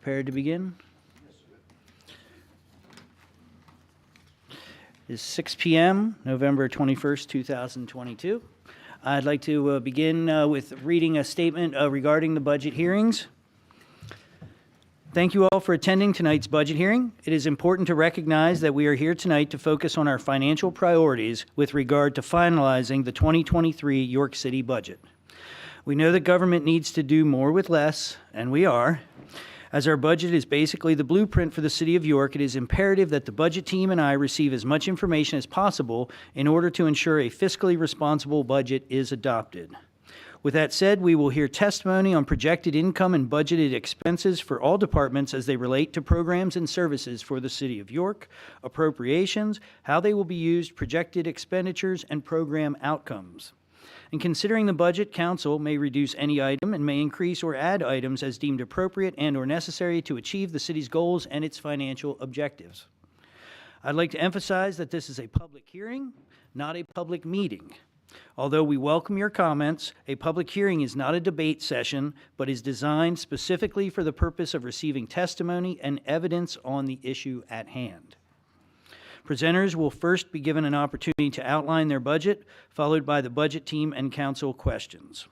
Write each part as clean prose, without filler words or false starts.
prepared to begin? It's 6 p.m., November 21st, 2022. I'd like to begin with reading a statement regarding the budget hearings. Thank you all for attending tonight's budget hearing. It is important to recognize that we are here tonight to focus on our financial priorities with regard to finalizing the 2023 York City budget. We know that government needs to do more with less, and we are. As our budget is basically the blueprint for the City of York, it is imperative that the budget team and I receive as much information as possible in order to ensure a fiscally responsible budget is adopted. With that said, we will hear testimony on projected income and budgeted expenses for all departments as they relate to programs and services for the City of York, appropriations, how they will be used, projected expenditures, and program outcomes. In considering the budget, Council may reduce any item and may increase or add items as deemed appropriate and or necessary to achieve the city's goals and its financial objectives. I'd like to emphasize that this is a public hearing, not a public meeting. Although we welcome your comments, a public hearing is not a debate session, but is designed specifically for the purpose of receiving testimony and evidence on the issue at hand. Presenters will first be given an opportunity to outline their budget, followed by the budget team and council questions.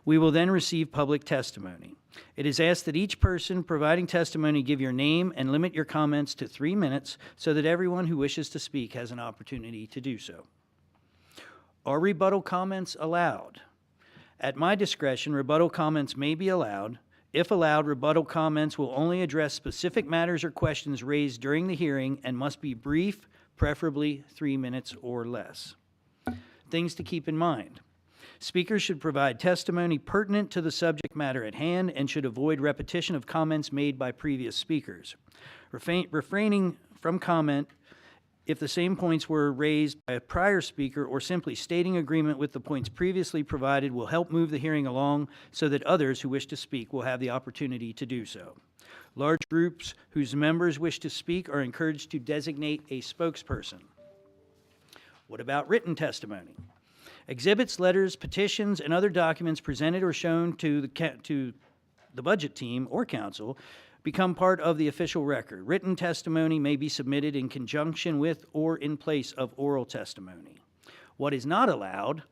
We will then receive public testimony. It is asked that each person providing testimony give your name and limit your comments to 3 minutes so that everyone who wishes to speak has an opportunity to do so. Are rebuttal comments allowed? At my discretion, rebuttal comments may be allowed. If allowed, rebuttal comments will only address specific matters or questions raised during the hearing and must be brief, preferably 3 minutes or less. Things to keep in mind. Speakers should provide testimony pertinent to the subject matter at hand and should avoid repetition of comments made by previous speakers. Refraining from comment if the same points were raised by a prior speaker or simply stating agreement with the points previously provided will help move the hearing along so that others who wish to speak will have the opportunity to do so. Large groups whose members wish to speak are encouraged to designate a spokesperson. What about written testimony? Exhibits, letters, petitions, and other documents presented or shown to the budget team or council become part of the official record. Written testimony may be submitted in conjunction with or in place of oral testimony. What is not allowed,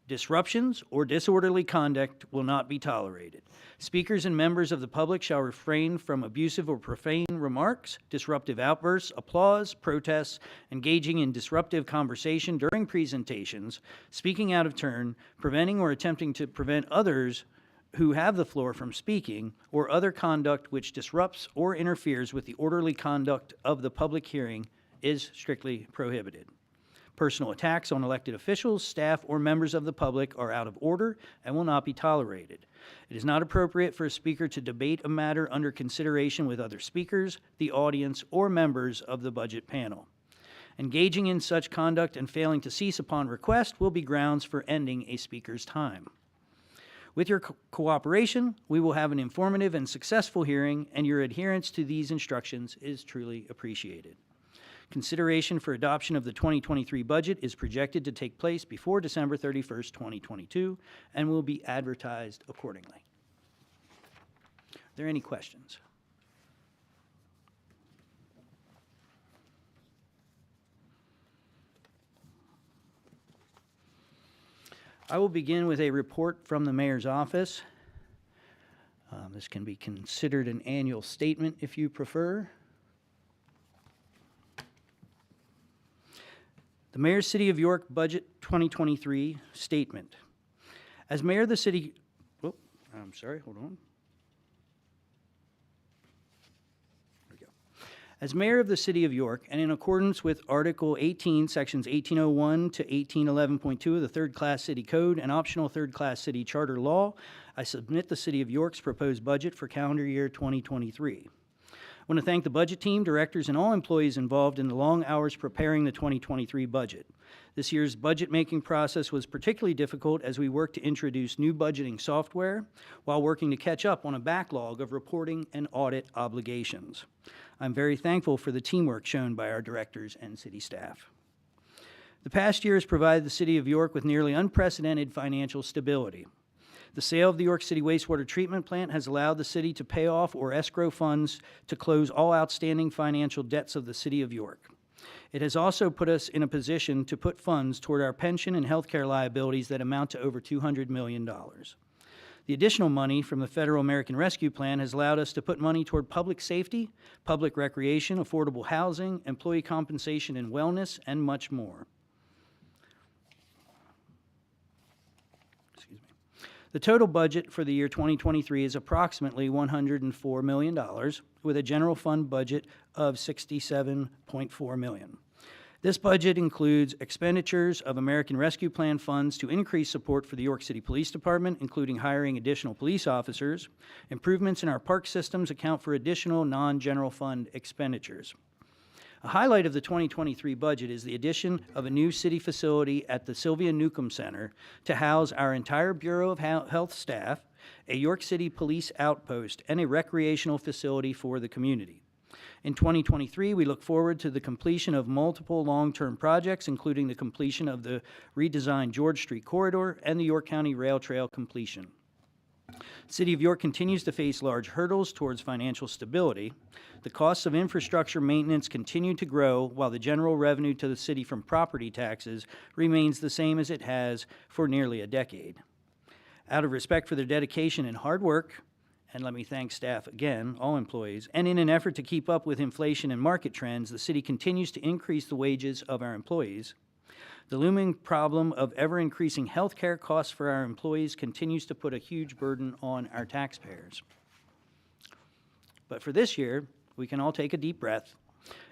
disruptions or disorderly conduct will not be tolerated. Speakers and members of the public shall refrain from abusive or profane remarks, disruptive outbursts, applause, protests, engaging in disruptive conversation during presentations, speaking out of turn, preventing or attempting to prevent others who have the floor from speaking, or other conduct which disrupts or interferes with the orderly conduct of the public hearing is strictly prohibited. Personal attacks on elected officials, staff, or members of the public are out of order and will not be tolerated. It is not appropriate for a speaker to debate a matter under consideration with other speakers, the audience, or members of the budget panel. Engaging in such conduct and failing to cease upon request will be grounds for ending a speaker's time. With your cooperation, we will have an informative and successful hearing, and your adherence to these instructions is truly appreciated. Consideration for adoption of the 2023 budget is projected to take place before December 31st, 2022, and will be advertised accordingly. Are there any questions? I will begin with a report from the mayor's office. This can be considered an annual statement if you prefer. The Mayor's City of York Budget 2023 Statement. As mayor of the city, hold on. As mayor of the City of York, and in accordance with Article 18, Sections 1801 to 1811.2 of the Third Class City Code and optional Third Class City Charter Law, I submit the City of York's proposed budget for calendar year 2023. I want to thank the budget team, directors, and all employees involved in the long hours preparing the 2023 budget. This year's budget-making process was particularly difficult as we worked to introduce new budgeting software while working to catch up on a backlog of reporting and audit obligations. I'm very thankful for the teamwork shown by our directors and city staff. The past year has provided the City of York with nearly unprecedented financial stability. The sale of the York City wastewater treatment plant has allowed the city to pay off or escrow funds to close all outstanding financial debts of the city of York. It has also put us in a position to put funds toward our pension and health care liabilities that amount to over $200 million. The additional money from the Federal American Rescue Plan has allowed us to put money toward public safety, public recreation, affordable housing, employee compensation and wellness, and much more. The total budget for the year 2023 is approximately $104 million, with a general fund budget of $67.4 million. This budget includes expenditures of American Rescue Plan funds to increase support for the York City Police Department, including hiring additional police officers. Improvements in our park systems account for additional non-general fund expenditures. A highlight of the 2023 budget is the addition of a new city facility at the Sylvia Newcomb Center to house our entire Bureau of Health staff, a York City police outpost, and a recreational facility for the community. In 2023, we look forward to the completion of multiple long-term projects, including the completion of the redesigned George Street corridor and the York County Rail Trail completion. The City of York continues to face large hurdles towards financial stability. The costs of infrastructure maintenance continue to grow, while the general revenue to the city from property taxes remains the same as it has for nearly a decade. Out of respect for their dedication and hard work, and let me thank staff again, all employees, and in an effort to keep up with inflation and market trends, the city continues to increase the wages of our employees. The looming problem of ever-increasing health care costs for our employees continues to put a huge burden on our taxpayers. But for this year, we can all take a deep breath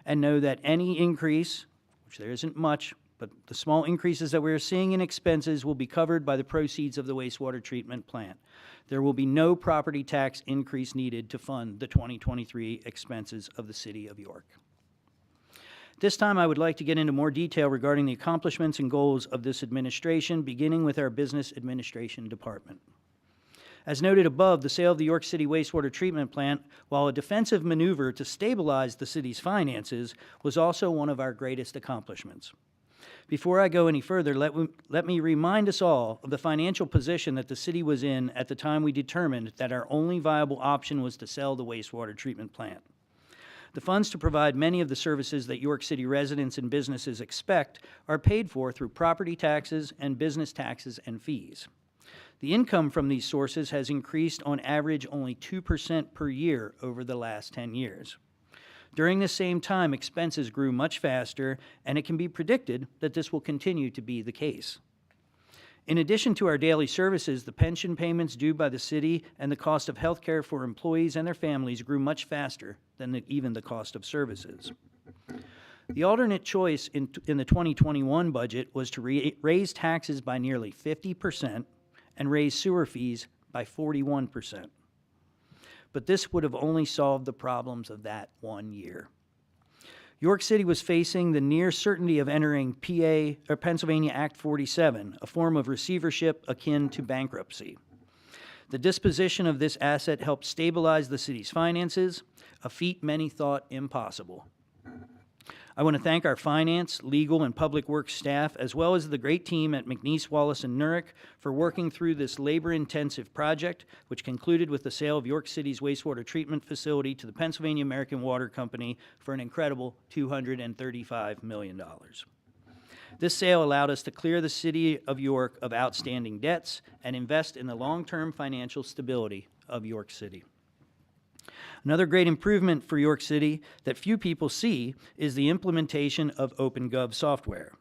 and know that any increase, which there isn't much, but the small increases that we're seeing in expenses will be covered by the proceeds of the wastewater treatment plant. There will be no property tax increase needed to fund the 2023 expenses of the City of York. This time, I would like to get into more detail regarding the accomplishments and goals of this administration, beginning with our Business Administration Department. As noted above, the sale of the York City wastewater treatment plant, while a defensive maneuver to stabilize the city's finances, was also one of our greatest accomplishments. Before I go any further, let me remind us all of the financial position that the city was in at the time we determined that our only viable option was to sell the wastewater treatment plant. The funds to provide many of the services that York City residents and businesses expect are paid for through property taxes and business taxes and fees. The income from these sources has increased on average only 2% per year over the last 10 years. During this same time, expenses grew much faster, and it can be predicted that this will continue to be the case. In addition to our daily services, the pension payments due by the city and the cost of health care for employees and their families grew much faster than even the cost of services. The alternate choice in the 2021 budget was to raise taxes by nearly 50% and raise sewer fees by 41%. But this would have only solved the problems of that 1 year. York City was facing the near certainty of entering Pennsylvania Act 47, a form of receivership akin to bankruptcy. The disposition of this asset helped stabilize the city's finances, a feat many thought impossible. I want to thank our finance, legal, and public works staff, as well as the great team at McNeese, Wallace, and Nurek for working through this labor-intensive project, which concluded with the sale of York City's wastewater treatment facility to the Pennsylvania American Water Company for an incredible $235 million. This sale allowed us to clear the City of York of outstanding debts and invest in the long-term financial stability of York City. Another great improvement for York City that few people see is the implementation of OpenGov software.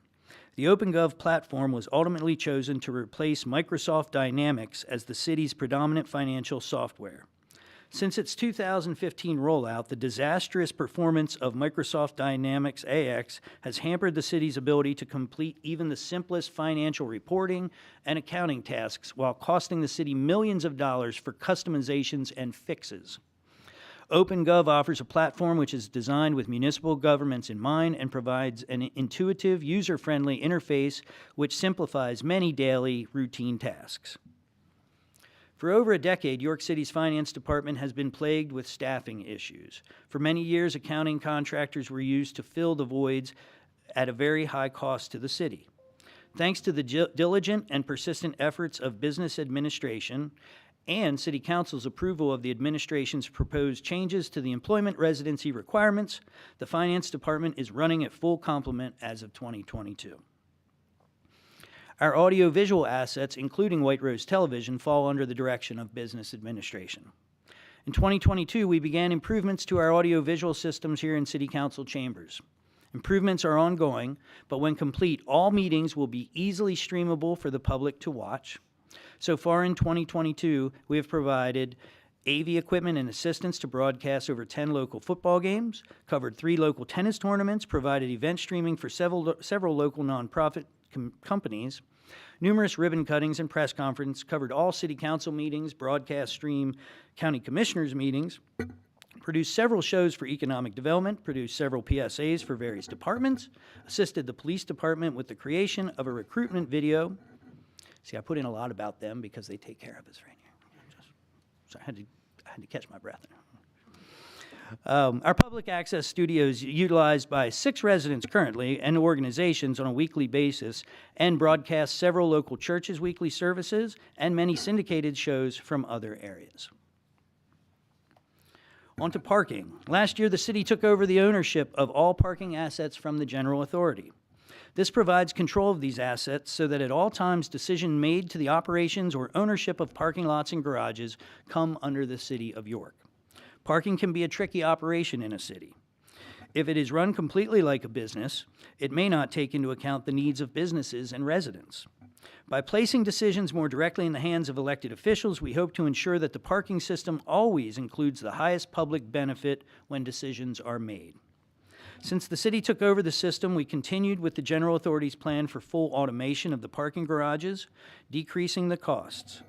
The OpenGov platform was ultimately chosen to replace Microsoft Dynamics as the city's predominant financial software. Since its 2015 rollout, the disastrous performance of Microsoft Dynamics AX has hampered the city's ability to complete even the simplest financial reporting and accounting tasks, while costing the city millions of dollars for customizations and fixes. OpenGov offers a platform which is designed with municipal governments in mind and provides an intuitive, user-friendly interface which simplifies many daily routine tasks. For over a decade, York City's finance department has been plagued with staffing issues. For many years, accounting contractors were used to fill the voids at a very high cost to the city. Thanks to the diligent and persistent efforts of business administration and City Council's approval of the administration's proposed changes to the employment residency requirements, the Finance Department is running at full complement as of 2022. Our audiovisual assets, including White Rose Television, fall under the direction of business administration. In 2022, we began improvements to our audiovisual systems here in City Council chambers. Improvements are ongoing, but when complete, all meetings will be easily streamable for the public to watch. So far in 2022, we have provided AV equipment and assistance to broadcast over 10 local football games, covered 3 local tennis tournaments, provided event streaming for several local nonprofit companies, numerous ribbon cuttings and press conferences, covered all City Council meetings, broadcast stream county commissioners meetings, produced several shows for economic development, produced several PSAs for various departments, assisted the police department with the creation of a recruitment video. See, I put in a lot about them because they take care of us right here. So I had to catch my breath. Our public access studio is utilized by 6 residents currently and organizations on a weekly basis and broadcasts several local churches' weekly services and many syndicated shows from other areas. On to parking. Last year, the city took over the ownership of all parking assets from the General Authority. This provides control of these assets so that at all times decisions made to the operations or ownership of parking lots and garages come under the City of York. Parking can be a tricky operation in a city. If it is run completely like a business, it may not take into account the needs of businesses and residents. By placing decisions more directly in the hands of elected officials, we hope to ensure that the parking system always includes the highest public benefit when decisions are made. Since the city took over the system, we continued with the General Authority's plan for full automation of the parking garages, decreasing the costs.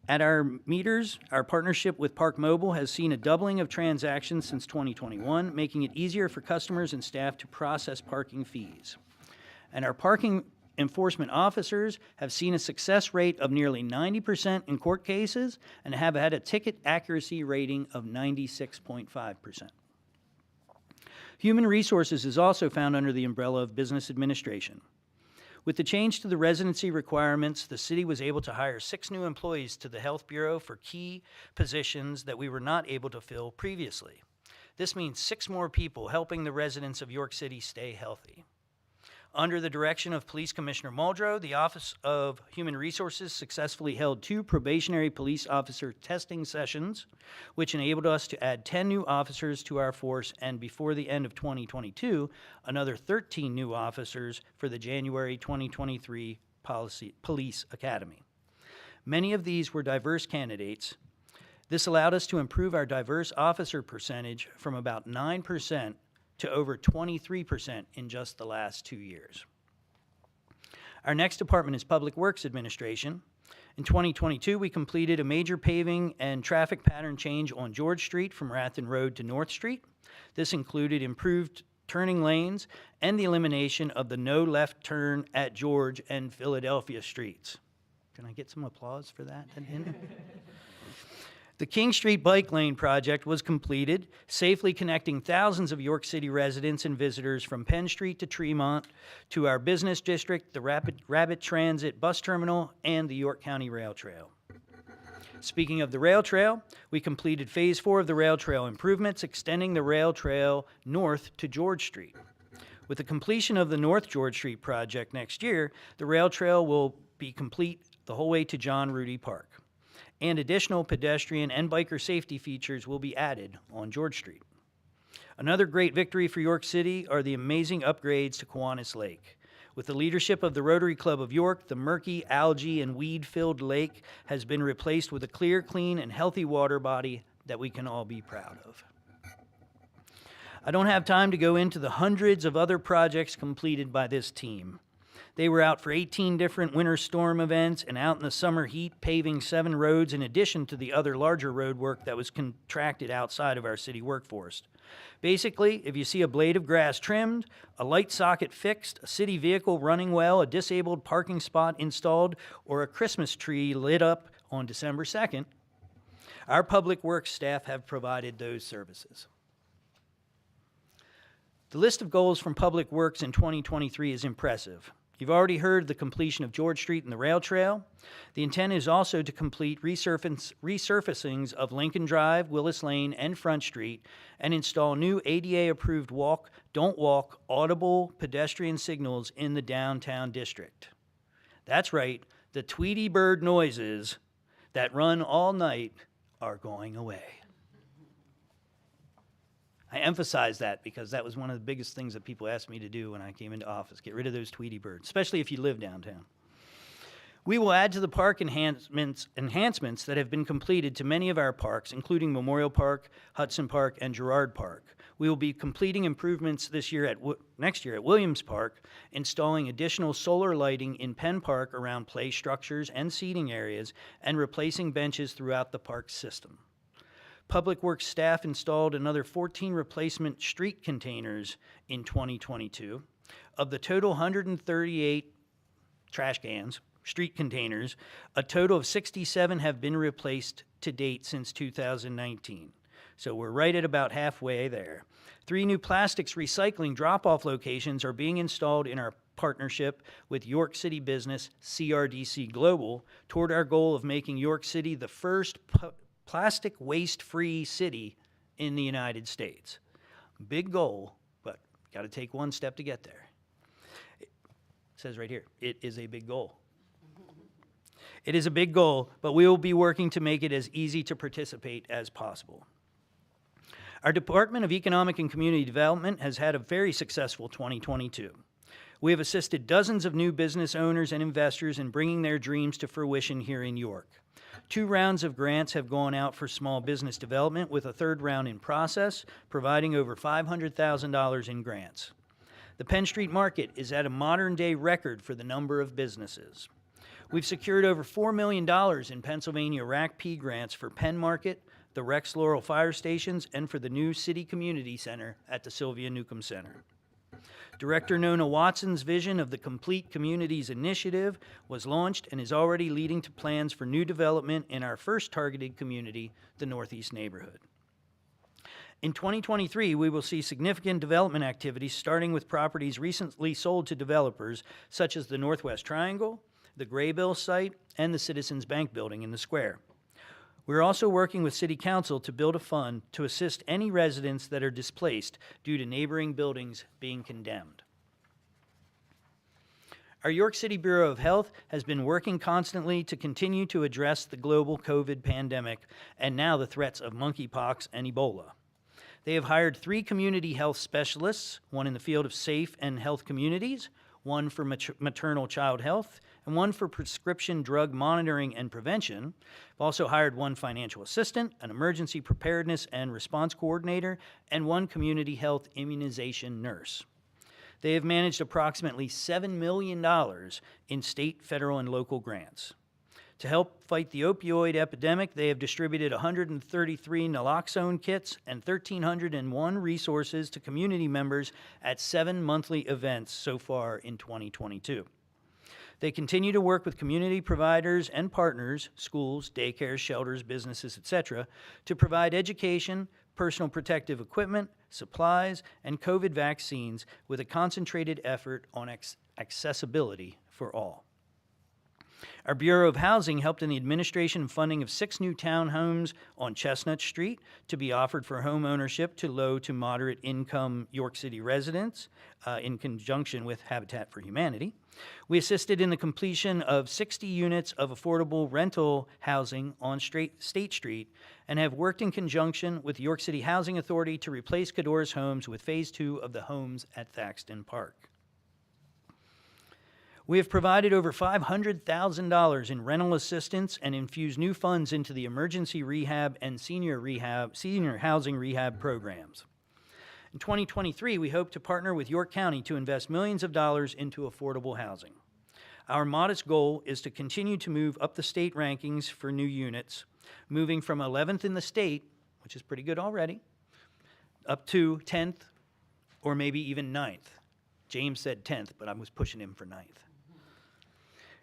At our meters, our partnership with Park Mobile has seen a doubling of transactions since 2021, making it easier for customers and staff to process parking fees. And our parking enforcement officers have seen a success rate of nearly 90% in court cases and have had a ticket accuracy rating of 96.5%. Human Resources is also found under the umbrella of business administration. With the change to the residency requirements, the city was able to hire 6 new employees to the Health Bureau for key positions that we were not able to fill previously. This means 6 more people helping the residents of York City stay healthy. Under the direction of Police Commissioner Muldrow, the Office of Human Resources successfully held 2 probationary police officer testing sessions, which enabled us to add 10 new officers to our force, and before the end of 2022, another 13 new officers for the January 2023 Police Academy. Many of these were diverse candidates. This allowed us to improve our diverse officer percentage from about 9% to over 23% in just the last 2 years. Our next department is Public Works Administration. In 2022, we completed a major paving and traffic pattern change on George Street from Rathen Road to North Street. This included improved turning lanes and the elimination of the no left turn at George and Philadelphia streets. Can I get some applause for that? The King Street Bike Lane project was completed, safely connecting thousands of York City residents and visitors from Penn Street to Tremont to our business district, the Rabbit Transit Bus Terminal, and the York County Rail Trail. Speaking of the rail trail, we completed Phase 4 of the rail trail improvements, extending the rail trail north to George Street. With the completion of the North George Street project next year, the rail trail will be complete the whole way to John Rudy Park, and additional pedestrian and biker safety features will be added on George Street. Another great victory for York City are the amazing upgrades to Kiwanis Lake. With the leadership of the Rotary Club of York, the murky, algae, and weed-filled lake has been replaced with a clear, clean, and healthy water body that we can all be proud of. I don't have time to go into the hundreds of other projects completed by this team. They were out for 18 different winter storm events and out in the summer heat paving 7 roads in addition to the other larger road work that was contracted outside of our city workforce. Basically, if you see a blade of grass trimmed, a light socket fixed, a city vehicle running well, a disabled parking spot installed, or a Christmas tree lit up on December 2nd, our public works staff have provided those services. The list of goals from Public Works in 2023 is impressive. You've already heard the completion of George Street and the rail trail. The intent is also to complete resurfacings of Lincoln Drive, Willis Lane, and Front Street, and install new ADA-approved walk, don't walk, audible pedestrian signals in the downtown district. That's right, the Tweety Bird noises that run all night are going away. I emphasize that because that was one of the biggest things that people asked me to do when I came into office, get rid of those Tweety Birds, especially if you live downtown. We will add to the park enhancements that have been completed to many of our parks, including Memorial Park, Hudson Park, and Girard Park. We will be completing improvements next year at Williams Park, installing additional solar lighting in Penn Park around play structures and seating areas, and replacing benches throughout the park system. Public Works staff installed another 14 replacement street containers in 2022. Of the total 138 trash cans, street containers, a total of 67 have been replaced to date since 2019. So we're right at about halfway there. 3 new plastics recycling drop-off locations are being installed in our partnership with York City business CRDC Global toward our goal of making York City the first plastic waste-free city in the United States. Big goal, but got to take one step to get there. It says right here, it is a big goal. It is a big goal, but we will be working to make it as easy to participate as possible. Our Department of Economic and Community Development has had a very successful 2022. We have assisted dozens of new business owners and investors in bringing their dreams to fruition here in York. 2 rounds of grants have gone out for small business development, with a 3rd round in process, providing over $500,000 in grants. The Penn Street Market is at a modern-day record for the number of businesses. We've secured over $4 million in Pennsylvania RACP grants for Penn Market, the Rex Laurel Fire Stations, and for the new City Community Center at the Sylvia Newcomb Center. Director Nona Watson's vision of the Complete Communities Initiative was launched and is already leading to plans for new development in our first targeted community, the Northeast neighborhood. In 2023, we will see significant development activities starting with properties recently sold to developers such as the Northwest Triangle, the Graybill site, and the Citizens Bank building in the square. We're also working with City Council to build a fund to assist any residents that are displaced due to neighboring buildings being condemned. Our York City Bureau of Health has been working constantly to continue to address the global COVID pandemic and now the threats of monkeypox and Ebola. They have hired 3 community health specialists, one in the field of safe and health communities, one for maternal child health, and one for prescription drug monitoring and prevention. We've also hired 1 financial assistant, an emergency preparedness and response coordinator, and 1 community health immunization nurse. They have managed approximately $7 million in state, federal, and local grants. To help fight the opioid epidemic, they have distributed 133 naloxone kits and 1,301 resources to community members at 7 monthly events so far in 2022. They continue to work with community providers and partners, schools, daycares, shelters, businesses, etc., to provide education, personal protective equipment, supplies, and COVID vaccines with a concentrated effort on accessibility for all. Our Bureau of Housing helped in the administration and funding of 6 new townhomes on Chestnut Street to be offered for home ownership to low to moderate income York City residents in conjunction with Habitat for Humanity. We assisted in the completion of 60 units of affordable rental housing on State Street and have worked in conjunction with the York City Housing Authority to replace Cador's homes with Phase 2 of the homes at Thaxton Park. We have provided over $500,000 in rental assistance and infused new funds into the emergency rehab and senior housing rehab programs. In 2023, we hope to partner with York County to invest millions of dollars into affordable housing. Our modest goal is to continue to move up the state rankings for new units, moving from 11th in the state, which is pretty good already, up to 10th or maybe even 9th. James said 10th, but I was pushing him for 9th.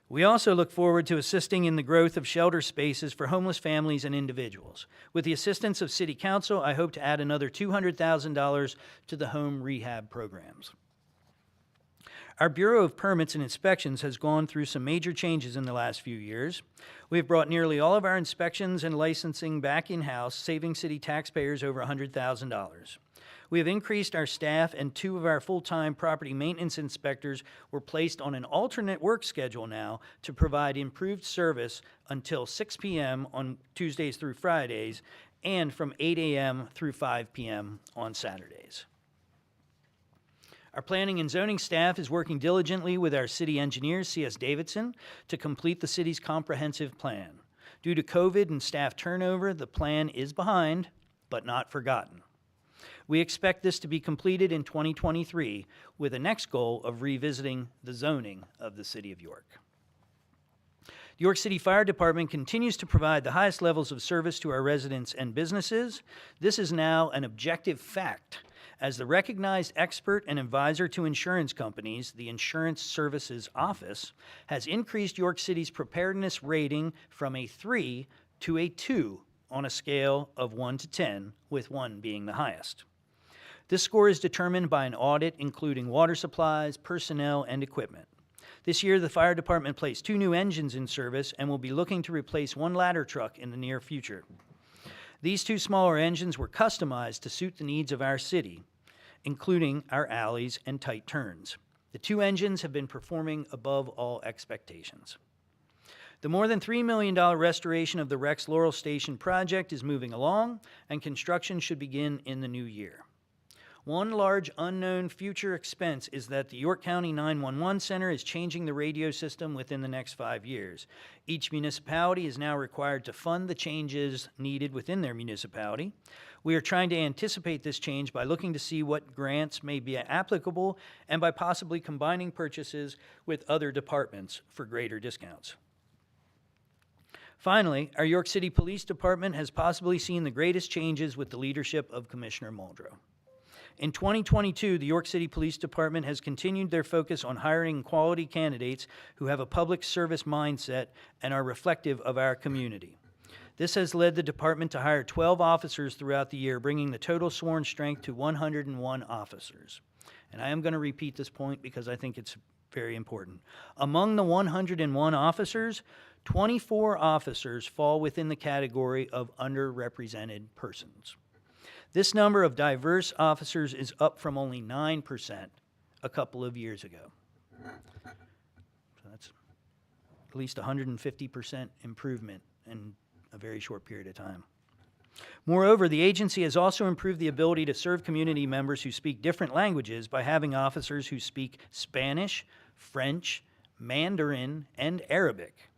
We also look forward to assisting in the growth of shelter spaces for homeless families and individuals. With the assistance of City Council, I hope to add another $200,000 to the home rehab programs. Our Bureau of Permits and Inspections has gone through some major changes in the last few years. We have brought nearly all of our inspections and licensing back in-house, saving city taxpayers over $100,000. We have increased our staff, and 2 of our full-time property maintenance inspectors were placed on an alternate work schedule now to provide improved service until 6 p.m. on Tuesdays through Fridays and from 8 a.m. through 5 p.m. on Saturdays. Our planning and zoning staff is working diligently with our city engineer, C.S. Davidson, to complete the city's comprehensive plan. Due to COVID and staff turnover, the plan is behind, but not forgotten. We expect this to be completed in 2023 with a next goal of revisiting the zoning of the City of York. The York City Fire Department continues to provide the highest levels of service to our residents and businesses. This is now an objective fact. As the recognized expert and advisor to insurance companies, the Insurance Services Office has increased York City's preparedness rating from a 3 to a 2 on a scale of 1 to 10, with 1 being the highest. This score is determined by an audit including water supplies, personnel, and equipment. This year, the fire department placed 2 new engines in service and will be looking to replace 1 ladder truck in the near future. These 2 smaller engines were customized to suit the needs of our city, including our alleys and tight turns. The 2 engines have been performing above all expectations. The more than $3 million restoration of the Rex Laurel Station project is moving along, and construction should begin in the new year. One large unknown future expense is that the York County 911 Center is changing the radio system within the next 5 years. Each municipality is now required to fund the changes needed within their municipality. We are trying to anticipate this change by looking to see what grants may be applicable and by possibly combining purchases with other departments for greater discounts. Finally, our York City Police Department has possibly seen the greatest changes with the leadership of Commissioner Muldrow. In 2022, the York City Police Department has continued their focus on hiring quality candidates who have a public service mindset and are reflective of our community. This has led the department to hire 12 officers throughout the year, bringing the total sworn strength to 101 officers. And I am going to repeat this point because I think it's very important. Among the 101 officers, 24 officers fall within the category of underrepresented persons. This number of diverse officers is up from only 9% a couple of years ago. So that's at least 150% improvement in a very short period of time. Moreover, the agency has also improved the ability to serve community members who speak different languages by having officers who speak Spanish, French, Mandarin, and Arabic.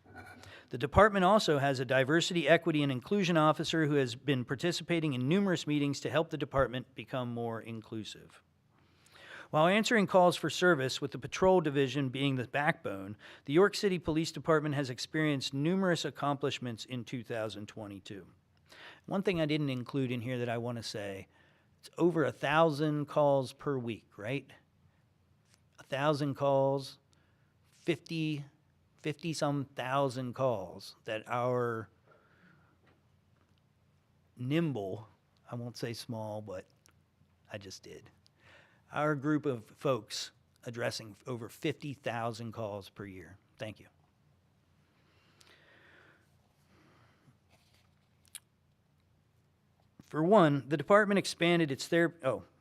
The department also has a diversity, equity, and inclusion officer who has been participating in numerous meetings to help the department become more inclusive. While answering calls for service, with the patrol division being the backbone, the York City Police Department has experienced numerous accomplishments in 2022. One thing I didn't include in here that I want to say, it's over 1,000 calls per week, right? 1,000 calls, 50-some thousand calls that our nimble, I won't say small, but I just did. Our group of folks addressing over 50,000 calls per year. Thank you. For one, the department expanded its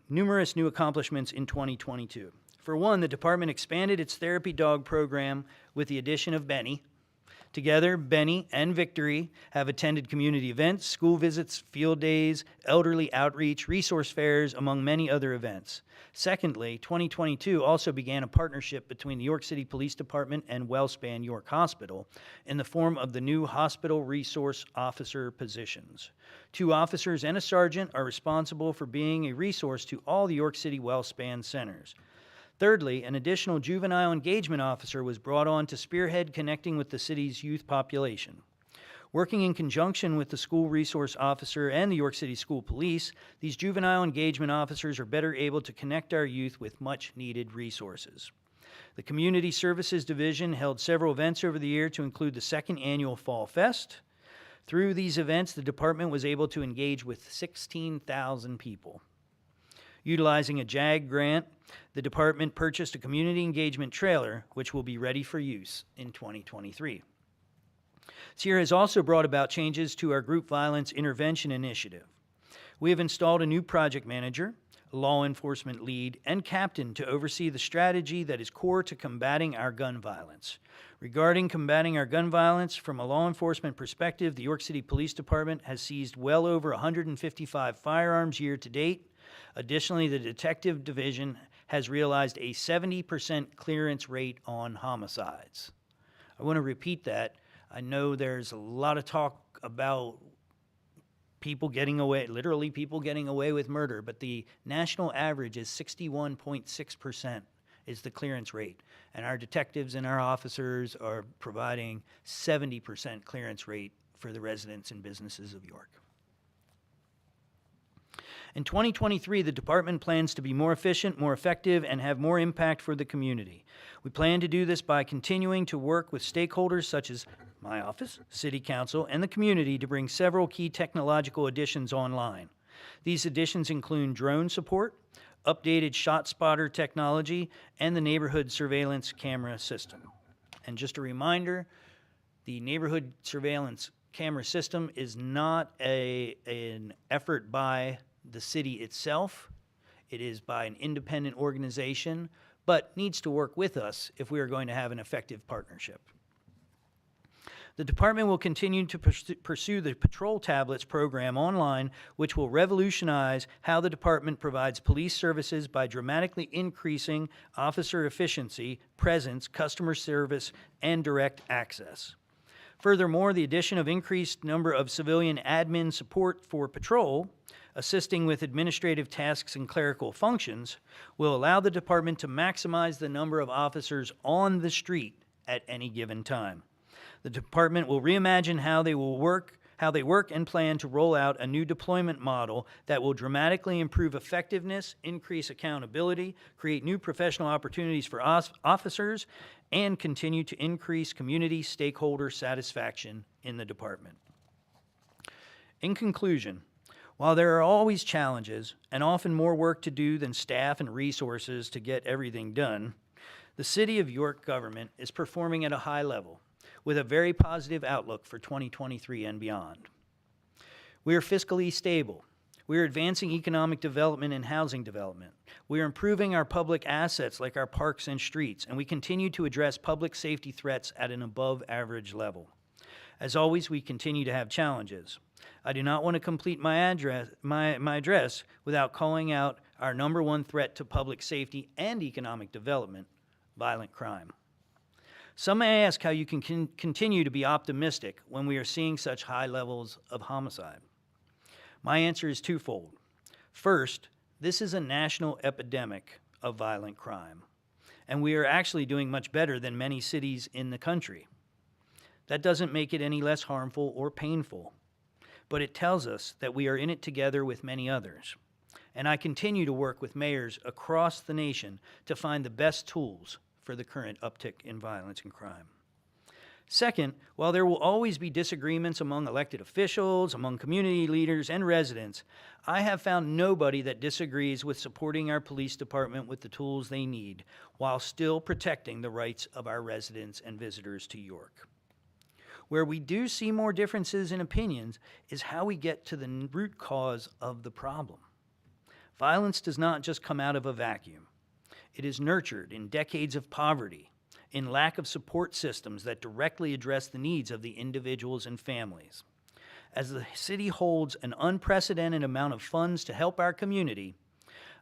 numerous new accomplishments in 2022. For one, the department expanded its therapy dog program with the addition of Benny. Together, Benny and Victory have attended community events, school visits, field days, elderly outreach, resource fairs, among many other events. Secondly, 2022 also began a partnership between the York City Police Department and WellSpan York Hospital in the form of the new hospital resource officer positions. 2 officers and a sergeant are responsible for being a resource to all the York City WellSpan centers. Thirdly, an additional juvenile engagement officer was brought on to spearhead connecting with the city's youth population. Working in conjunction with the school resource officer and the York City School Police, these juvenile engagement officers are better able to connect our youth with much-needed resources. The Community Services Division held several events over the year to include the 2nd annual Fall Fest. Through these events, the department was able to engage with 16,000 people. Utilizing a JAG grant, the department purchased a community engagement trailer, which will be ready for use in 2023. This year has also brought about changes to our group violence intervention initiative. We have installed a new project manager, a law enforcement lead, and captain to oversee the strategy that is core to combating our gun violence. Regarding combating our gun violence, from a law enforcement perspective, the York City Police Department has seized well over 155 firearms year to date. Additionally, the Detective Division has realized a 70% clearance rate on homicides. I want to repeat that. I know there's a lot of talk about people getting away, literally people getting away with murder, but the national average is 61.6% is the clearance rate. And our detectives and our officers are providing 70% clearance rate for the residents and businesses of York. In 2023, the department plans to be more efficient, more effective, and have more impact for the community. We plan to do this by continuing to work with stakeholders such as my office, City Council, and the community to bring several key technological additions online. These additions include drone support, updated shot spotter technology, and the neighborhood surveillance camera system. And just a reminder, the neighborhood surveillance camera system is not an effort by the city itself. It is by an independent organization, but needs to work with us if we are going to have an effective partnership. The department will continue to pursue the Patrol Tablets program online, which will revolutionize how the department provides police services by dramatically increasing officer efficiency, presence, customer service, and direct access. Furthermore, the addition of increased number of civilian admin support for patrol, assisting with administrative tasks and clerical functions, will allow the department to maximize the number of officers on the street at any given time. The department will reimagine how they work and plan to roll out a new deployment model that will dramatically improve effectiveness, increase accountability, create new professional opportunities for officers, and continue to increase community stakeholder satisfaction in the department. In conclusion, while there are always challenges and often more work to do than staff and resources to get everything done, the City of York government is performing at a high level with a very positive outlook for 2023 and beyond. We are fiscally stable. We are advancing economic development and housing development. We are improving our public assets like our parks and streets, and we continue to address public safety threats at an above average level. As always, we continue to have challenges. I do not want to complete my address without calling out our number one threat to public safety and economic development, violent crime. Some may ask how you can continue to be optimistic when we are seeing such high levels of homicide. My answer is twofold. First, this is a national epidemic of violent crime, and we are actually doing much better than many cities in the country. That doesn't make it any less harmful or painful, but it tells us that we are in it together with many others. And I continue to work with mayors across the nation to find the best tools for the current uptick in violence and crime. Second, while there will always be disagreements among elected officials, among community leaders and residents, I have found nobody that disagrees with supporting our police department with the tools they need while still protecting the rights of our residents and visitors to York. Where we do see more differences in opinions is how we get to the root cause of the problem. Violence does not just come out of a vacuum. It is nurtured in decades of poverty, in lack of support systems that directly address the needs of the individuals and families. As the city holds an unprecedented amount of funds to help our community,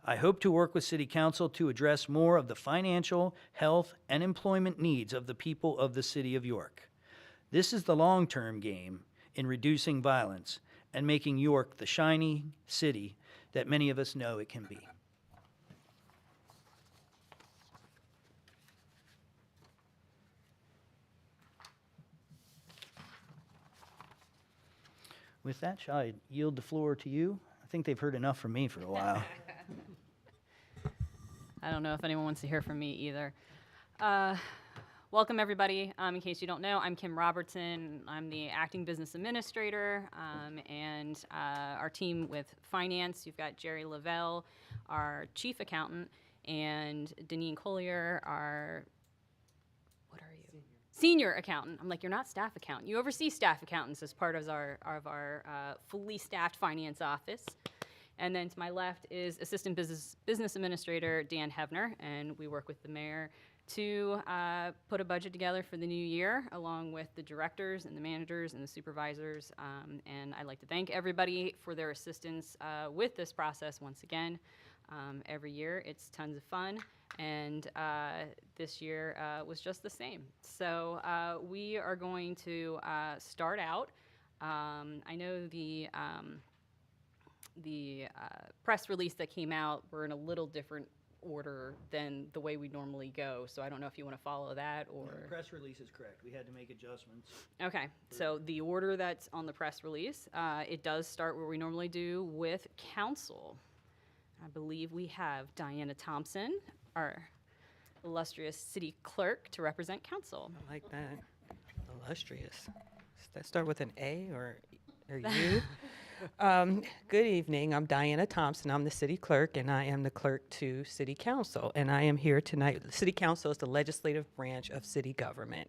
I hope to work with City Council to address more of the financial, health, and employment needs of the people of the City of York. This is the long-term game in reducing violence and making York the shiny city that many of us know it can be. With that, shall I yield the floor to you? I think they've heard enough from me for a while. I don't know if anyone wants to hear from me either. Well, welcome everybody. In case you don't know, I'm Kim Robertson. I'm the acting business administrator, and our team with finance. You've got Jerry Lavelle, our chief accountant, and Deneen Collier, our what are you? Senior accountant. I'm like, you're not staff accountant. You oversee staff accountants as part of our fully staffed finance office. And then to my left is Assistant Business Administrator Dan Hevner, and we work with the mayor to put a budget together for the new year, along with the directors and the managers and the supervisors. And I'd like to thank everybody for their assistance with this process once again. Every year, it's tons of fun, and this year was just the same. So we are going to start out. I know the press release that came out, we're in a little different order than the way we normally go. So I don't know if you want to follow that or. The press release is correct. We had to make adjustments. Okay, so the order that's on the press release, it does start where we normally do with council. I believe we have Diana Thompson, our illustrious city clerk, to represent council. I like that. Illustrious. Does that start with an A or U? Good evening. I'm Diana Thompson. I'm the city clerk, and I am the clerk to City Council. And I am here tonight. City Council is the legislative branch of city government.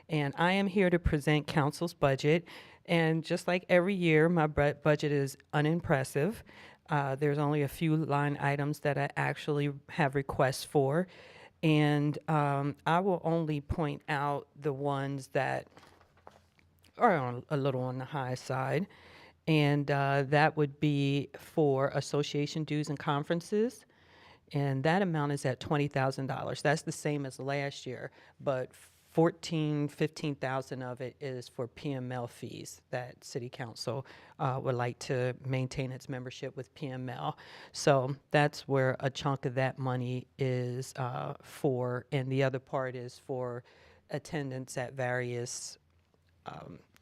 And I am here to present council's budget. And just like every year, my budget is unimpressive. There's only a few line items that I actually have requests for. And I will only point out the ones that are a little on the high side. And that would be for association dues and conferences. And that amount is at $20,000. That's the same as last year, but $15,000 of it is for PML fees that City Council would like to maintain its membership with PML. So that's where a chunk of that money is for, and the other part is for attendance at various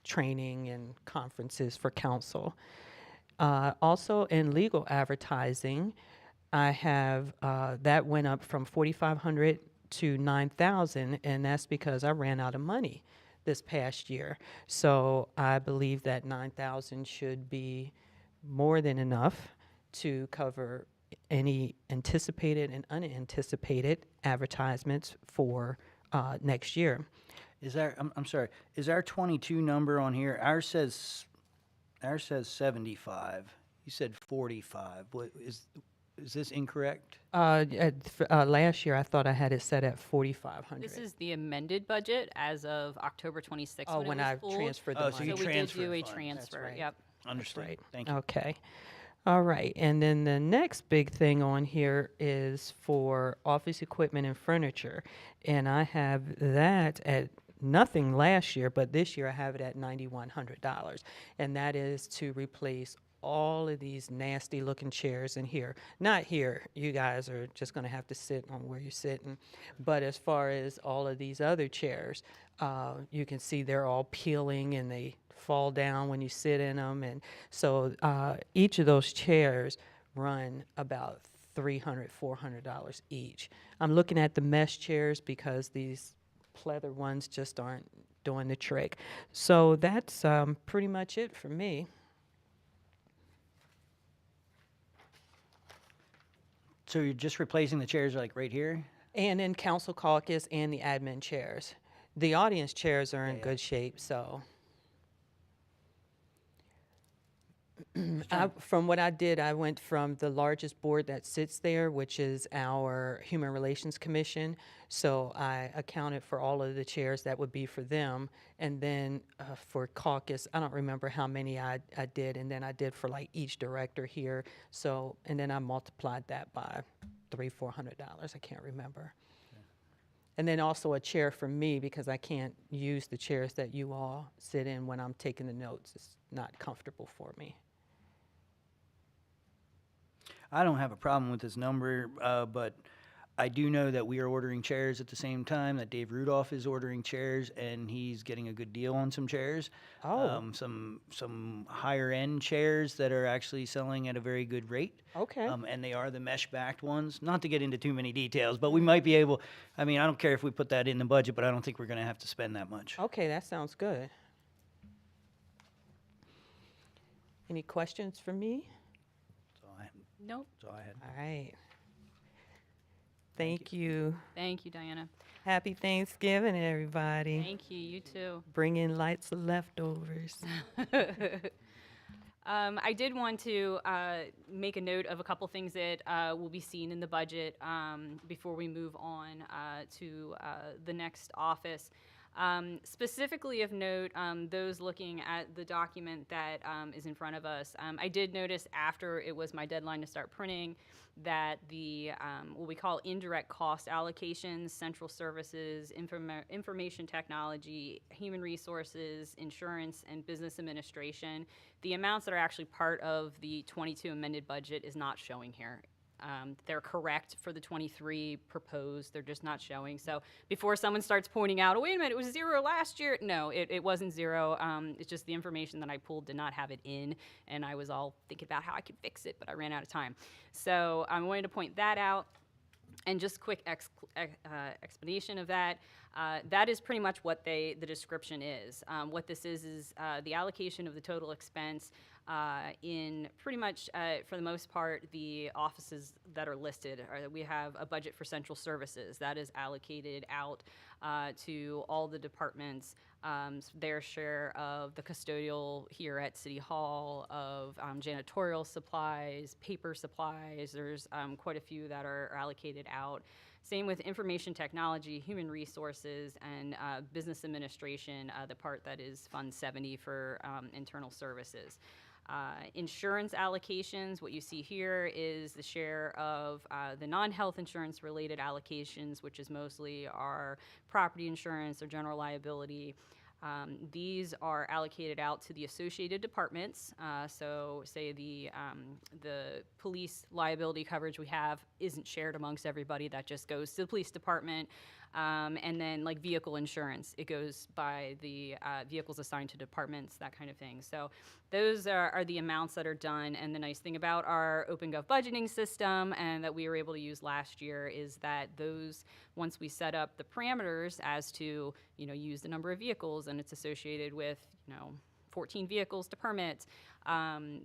training and conferences for council. Also in legal advertising, I have, that went up from $4,500 to $9,000, and that's because I ran out of money this past year. So I believe that $9,000 should be more than enough to cover any anticipated and unanticipated advertisements for next year. Is there, I'm sorry, is our 22 number on here? Ours says 75. You said 45. What is this incorrect? Last year, I thought I had it set at 4,500. This is the amended budget as of October 26th. Oh, when I transferred the Oh, money. so you So we did transferred do a funds. transfer, right. yep. Understood. right. Thank you. Okay. All right. And then the next big thing on here is for office equipment and furniture. And I have that at nothing last year, but this year I have it at $9,100. And that is to replace all of these nasty looking chairs in here. Not here, you guys are just gonna have to sit on where you're sitting. But as far as all of these other chairs, you can see they're all peeling and they fall down when you sit in them. And so each of those chairs run about $300, $400 each. I'm looking at the mesh chairs because these pleather ones just aren't doing the trick. So that's pretty much it for me. So you're just replacing the chairs like right here? And in council caucus and the admin chairs. The audience chairs are in Yeah. good shape, so. From what I did, I went from the largest board that sits there, which is our Human Relations Commission. So I accounted for all of the chairs that would be for them. And then for caucus, I don't remember how many I did. And then I did for like each director here. So, and then I multiplied that by $300-400. I can't remember. And then also a chair for me because I can't use the chairs that you all sit in when I'm taking the notes. It's not comfortable for me. I don't have a problem with this number, but I do know that we are ordering chairs at the same time, that Dave Rudolph is ordering chairs, and he's getting a good deal on some chairs. Oh. Some higher end chairs that are actually selling at a very good rate. Okay. And they are the mesh backed ones. Not to get into too many details, but we might be able. I mean, I don't care if we put that in the budget, but I don't think we're going to have to spend that much. Okay, that sounds good. Any questions for me? Nope. That's all I had. All right. Thank you. Thank you, Diana. Happy Thanksgiving, everybody. Thank you. You too. Bring in lights of leftovers. I did want to make a note of a couple things that will be seen in the budget before we move on to the next office. Specifically of note, those looking at the document that is in front of us, I did notice after it was my deadline to start printing that the what we call indirect cost allocations, central services, information technology, human resources, insurance, and business administration, the amounts that are actually part of the 22 amended budget is not showing here. They're correct for the 23 proposed, they're just not showing. So before someone starts pointing out, oh, wait a minute, it was 0 last year. No, it wasn't 0. It's just the information that I pulled did not have it in, and I was all thinking about how I could fix it, but I ran out of time. So I wanted to point that out. And just quick explanation of that. That is pretty much what the description is. What this is the allocation of the total expense in pretty much, for the most part, the offices that are listed. We have a budget for central services that is allocated out to all the departments, their share of the custodial here at City Hall, of janitorial supplies, paper supplies. There's quite a few that are allocated out. Same with information technology, human resources, and business administration, the part that is Fund 70 for internal services. Insurance allocations, what you see here is the share of the non-health insurance related allocations, which is mostly our property insurance or general liability. These are allocated out to the associated departments. So say the police liability coverage we have isn't shared amongst everybody. That just goes to the police department. And then like vehicle insurance, it goes by the vehicles assigned to departments, that kind of thing. So those are the amounts that are done. And the nice thing about our OpenGov budgeting system and that we were able to use last year is that those, once we set up the parameters as to, use the number of vehicles and it's associated with, 14 vehicles to permit,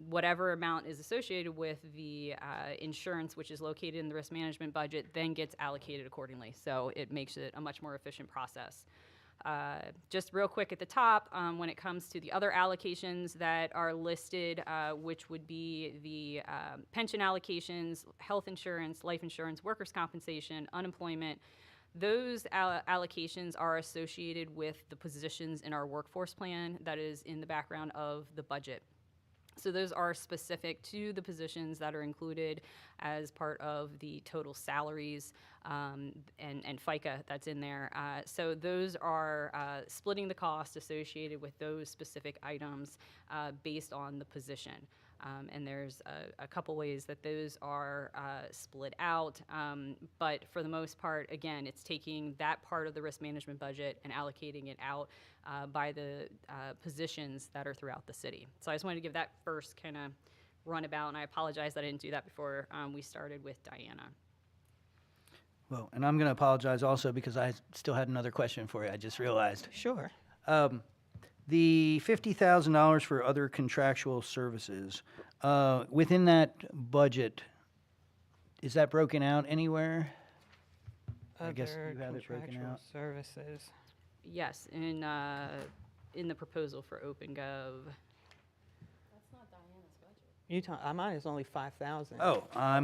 whatever amount is associated with the insurance, which is located in the risk management budget, then gets allocated accordingly. So it makes it a much more efficient process. Just real quick at the top, when it comes to the other allocations that are listed, which would be the pension allocations, health insurance, life insurance, workers' compensation, unemployment, those allocations are associated with the positions in our workforce plan that is in the background of the budget. So those are specific to the positions that are included as part of the total salaries and FICA that's in there. So those are splitting the cost associated with those specific items based on the position. And there's a couple ways that those are split out. But for the most part, again, it's taking that part of the risk management budget and allocating it out by the positions that are throughout the city. So I just wanted to give that first kind of runabout, and I apologize that I didn't do that before we started with Diana. Well, and I'm going to apologize also because I still had another question for you. I just realized. Sure. The $50,000 for other contractual services, within that budget, is that broken out anywhere? I guess you have it broken contractual out. services. Yes, in the proposal for OpenGov. Mine is only 5,000. Oh, I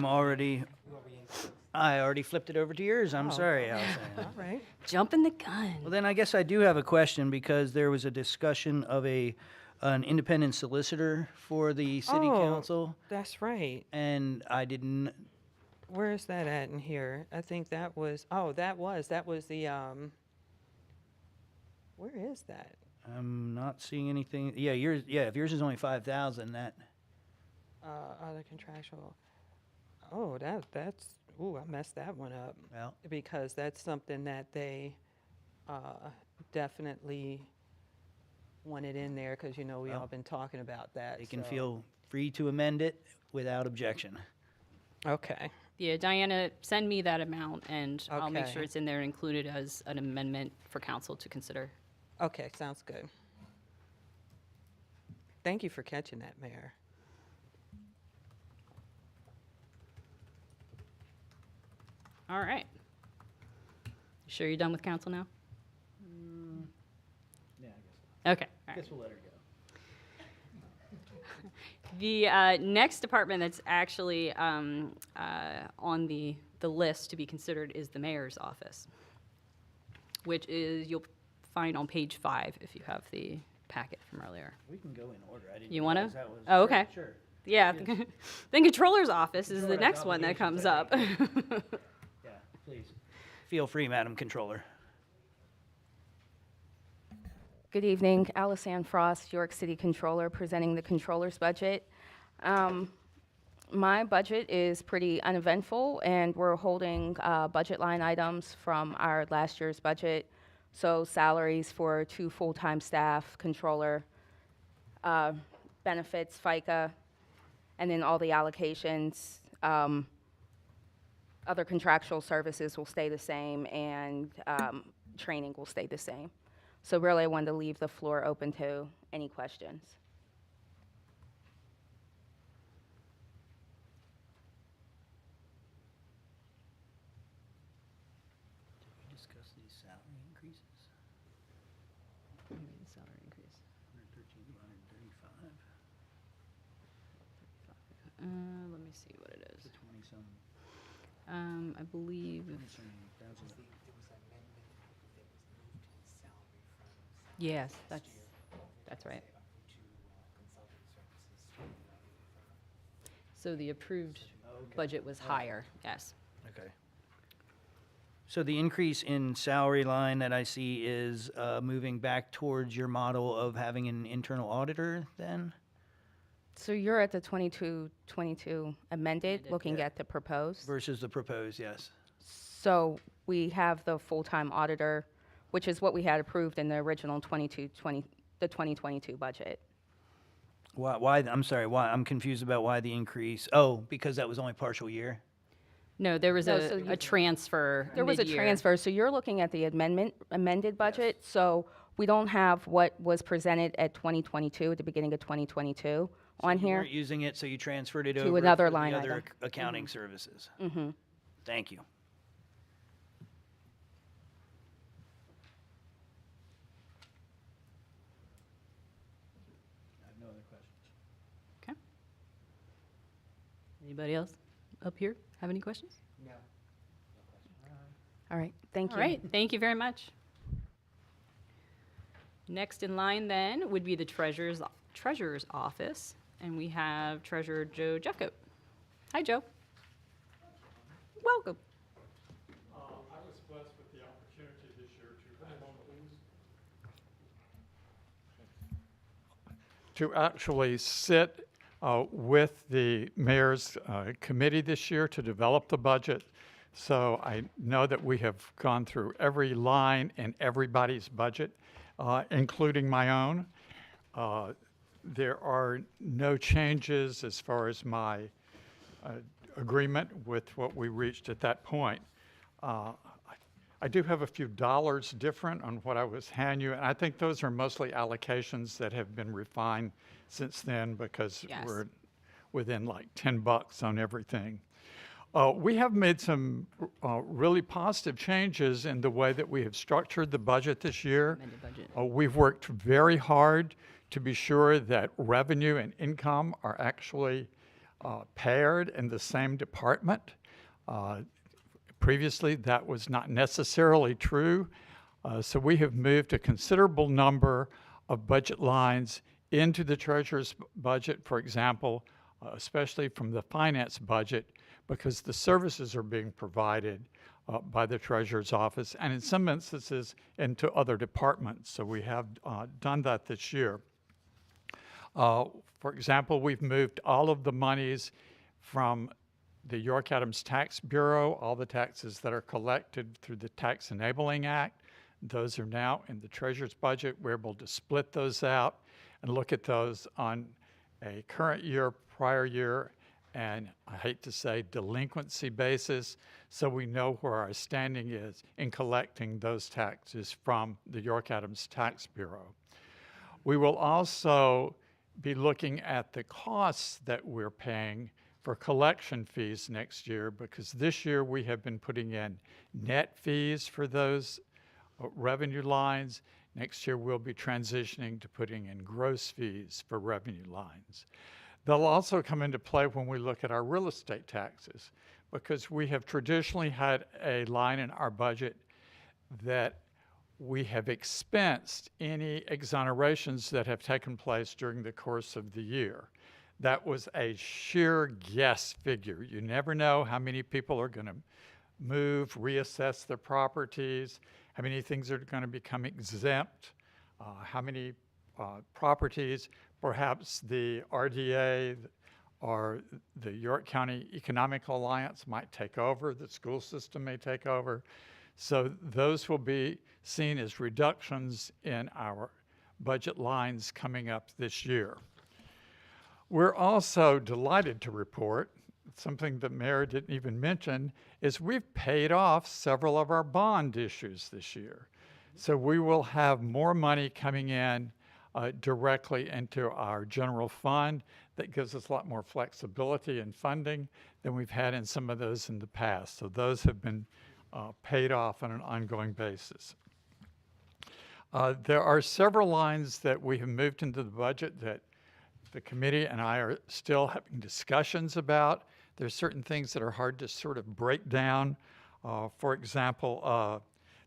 already flipped it over to yours. I'm Oh. sorry, Allison. All right. Jumping the gun. Well, then I guess I do have a question because there was a discussion of an independent solicitor for the city Oh. council, That's right. and I didn't. Where is that at in here? I think that was the, where is that? I'm not seeing anything. Yeah, if yours is only 5,000, that. Other contractual. Oh, that's Ooh, I messed that one up. Well, Because that's something that they definitely wanted in there, because, we Well, all been talking about that. they can so- feel free to amend it without objection. Okay, Yeah, Diana, send me that amount, and I'll make sure Okay. it's in there included as an amendment for council to consider. okay, sounds good. Thank you for catching that, Mayor. All right. You sure you're done with council now? Yeah, I Okay, all right. we'll let her go. The next department that's actually on the list to be considered is the mayor's office, which is, you'll find on page 5 if you have the packet from earlier. We can go in order. I didn't You wanna? realize that was. Oh, okay. Sure. Yeah, Yes. the controller's office is the Controller has next one that comes up. obligations, Yeah, please. Feel free, Madam Controller. Good evening, Alice-Ann Frost, York City Controller, presenting the Controller's budget. My budget is pretty uneventful, and we're holding budget line items from our last year's budget. So salaries for 2 full-time staff, controller, benefits, FICA, and then all the allocations. Other contractual services will stay the same, and training will stay the same. So really, I wanted to leave the floor open to any questions. Did we discuss these salary increases? Salary increase. 113, 135, Let me see what it is. 20-some, I believe, 20-some thousand. yes, that's right. So the approved budget was higher, yes. Okay. So the increase in salary line that I see is moving back towards your model of having an internal auditor then? So you're at the 22 amended, Amended, looking yeah. at the proposed. Versus the proposed, yes. So we have the full-time auditor, which is what we had approved in the original 2022 budget. Why, I'm sorry, why, I'm confused about why the increase. Oh, because that was only partial year? No, there was No, so a you- transfer There was a mid-year. transfer, so you're looking at the amended budget. So we don't have what was presented at 2022, at the beginning of 2022 on You here. weren't using it, so you transferred it To over another for the line other item. accounting services. Mm-hmm. Thank you. I have no other questions. Okay. Anybody else up here have any questions? All right, thank you. All right, thank you very much. Next in line then would be the treasurer's office, and we have Treasurer Joe Jackob. Hi, Joe. Welcome. I was blessed with the opportunity this year to, hold on, please. To actually sit with the mayor's committee this year to develop the budget. So I know that we have gone through every line in everybody's budget, including my own. There are no changes as far as my agreement with what we reached at that point. I do have a few dollars different on what I was handing you, and I think those are mostly allocations that have been refined since then because Yes. we're within like $10 on everything. We have made some really positive changes in the way that we have structured the budget this year. Amended budget. We've worked very hard to be sure that revenue and income are actually paired in the same department. Previously, that was not necessarily true. So we have moved a considerable number of budget lines into the treasurer's budget, for example, especially from the finance budget, because the services are being provided by the treasurer's office, and in some instances into other departments. So we have done that this year. For example, we've moved all of the monies from the York Adams Tax Bureau, all the taxes that are collected through the Tax Enabling Act, those are now in the treasurer's budget. We're able to split those out and look at those on a current year, prior year, and I hate to say delinquency basis, so we know where our standing is in collecting those taxes from the York Adams Tax Bureau. We will also be looking at the costs that we're paying for collection fees next year, because this year we have been putting in net fees for those revenue lines. Next year we'll be transitioning to putting in gross fees for revenue lines. They'll also come into play when we look at our real estate taxes, because we have traditionally had a line in our budget that we have expensed any exonerations that have taken place during the course of the year. That was a sheer guess figure. You never know how many people are going to move, reassess their properties, how many things are going to become exempt, how many properties perhaps the RDA or the York County Economic Alliance might take over, the school system may take over. So those will be seen as reductions in our budget lines coming up this year. We're also delighted to report, something the mayor didn't even mention, is we've paid off several of our bond issues this year. So we will have more money coming in directly into our general fund that gives us a lot more flexibility in funding than we've had in some of those in the past. So those have been paid off on an ongoing basis. There are several lines that we have moved into the budget that the committee and I are still having discussions about. There's certain things that are hard to sort of break down. For example,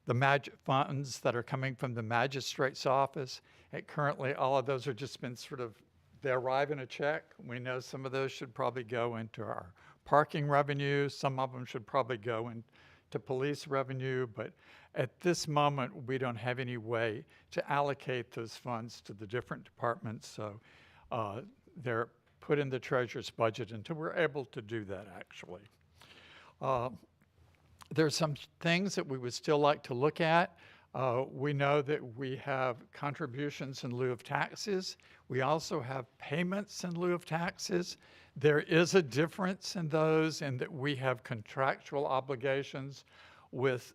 the funds that are coming from the magistrate's office. Currently, all of those are just been sort of, they arrive in a check. We know some of those should probably go into our parking revenue. Some of them should probably go into police revenue. But at this moment, we don't have any way to allocate those funds to the different departments. So they're put in the treasurer's budget until we're able to do that, actually. There's some things that we would still like to look at. We know that we have contributions in lieu of taxes. We also have payments in lieu of taxes. There is a difference in those in that we have contractual obligations with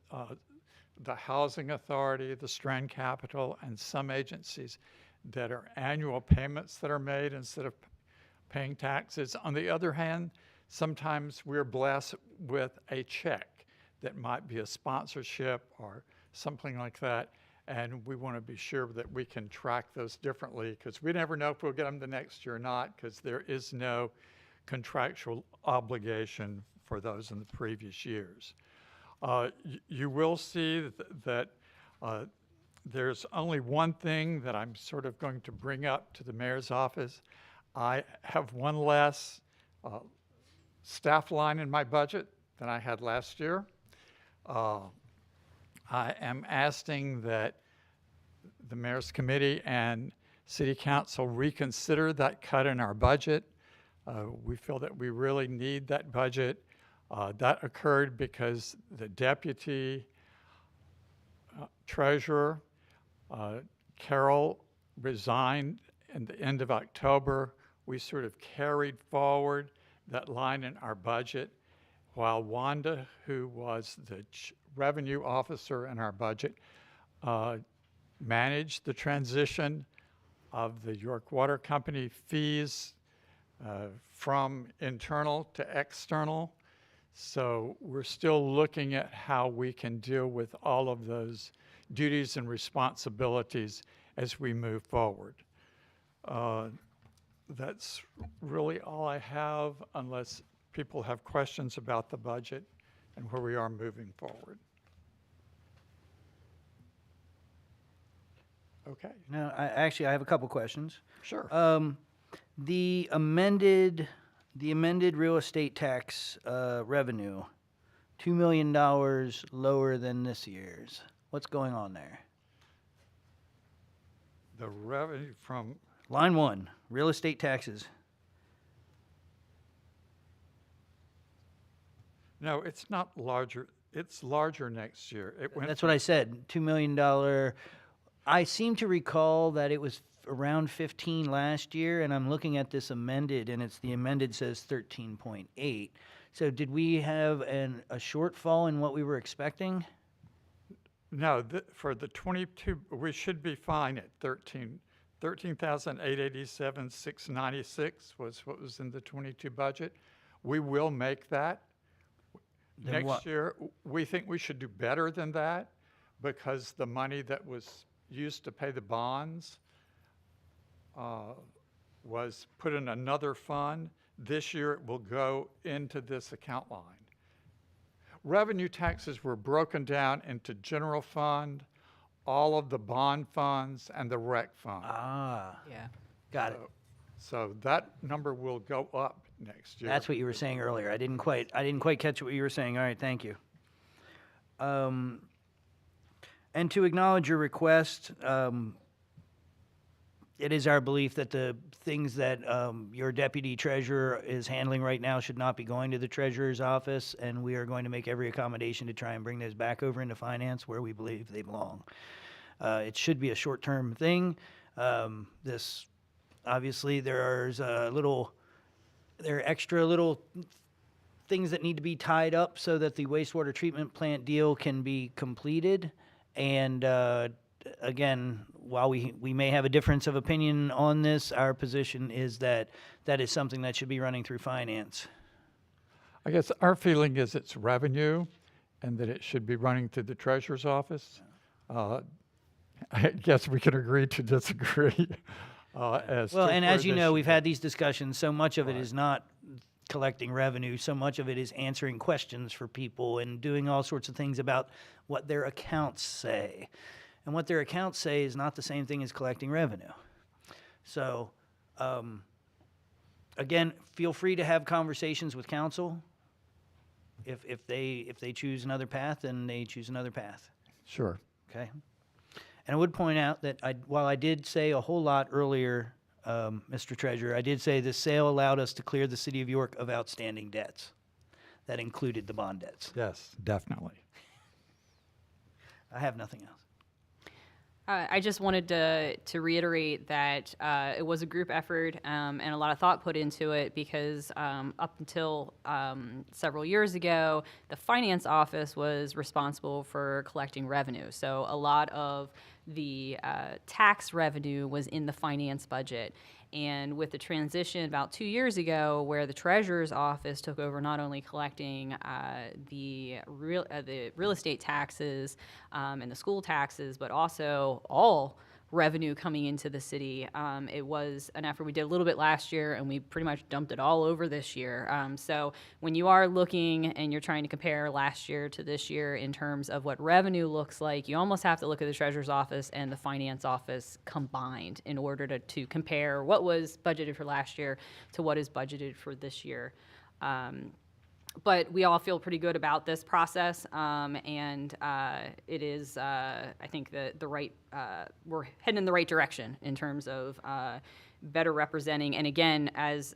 the Housing Authority, the Strand Capital, and some agencies that are annual payments that are made instead of paying taxes. On the other hand, sometimes we're blessed with a check that might be a sponsorship or something like that, and we want to be sure that we can track those differently, because we never know if we'll get them the next year or not, because there is no contractual obligation for those in the previous years. You will see that there's only one thing that I'm sort of going to bring up to the mayor's office. I have one less staff line in my budget than I had last year. I am asking that the mayor's committee and city council reconsider that cut in our budget. We feel that we really need that budget. That occurred because the deputy treasurer, Carol, resigned in the end of October. We sort of carried forward that line in our budget, while Wanda, who was the revenue officer in our budget, managed the transition of the York Water Company fees from internal to external. So we're still looking at how we can deal with all of those duties and responsibilities as we move forward. That's really all I have, unless people have questions about the budget and where we are moving forward. Okay. No, I have a couple questions. Sure. The amended real estate tax revenue, $2 million lower than this year's. What's going on there? The revenue from, Line 1, real estate taxes. No, it's not larger. It's larger next year. It went That's what I said, $2 million. I seem to recall that it was around 15 last year, and I'm looking at this amended, and the amended says 13.8. So did we have a shortfall in what we were expecting? No, for the 22, we should be fine at 13,887, 696 was what was in the 22 budget. We will make that. Then what? Next year, we think we should do better than that because the money that was used to pay the bonds was put in another fund. This year, it will go into this account line. Revenue taxes were broken down into general fund, all of the bond funds, and the rec fund. Ah, Yeah. got it. So that number will go up next year. That's what you were saying earlier. I didn't quite catch what you were saying. All right, thank you. And to acknowledge your request, it is our belief that the things that your deputy treasurer is handling right now should not be going to the treasurer's office, and we are going to make every accommodation to try and bring those back over into finance where we believe they belong. It should be a short-term thing. This, obviously, there are extra little things that need to be tied up so that the wastewater treatment plant deal can be completed. And again, while we may have a difference of opinion on this, our position is that that is something that should be running through finance. I guess our feeling is it's revenue and that it should be running through the treasurer's office. I guess we can agree to disagree. As Well, to and where as you this know, should we've go. had these discussions. So much of it is not collecting revenue. So much of it is answering questions for people and doing all sorts of things about what their accounts say. And what their accounts say is not the same thing as collecting revenue. So, again, feel free to have conversations with council. If they choose another path, then they choose another path. Sure. Okay. And I would point out that while I did say a whole lot earlier, Mr. Treasurer, I did say the sale allowed us to clear the city of York of outstanding debts. That included the bond debts. Yes, definitely. I have nothing else. I just wanted to reiterate that it was a group effort and a lot of thought put into it because up until several years ago, the finance office was responsible for collecting revenue. So a lot of the tax revenue was in the finance budget. And with the transition about 2 years ago, where the treasurer's office took over not only collecting the real estate taxes and the school taxes, but also all revenue coming into the city, it was an effort we did a little bit last year, and we pretty much dumped it all over this year. So when you are looking and you're trying to compare last year to this year in terms of what revenue looks like, you almost have to look at the treasurer's office and the finance office combined in order to compare what was budgeted for last year to what is budgeted for this year. But we all feel pretty good about this process, and it is, I think, the right. We're heading in the right direction in terms of better representing. And again, as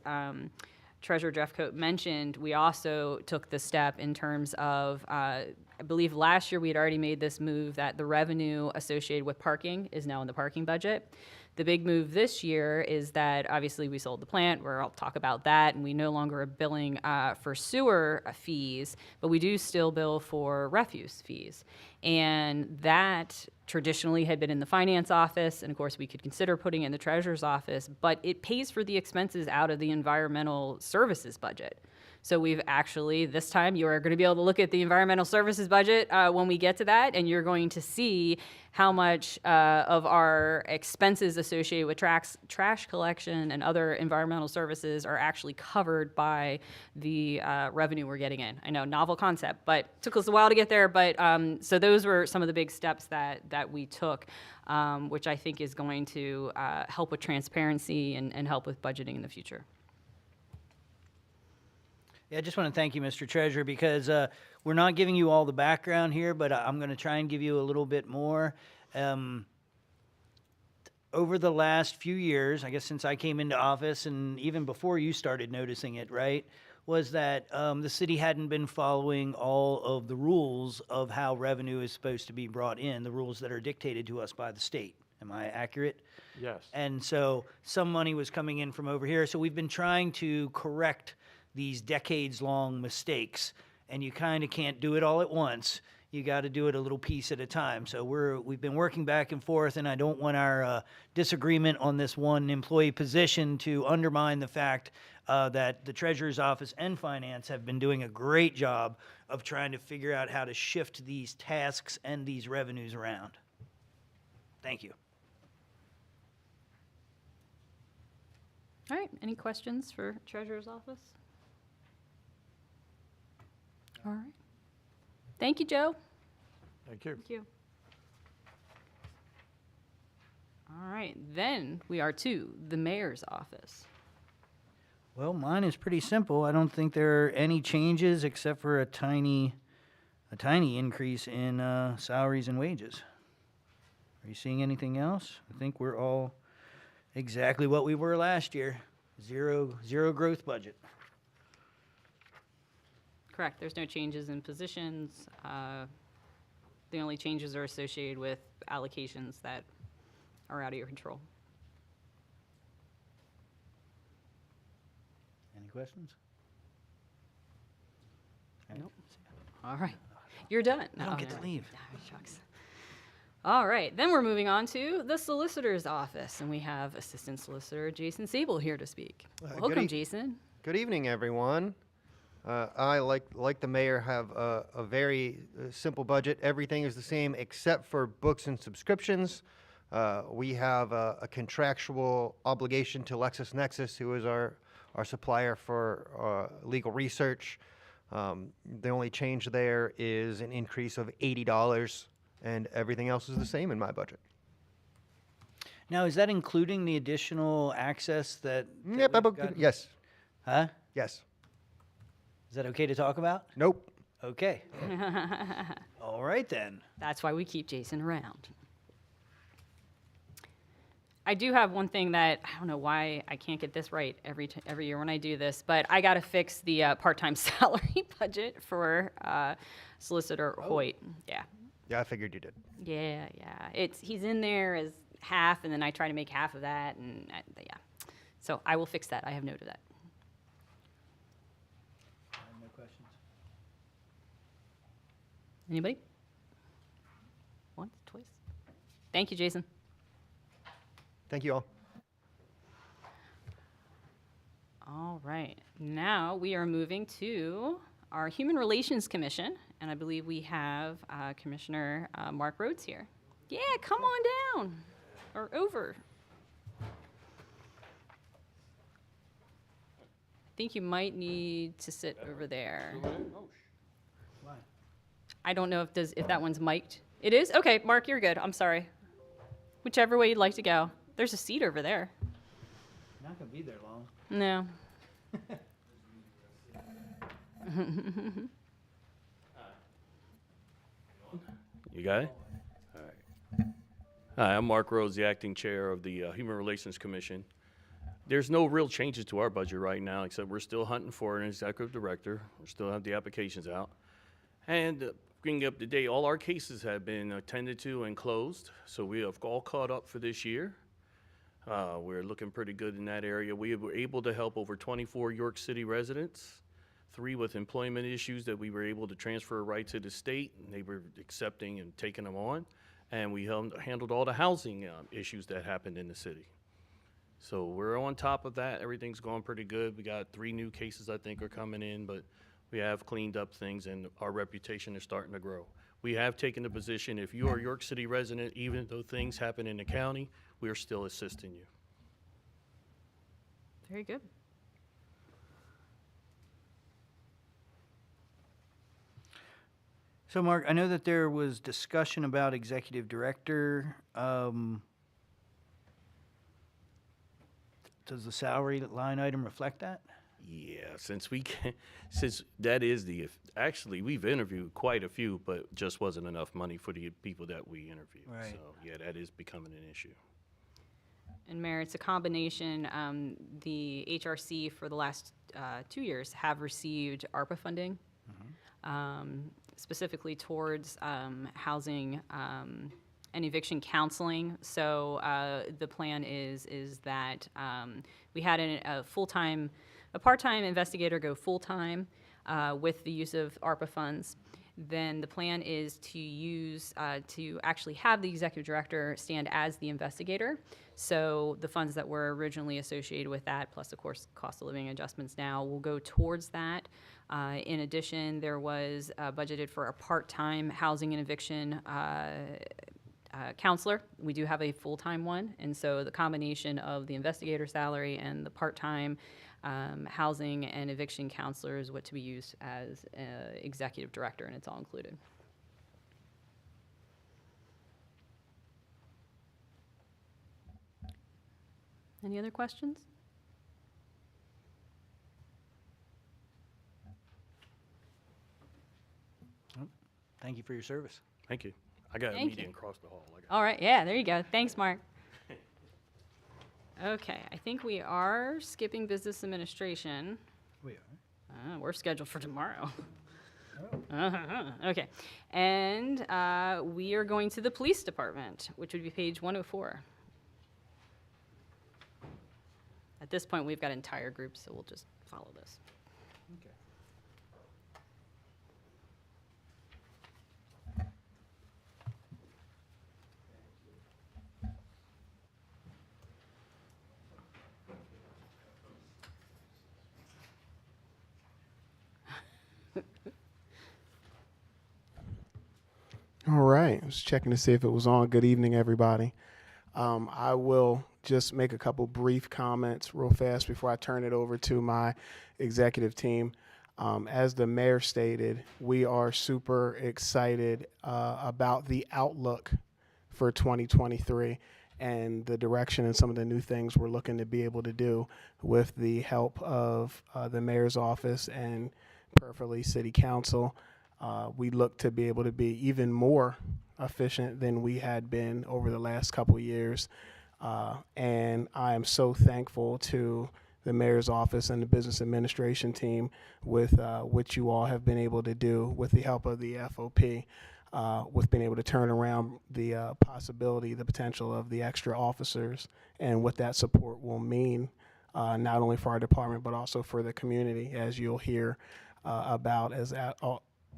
Treasurer Jeffcoat mentioned, we also took the step in terms of. I believe last year we had already made this move that the revenue associated with parking is now in the parking budget. The big move this year is that obviously we sold the plant, where I'll talk about that, and we no longer are billing for sewer fees, but we do still bill for refuse fees. And that traditionally had been in the finance office, and of course we could consider putting it in the treasurer's office, but it pays for the expenses out of the environmental services budget. So we've actually, this time, you are going to be able to look at the environmental services budget when we get to that, and you're going to see how much of our expenses associated with trash collection and other environmental services are actually covered by the revenue we're getting in. I know, novel concept, but it took us a while to get there. But so those were some of the big steps that we took, which I think is going to help with transparency and help with budgeting in the future. Yeah, I just want to thank you, Mr. Treasurer, because we're not giving you all the background here, but I'm going to try and give you a little bit more. Over the last few years, I guess since I came into office and even before you started noticing it, right, was that the city hadn't been following all of the rules of how revenue is supposed to be brought in, the rules that are dictated to us by the state. Am I accurate? Yes. And so some money was coming in from over here. So we've been trying to correct these decades-long mistakes, and you kind of can't do it all at once. You got to do it a little piece at a time. So we've been working back and forth, and I don't want our disagreement on this one employee position to undermine the fact that the treasurer's office and finance have been doing a great job of trying to figure out how to shift these tasks and these revenues around. Thank you. All right, any questions for Treasurer's Office? All right. Thank you, Joe. Thank you. Thank you. All right, then we are to the Mayor's Office. Well, mine is pretty simple. I don't think there are any changes except for a tiny increase in salaries and wages. Are you seeing anything else? I think we're all exactly what we were last year. Zero growth budget. Correct, there's no changes in positions. The only changes are associated with allocations that are out of your control. Any questions? Nope. All right, you're done. I don't Oh, get to no. leave. Ah, shucks. All right, then we're moving on to the Solicitor's Office, and we have Assistant Solicitor Jason Sable here to speak. good Welcome, e- Jason. Good evening, everyone. I, like the mayor, have a very simple budget. Everything is the same except for books and subscriptions. We have a contractual obligation to LexisNexis, who is our supplier for legal research. The only change there is an increase of $80, and everything else is the same in my budget. Now, is that including the additional access that? Yep, we've gotten? yes, Huh? yes. Is that okay to talk about? Nope. Okay. All right then. That's why we keep Jason around. I do have one thing that, I don't know why I can't get this right every year when I do this, but I got to fix the part-time salary budget for Solicitor Hoyt. Yeah. Yeah, I figured you did. Yeah. He's in there as half, and then I try to make half of that, and yeah. So I will fix that. I have note of that. No questions. Anybody? Once, twice? Thank you, Jason. Thank you all. All right, now we are moving to our Human Relations Commission, and I believe we have Commissioner Mark Rhodes here. Yeah, come on down, or over. I think you might need to sit over there. Why? I don't know if that one's mic'd. It is? Okay, Mark, you're good, I'm sorry. Whichever way you'd like to go. There's a seat over there. Not gonna be there long. No. You got it? All right. Hi, I'm Mark Rhodes, the acting chair of the Human Relations Commission. There's no real changes to our budget right now, except we're still hunting for an executive director. We still have the applications out. And bringing up to date, all our cases have been attended to and closed, so we have all caught up for this year. We're looking pretty good in that area. We were able to help over 24 York City residents, 3 with employment issues that we were able to transfer right to the state, and they were accepting and taking them on. And we handled all the housing issues that happened in the city. So we're on top of that. Everything's going pretty good. We got 3 new cases I think are coming in, but we have cleaned up things and our reputation is starting to grow. We have taken the position, if you are a York City resident, even though things happen in the county, we are still assisting you. Very good. So, Mark, I know that there was discussion about executive director. Does the salary line item reflect that? Yeah, since that is actually, we've interviewed quite a few, but just wasn't enough money for the people that we interviewed. Right. So, yeah, that is becoming an issue. And Mayor, it's a combination. The HRC for the last 2 years have received ARPA funding, specifically towards housing and eviction counseling. So the plan is that we had a part-time investigator go full-time with the use of ARPA funds. Then the plan is to actually have the executive director stand as the investigator. So the funds that were originally associated with that, plus of course cost of living adjustments now, will go towards that. In addition, there was budgeted for a part-time housing and eviction counselor. We do have a full-time one, and so the combination of the investigator salary and the part-time housing and eviction counselor is what to be used as executive director, and it's all included. Any other questions? Thank you for your service. Thank you. I got a Thank meeting you. across the hall. All right, yeah, there you go. Thanks, Mark. Okay, I think we are skipping business administration. We are. We're scheduled for tomorrow. Okay, and we are going to the police department, which would be page 104. At this point, we've got entire groups, so we'll just follow this. Okay. All right, I was checking to see if it was on. Good evening, everybody. I will just make a couple brief comments real fast before I turn it over to my executive team. As the mayor stated, we are super excited about the outlook for 2023 and the direction and some of the new things we're looking to be able to do with the help of the mayor's office and preferably city council. We look to be able to be even more efficient than we had been over the last couple of years. And I am so thankful to the mayor's office and the business administration team with what you all have been able to do with the help of the FOP, with being able to turn around the possibility, the potential of the extra officers and what that support will mean, not only for our department, but also for the community, as you'll hear about as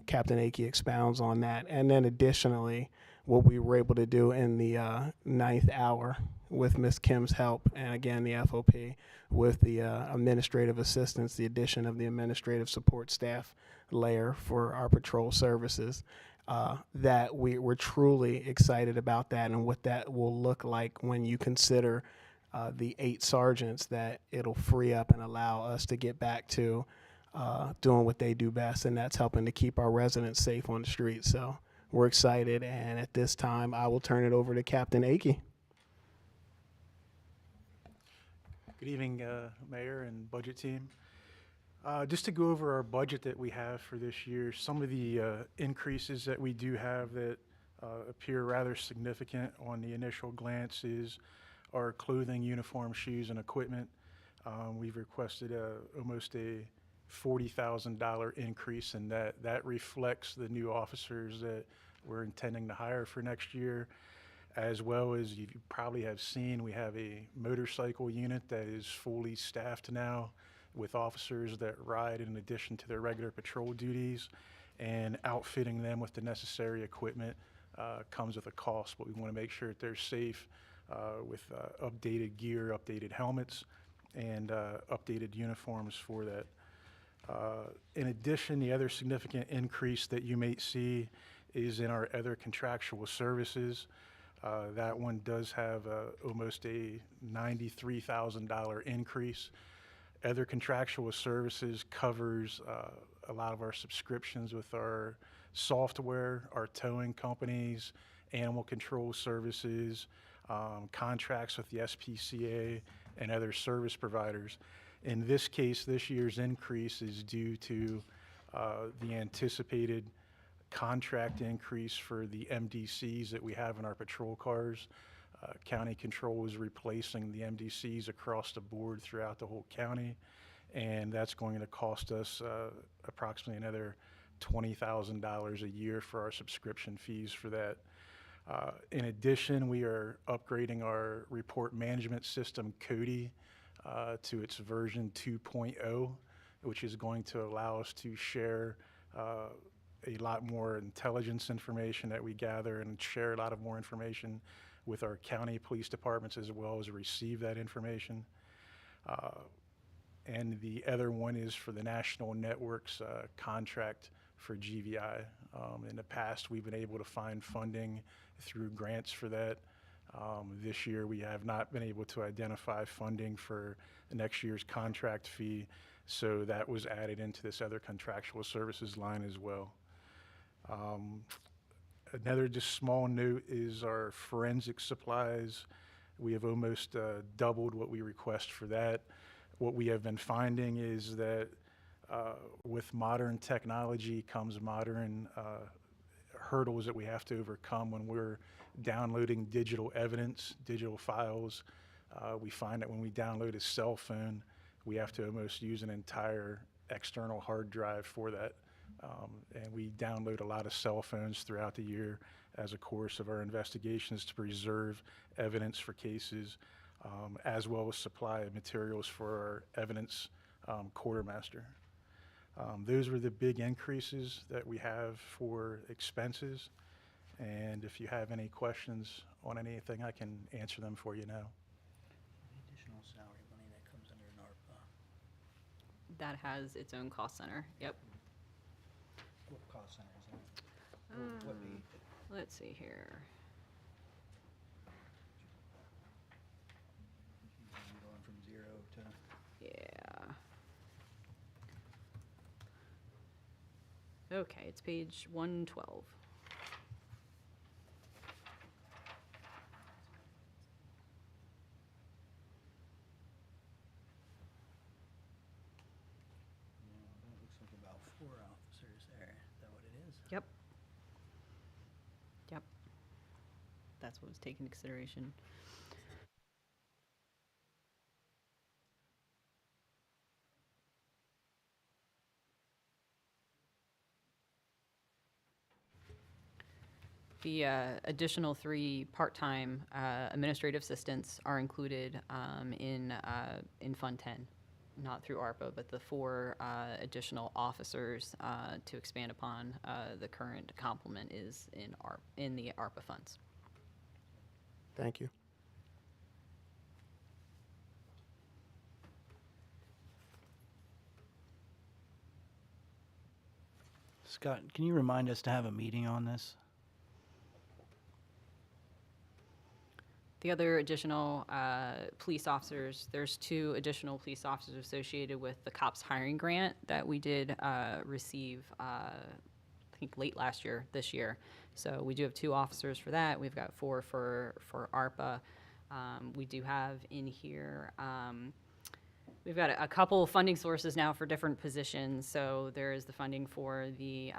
Captain Akey expounds on that. And then additionally, what we were able to do in the ninth hour with Ms. Kim's help, and again, the FOP, with the administrative assistance, the addition of the administrative support staff layer for our patrol services, that we're truly excited about that and what that will look like when you consider the 8 sergeants that it'll free up and allow us to get back to doing what they do best, and that's helping to keep our residents safe on the street. So we're excited, and at this time, I will turn it over to Captain Akey. Good evening, Mayor and budget team. Just to go over our budget that we have for this year, some of the increases that we do have that appear rather significant on the initial glance is our clothing, uniform, shoes, and equipment. We've requested almost a $40,000 increase, and that reflects the new officers that we're intending to hire for next year, as well as you probably have seen, we have a motorcycle unit that is fully staffed now with officers that ride in addition to their regular patrol duties, and outfitting them with the necessary equipment comes with a cost, but we want to make sure that they're safe with updated gear, updated helmets, and updated uniforms for that. In addition, the other significant increase that you may see is in our other contractual services. That one does have almost a $93,000 increase. Other contractual services covers a lot of our subscriptions with our software, our towing companies, animal control services, contracts with the SPCA, and other service providers. In this case, this year's increase is due to the anticipated contract increase for the MDCs that we have in our patrol cars. County control is replacing the MDCs across the board throughout the whole county, and that's going to cost us approximately another $20,000 a year for our subscription fees for that. In addition, we are upgrading our report management system, Cody, to its version 2.0, which is going to allow us to share a lot more intelligence information that we gather and share a lot of more information with our county police departments as well as receive that information. And the other one is for the national networks contract for GVI. In the past, we've been able to find funding through grants for that. This year, we have not been able to identify funding for next year's contract fee, so that was added into this other contractual services line as well. Another just small note is our forensic supplies. We have almost doubled what we request for that. What we have been finding is that with modern technology comes modern hurdles that we have to overcome when we're downloading digital evidence, digital files. We find that when we download a cell phone, we have to almost use an entire external hard drive for that. And we download a lot of cell phones throughout the year as a course of our investigations to preserve evidence for cases, as well as supply of materials for our evidence quartermaster. Those were the big increases that we have for expenses. And if you have any questions on anything, I can answer them for you now. Additional salary money that comes under an ARPA. That has its own cost center. Yep. What cost center is that? What page? Let's see here. Going from 0 to. Yeah. Okay, it's page 112. It looks like about 4 officers there. Is that what it is? Yep. Yep. That's what was taken into consideration. The additional 3 part-time administrative assistants are included in Fund 10, not through ARPA, but the 4 additional officers to expand upon the current complement is in the ARPA funds. Thank you. Scott, can you remind us to have a meeting on this? The other additional police officers, there's 2 additional police officers associated with the COPS hiring grant that we did receive, I think, late last year, this year. So we do have 2 officers for that. We've got 4 for ARPA. We do have in here, we've got a couple of funding sources now for different positions. So there is the funding for the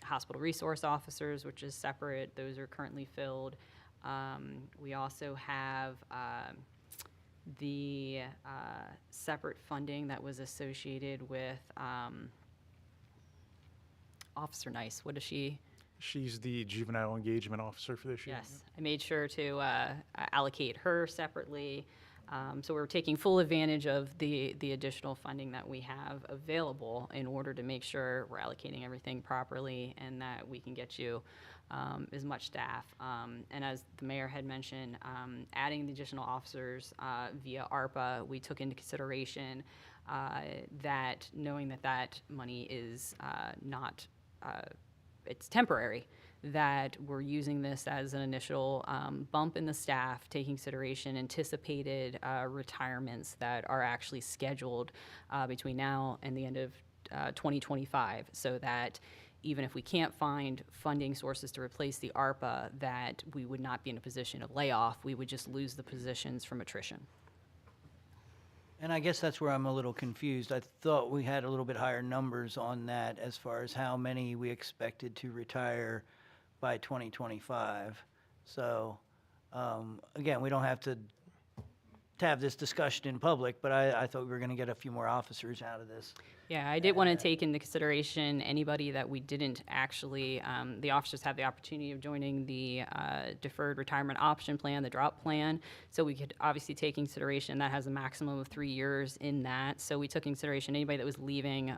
hospital resource officers, which is separate. Those are currently filled. We also have the separate funding that was associated with Officer Nice. What is she? She's the juvenile engagement officer for this year. Yes, I made sure to allocate her separately. So we're taking full advantage of the additional funding that we have available in order to make sure we're allocating everything properly and that we can get you as much staff. And as the mayor had mentioned, adding the additional officers via ARPA, we took into consideration that knowing that money is not, it's temporary, that we're using this as an initial bump in the staff, taking consideration anticipated retirements that are actually scheduled between now and the end of 2025, so that even if we can't find funding sources to replace the ARPA, that we would not be in a position of layoff. We would just lose the positions from attrition. And I guess that's where I'm a little confused. I thought we had a little bit higher numbers on that as far as how many we expected to retire by 2025. So Again, we don't have to have this discussion in public, but I thought we were going to get a few more officers out of this. Yeah, I did want to take into consideration anybody that we didn't actually, the officers have the opportunity of joining the deferred retirement option plan, the drop plan. So we could obviously take consideration, that has a maximum of 3 years in that. So we took consideration anybody that was leaving,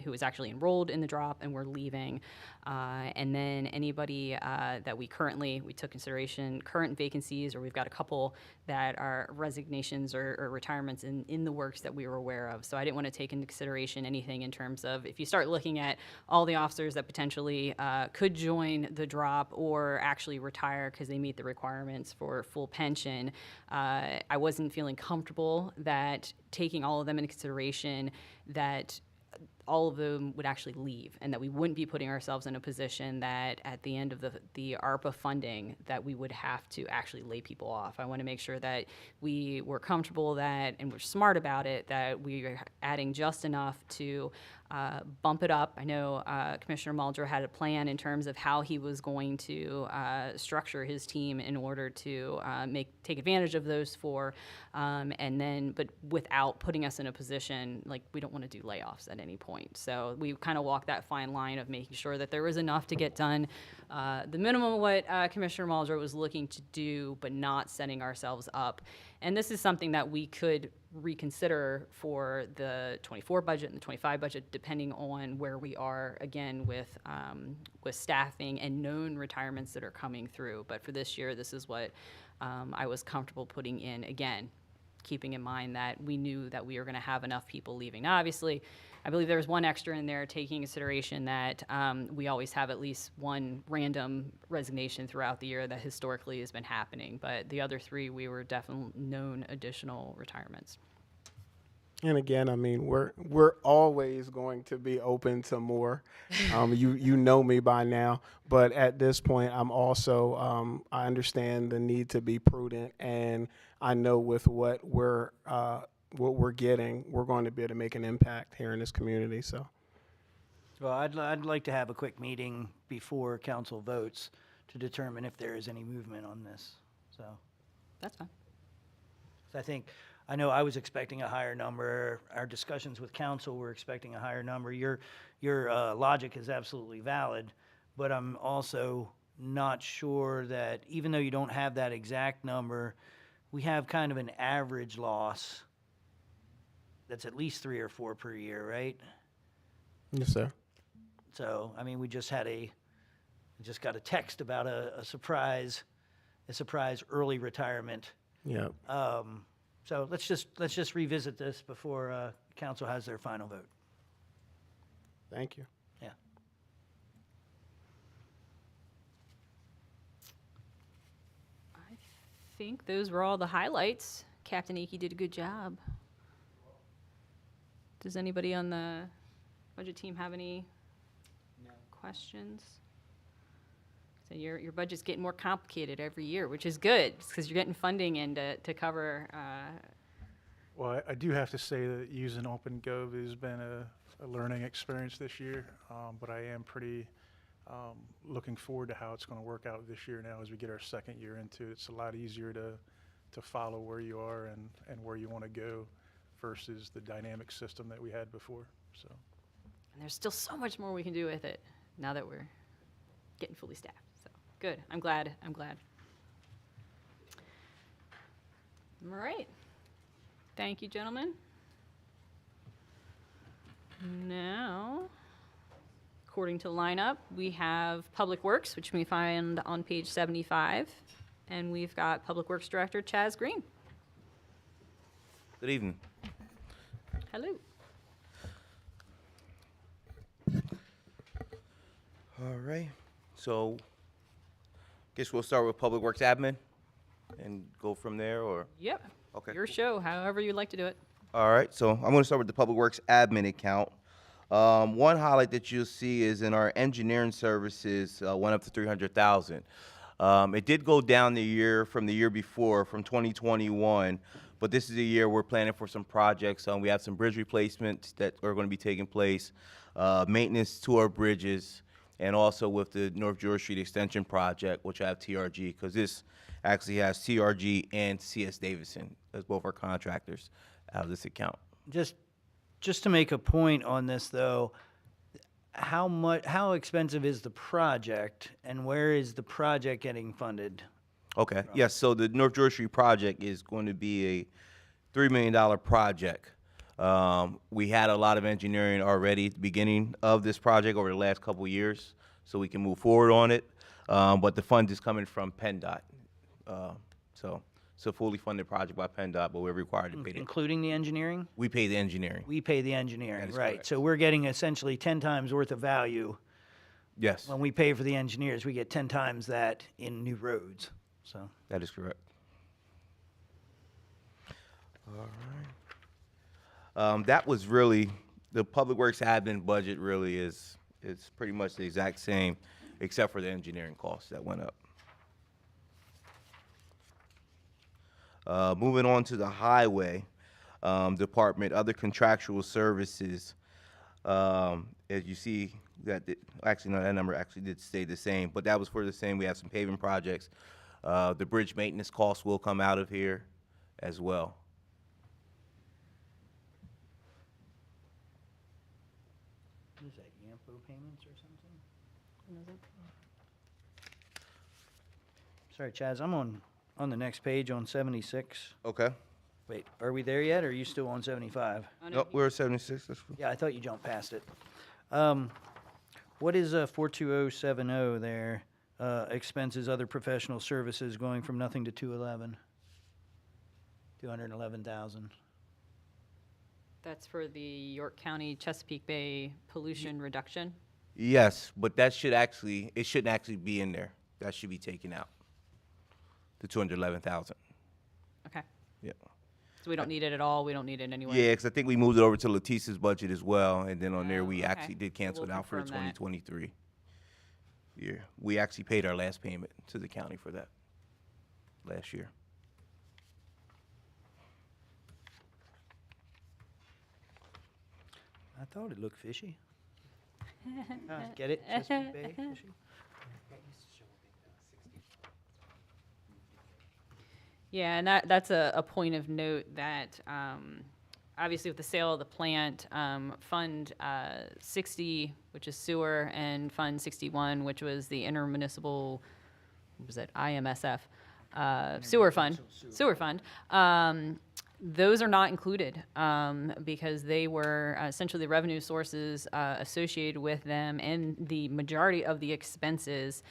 who was actually enrolled in the drop and were leaving. And then anybody that we took consideration current vacancies, or we've got a couple that are resignations or retirements in the works that we were aware of. So I didn't want to take into consideration anything in terms of, if you start looking at all the officers that potentially could join the drop or actually retire because they meet the requirements for full pension, I wasn't feeling comfortable that taking all of them into consideration, that all of them would actually leave, and that we wouldn't be putting ourselves in a position that at the end of the ARPA funding that we would have to actually lay people off. I want to make sure that we were comfortable that, and we're smart about it, that we are adding just enough to bump it up. I know Commissioner Muldrow had a plan in terms of how he was going to structure his team in order to take advantage of those four, but without putting us in a position like we don't want to do layoffs at any point. So we kind of walked that fine line of making sure that there was enough to get done, the minimum of what Commissioner Muldrow was looking to do, but not setting ourselves up. And this is something that we could reconsider for the 24 budget and the 25 budget, depending on where we are, again, with staffing and known retirements that are coming through. But for this year, this is what I was comfortable putting in, again, keeping in mind that we knew that we were going to have enough people leaving. Now, obviously, I believe there was one extra in there, taking consideration that we always have at least one random resignation throughout the year that historically has been happening. But the other three, we were definitely known additional retirements. And again, I mean, we're always going to be open to more. You know me by now, but at this point, I'm also I understand the need to be prudent, and I know with what we're getting, we're going to be able to make an impact here in this community. So, Well, I'd like to have a quick meeting before council votes to determine if there is any movement on this. So, That's fine. I know I was expecting a higher number. Our discussions with council were expecting a higher number. Your logic is absolutely valid, but I'm also not sure that, even though you don't have that exact number, we have kind of an average loss that's at least 3 or 4 per year, right? yes, sir. So, I mean, we just got a text about a surprise early retirement. Yeah. So let's just revisit this before council has their final vote. Thank you. Yeah. I think those were all the highlights. Captain Akey did a good job. Does anybody on the budget team have any questions? So your budget's getting more complicated every year, which is good, because you're getting funding in to cover. Well, I do have to say that using OpenGov has been a learning experience this year, but I am pretty looking forward to how it's going to work out this year now as we get our second year into it. It's a lot easier to follow where you are and where you want to go versus the dynamic system that we had before. So, And there's still so much more we can do with it now that we're getting fully staffed. So good. I'm glad. All right. Thank you, gentlemen. Now, according to the lineup, we have Public Works, which we find on page 75, and we've got Public Works Director Chaz Green. Good evening. Hello. All right. So, guess we'll start with Public Works Admin and go from there, or? Yep. Okay. Your show, however you'd like to do it. All right. So, I'm going to start with the Public Works Admin account. One highlight that you'll see is in our engineering services went up to $300,000. It did go down from the year before, from 2021, but this is a year we're planning for some projects. We have some bridge replacements that are going to be taking place, maintenance to our bridges, and also with the North George Street Extension Project, which I have TRG, because this actually has TRG and CS Davidson as both our contractors out of this account. Just to make a point on this, though, how expensive is the project, and where is the project getting funded? Okay, yes, so the North George Street project is going to be a $3 million project. We had a lot of engineering already at the beginning of this project over the last couple of years, so we can move forward on it. But the fund is coming from PennDOT. So it's a fully funded project by PennDOT, but we're required to pay it. Including the engineering? We pay the engineering. We pay the engineering, is right. correct. So we're getting essentially 10 times worth of value. Yes, When we pay for the engineers, we get 10 times that in new roads, so. that is correct. That was really, the Public Works admin budget really is pretty much the exact same, except for the engineering costs that went up. Moving on to the highway department, other contractual services, as you see, actually, no, that number actually did stay the same, but that was for the same. We have some paving projects. The bridge maintenance costs will come out of here as well. What is that, Yampo payments or something? Sorry, Chaz, I'm on the next page on 76. Okay. Wait, are we there yet, or are you still on 75? Nope, we're at 76. Yeah, I thought you jumped past it. What is 42070 there? Expenses, other professional services going from nothing to 211? 211,000. That's for the York County Chesapeake Bay pollution reduction. Yes, but it shouldn't actually be in there. That should be taken out. The 211,000. Okay. Yeah. So we don't need it at all. We don't need it anyway. Yeah, because I think we moved it over to Letitia's budget as well, and then on there we okay. actually did cancel We'll it out for the confirm that. 2023 year. We actually paid our last payment to the county for that last year. I thought it looked fishy. Get it? Chesapeake Bay fishy? Yeah, and that's a point of note that obviously with the sale of the plant, Fund 60, which is sewer, and Fund 61, which was the intermunicipal, what was it, IMSF, sewer fund, those are not included because they were essentially the revenue sources associated with them, and the majority of the expenses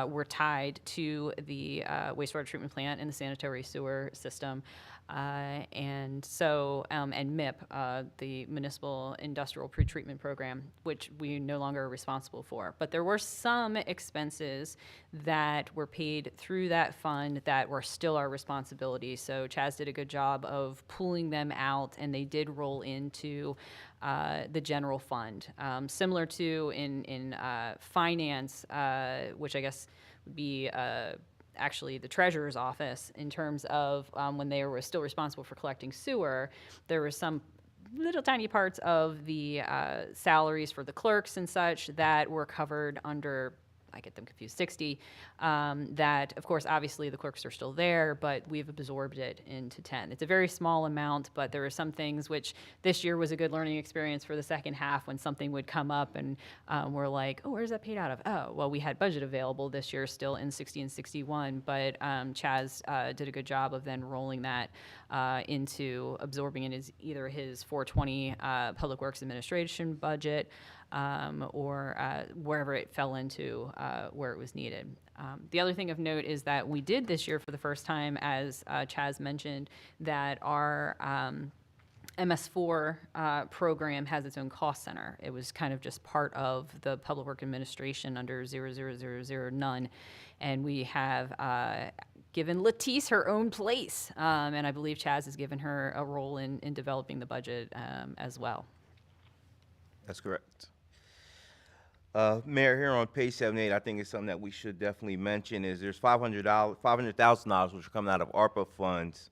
were tied to the wastewater treatment plant and the sanitary sewer system. And so, and MIP, the Municipal Industrial Pretreatment Program, which we no longer are responsible for. But there were some expenses that were paid through that fund that were still our responsibility. So Chaz did a good job of pulling them out, and they did roll into the general fund. Similar to in finance, which I guess would be actually the treasurer's office in terms of when they were still responsible for collecting sewer, there were some little tiny parts of the salaries for the clerks and such that were covered under, I get them confused, 60, that, of course, obviously the clerks are still there, but we've absorbed it into 10. It's a very small amount, but there are some things which this year was a good learning experience for the second half when something would come up and we're like, oh, where's that paid out of? Oh, well, we had budget available this year still in 60 and 61, but Chaz did a good job of then rolling that into absorbing in either his 420 Public Works Administration budget or wherever it fell into where it was needed. The other thing of note is that we did this year for the first time, as Chaz mentioned, that our MS4 program has its own cost center. It was kind of just part of the Public Work Administration under 0000 none, and we have given Letice her own place, and I believe Chaz has given her a role in developing the budget as well. That's correct. Mayor, here on page 78, I think it's something that we should definitely mention is there's $500,000 which are coming out of ARPA funds,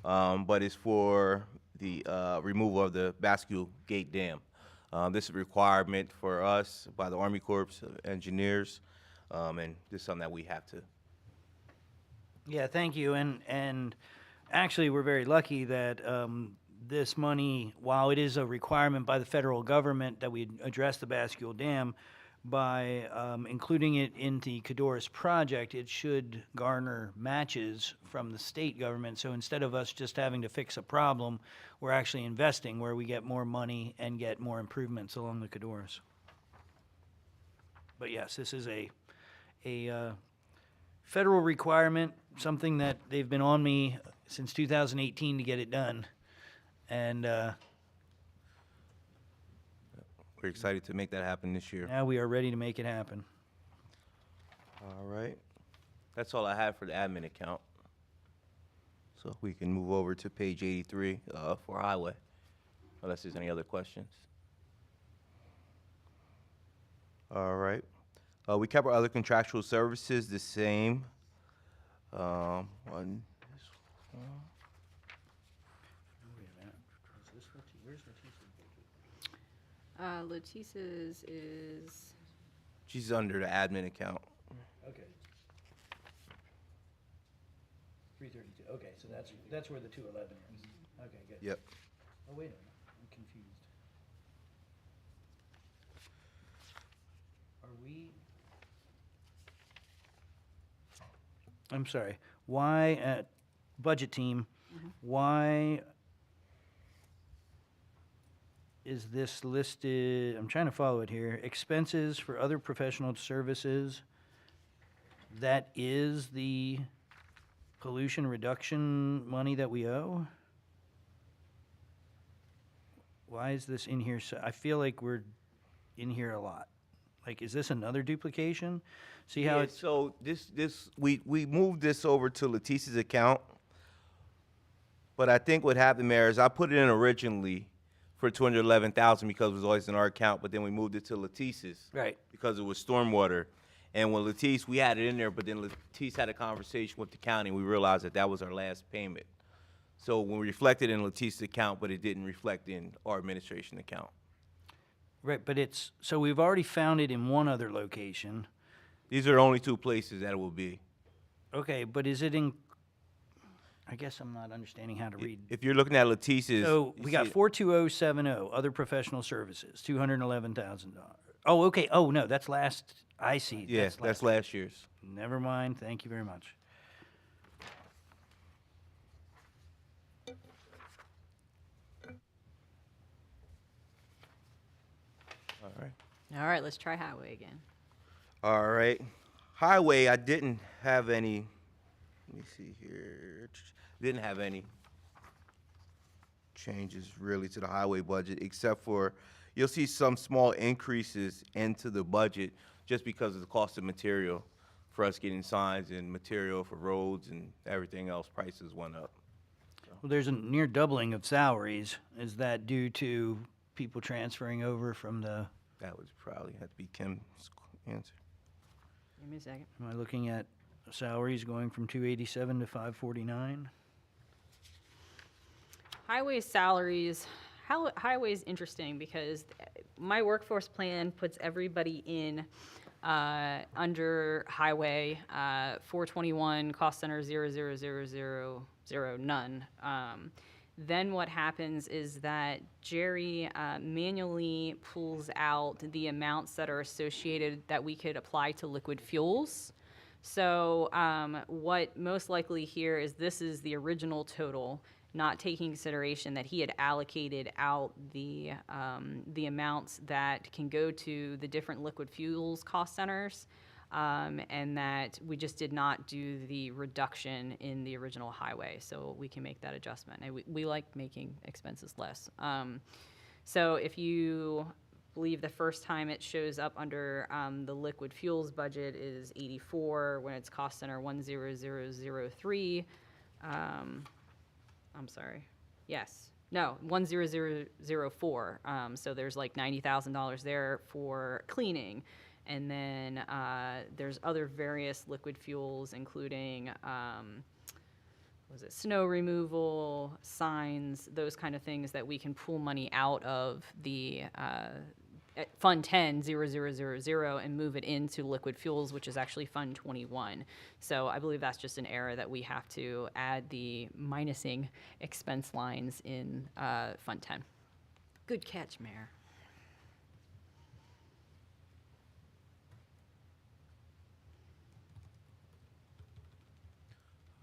but it's for the removal of the Bascule Gate Dam. This is a requirement for us by the Army Corps of Engineers, and this is something that we have to. Yeah, thank you. And actually, we're very lucky that this money, while it is a requirement by the federal government that we address the Bascule Dam, by including it in the Cadorus project, it should garner matches from the state government. So instead of us just having to fix a problem, we're actually investing where we get more money and get more improvements along the Cadorus. But yes, this is a federal requirement, something that they've been on me since 2018 to get it done. And We're excited to make that happen this year. now we are ready to make it happen. All right. That's all I have for the admin account. So we can move over to page 83 for highway, unless there's any other questions. All right. We kept our other contractual services the same. Letisse's is, She's under the admin account. Okay. 332. Okay, so that's where the 211 is. Okay, good. Yep. Oh, wait a minute. I'm confused. Are we? I'm sorry. Why at budget team? Why is this listed? I'm trying to follow it here. Expenses for other professional services. That is the pollution reduction money that we owe? Why is this in here? So I feel like we're in here a lot. Like, is this another duplication? See how Yeah, it's, so we moved this over to Letisse's account, but I think what happened, Mayor, is I put it in originally for 211,000 because it was always in our account, but then we moved it to Letisse's. Right. Because it was stormwater. And when Letisse, we had it in there, but then Letisse had a conversation with the county, and we realized that that was our last payment. So we reflected in Letisse's account, but it didn't reflect in our administration account. right, but it's, so we've already found it in one other location. These are the only two places that it will be. Okay, but is it in, I guess I'm not understanding how to read. If you're looking at Letisse's. So you we got see- 42070, other professional services, $211,000. Oh, okay, oh, no, that's last, I see. Yeah, that's last year's. Never mind, thank you very much. All right. all right, let's try highway again. All right. Highway, I didn't have any, let me see here. Didn't have any changes really to the highway budget, except for, you'll see some small increases into the budget just because of the cost of material for us getting signs and material for roads and everything else, prices went up. Well, there's a near doubling of salaries. Is that due to people transferring over from the, That would probably have to be Kim's answer. Give me a second. am I looking at salaries going from 287 to 549? Highway salaries, highway is interesting because my workforce plan puts everybody in under highway 421, cost center 00000, none. Then what happens is that Jerry manually pulls out the amounts that are associated that we could apply to liquid fuels. So what most likely here is this is the original total, not taking consideration that he had allocated out the amounts that can go to the different liquid fuels cost centers, and that we just did not do the reduction in the original highway, so we can make that adjustment. And we like making expenses less. So if you believe the first time it shows up under the liquid fuels budget is 84 when it's cost center 10003. I'm sorry. Yes. No, 10004. So there's like $90,000 there for cleaning. And then there's other various liquid fuels, including, was it snow removal, signs, those kind of things that we can pull money out of the Fund 10-0000 and move it into liquid fuels, which is actually Fund 21. So I believe that's just an error that we have to add the minusing expense lines in Fund 10. Good catch, Mayor.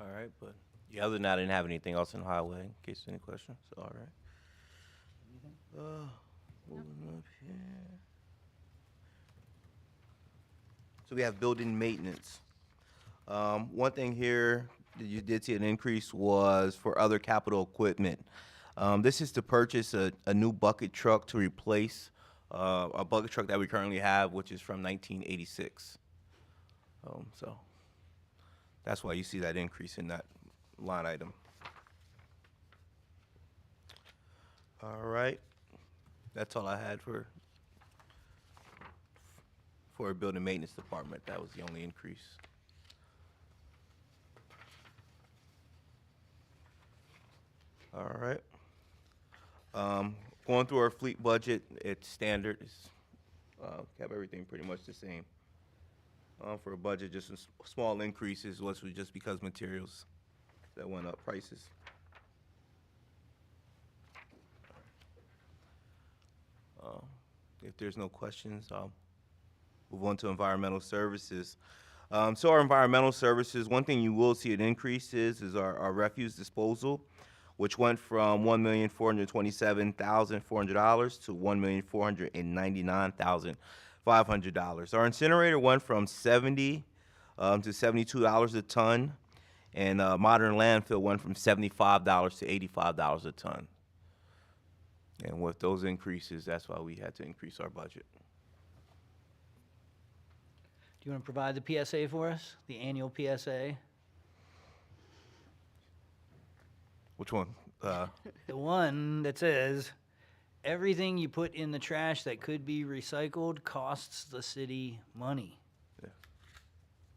All right, but yeah, other than that, I didn't have anything else in highway, in case any questions. All right. Moving up here. So we have building maintenance. One thing here that you did see an increase was for other capital equipment. This is to purchase a new bucket truck to replace a bucket truck that we currently have, which is from 1986. So that's why you see that increase in that line item. All right, that's all I had for a building maintenance department. That was the only increase. All right. Going through our fleet budget, it's standard. It's kept everything pretty much the same. For a budget, just some small increases, which was just because materials that went up, prices. If there's no questions, I'll move on to environmental services. So our environmental services, one thing you will see an increase is our refuse disposal, which went from $1,427,400 to $1,499,500. Our incinerator went from $70 to $72 a ton, and modern landfill went from $75 to $85 a ton. And with those increases, that's why we had to increase our budget. Do you want to provide the PSA for us, the annual PSA? Which one? The one that says, everything you put in the trash that could be recycled costs the city money. Yeah.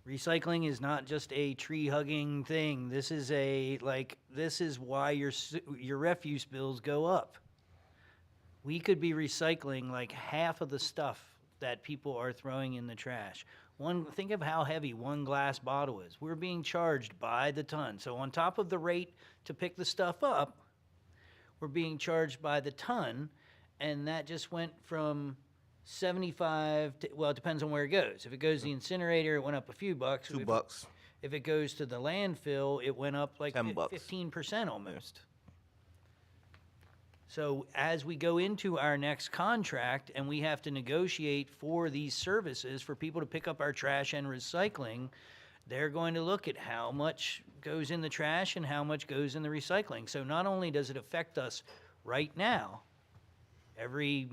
Recycling is not just a tree-hugging thing. This is why your refuse bills go up. We could be recycling like half of the stuff that people are throwing in the trash. Think of how heavy one glass bottle is. We're being charged by the ton. So on top of the rate to pick the stuff up, we're being charged by the ton, and that just went from 75 to, well, it depends on where it goes. If it goes to the incinerator, it went up a few bucks. $2. If it goes to the landfill, it went up like 10 bucks. 15% almost. So as we go into our next contract and we have to negotiate for these services for people to pick up our trash and recycling, they're going to look at how much goes in the trash and how much goes in the recycling. So not only does it affect us right now, every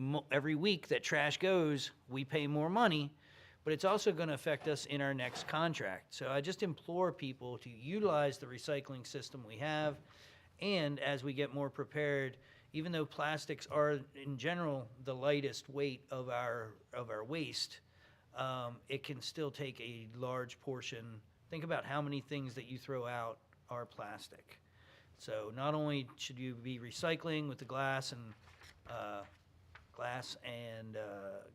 week that trash goes, we pay more money, but it's also going to affect us in our next contract. So I just implore people to utilize the recycling system we have, and as we get more prepared, even though plastics are in general the lightest weight of our waste, it can still take a large portion. Think about how many things that you throw out are plastic. So not only should you be recycling with the glass and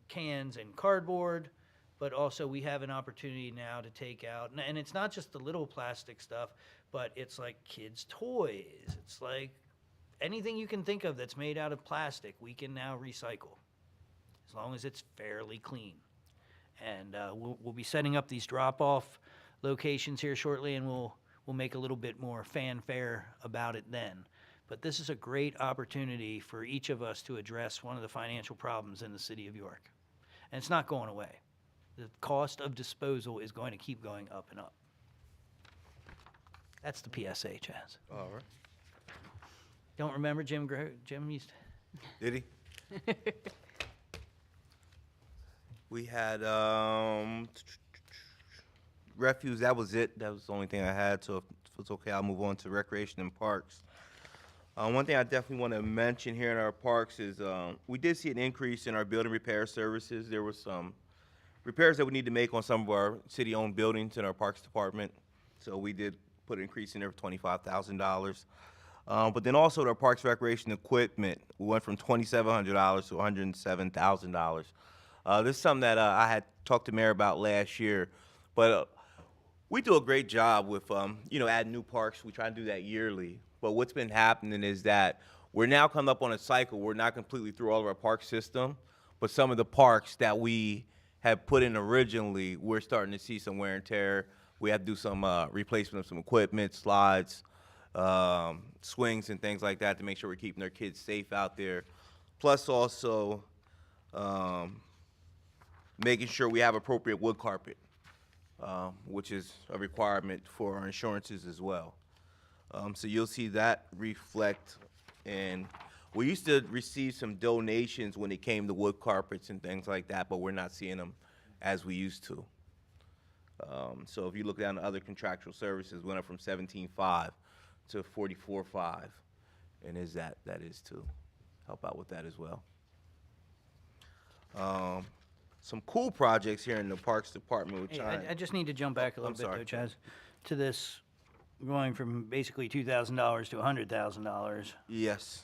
cans and cardboard, but also we have an opportunity now to take out, and it's not just the little plastic stuff, but it's like kids' toys. It's like anything you can think of that's made out of plastic, we can now recycle, as long as it's fairly clean. And we'll be setting up these drop-off locations here shortly, and we'll make a little bit more fanfare about it then. But this is a great opportunity for each of us to address one of the financial problems in the city of York. And it's not going away. The cost of disposal is going to keep going up and up. That's the PSA, Chaz. All right. Don't remember Jim used to... Did he? We had refuse. That was it. That was the only thing I had. So if it's okay, I'll move on to recreation and parks. One thing I definitely want to mention here in our parks is we did see an increase in our building repair services. There were some repairs that we need to make on some of our city-owned buildings in our parks department. So we did put an increase in there of $25,000. But then also their parks recreation equipment, we went from $2,700 to $107,000. This is something that I had talked to Mayor about last year, but we do a great job with, adding new parks. We try to do that yearly. But what's been happening is that we're now coming up on a cycle. We're not completely through all of our park system, but some of the parks that we had put in originally, we're starting to see some wear and tear. We have to do some replacement of some equipment, slides, swings, and things like that to make sure we're keeping our kids safe out there. Plus also making sure we have appropriate wood carpet, which is a requirement for our insurances as well. So you'll see that reflect, and we used to receive some donations when it came to wood carpets and things like that, but we're not seeing them as we used to. So if you look down to other contractual services, went up from 17.5 to 44.5, and that is to help out with that as well. Some cool projects here in the Parks Department, which Hey, I just need to jump back a little I'm bit, sorry. though, Chaz, to this going from basically $2,000 to $100,000. yes.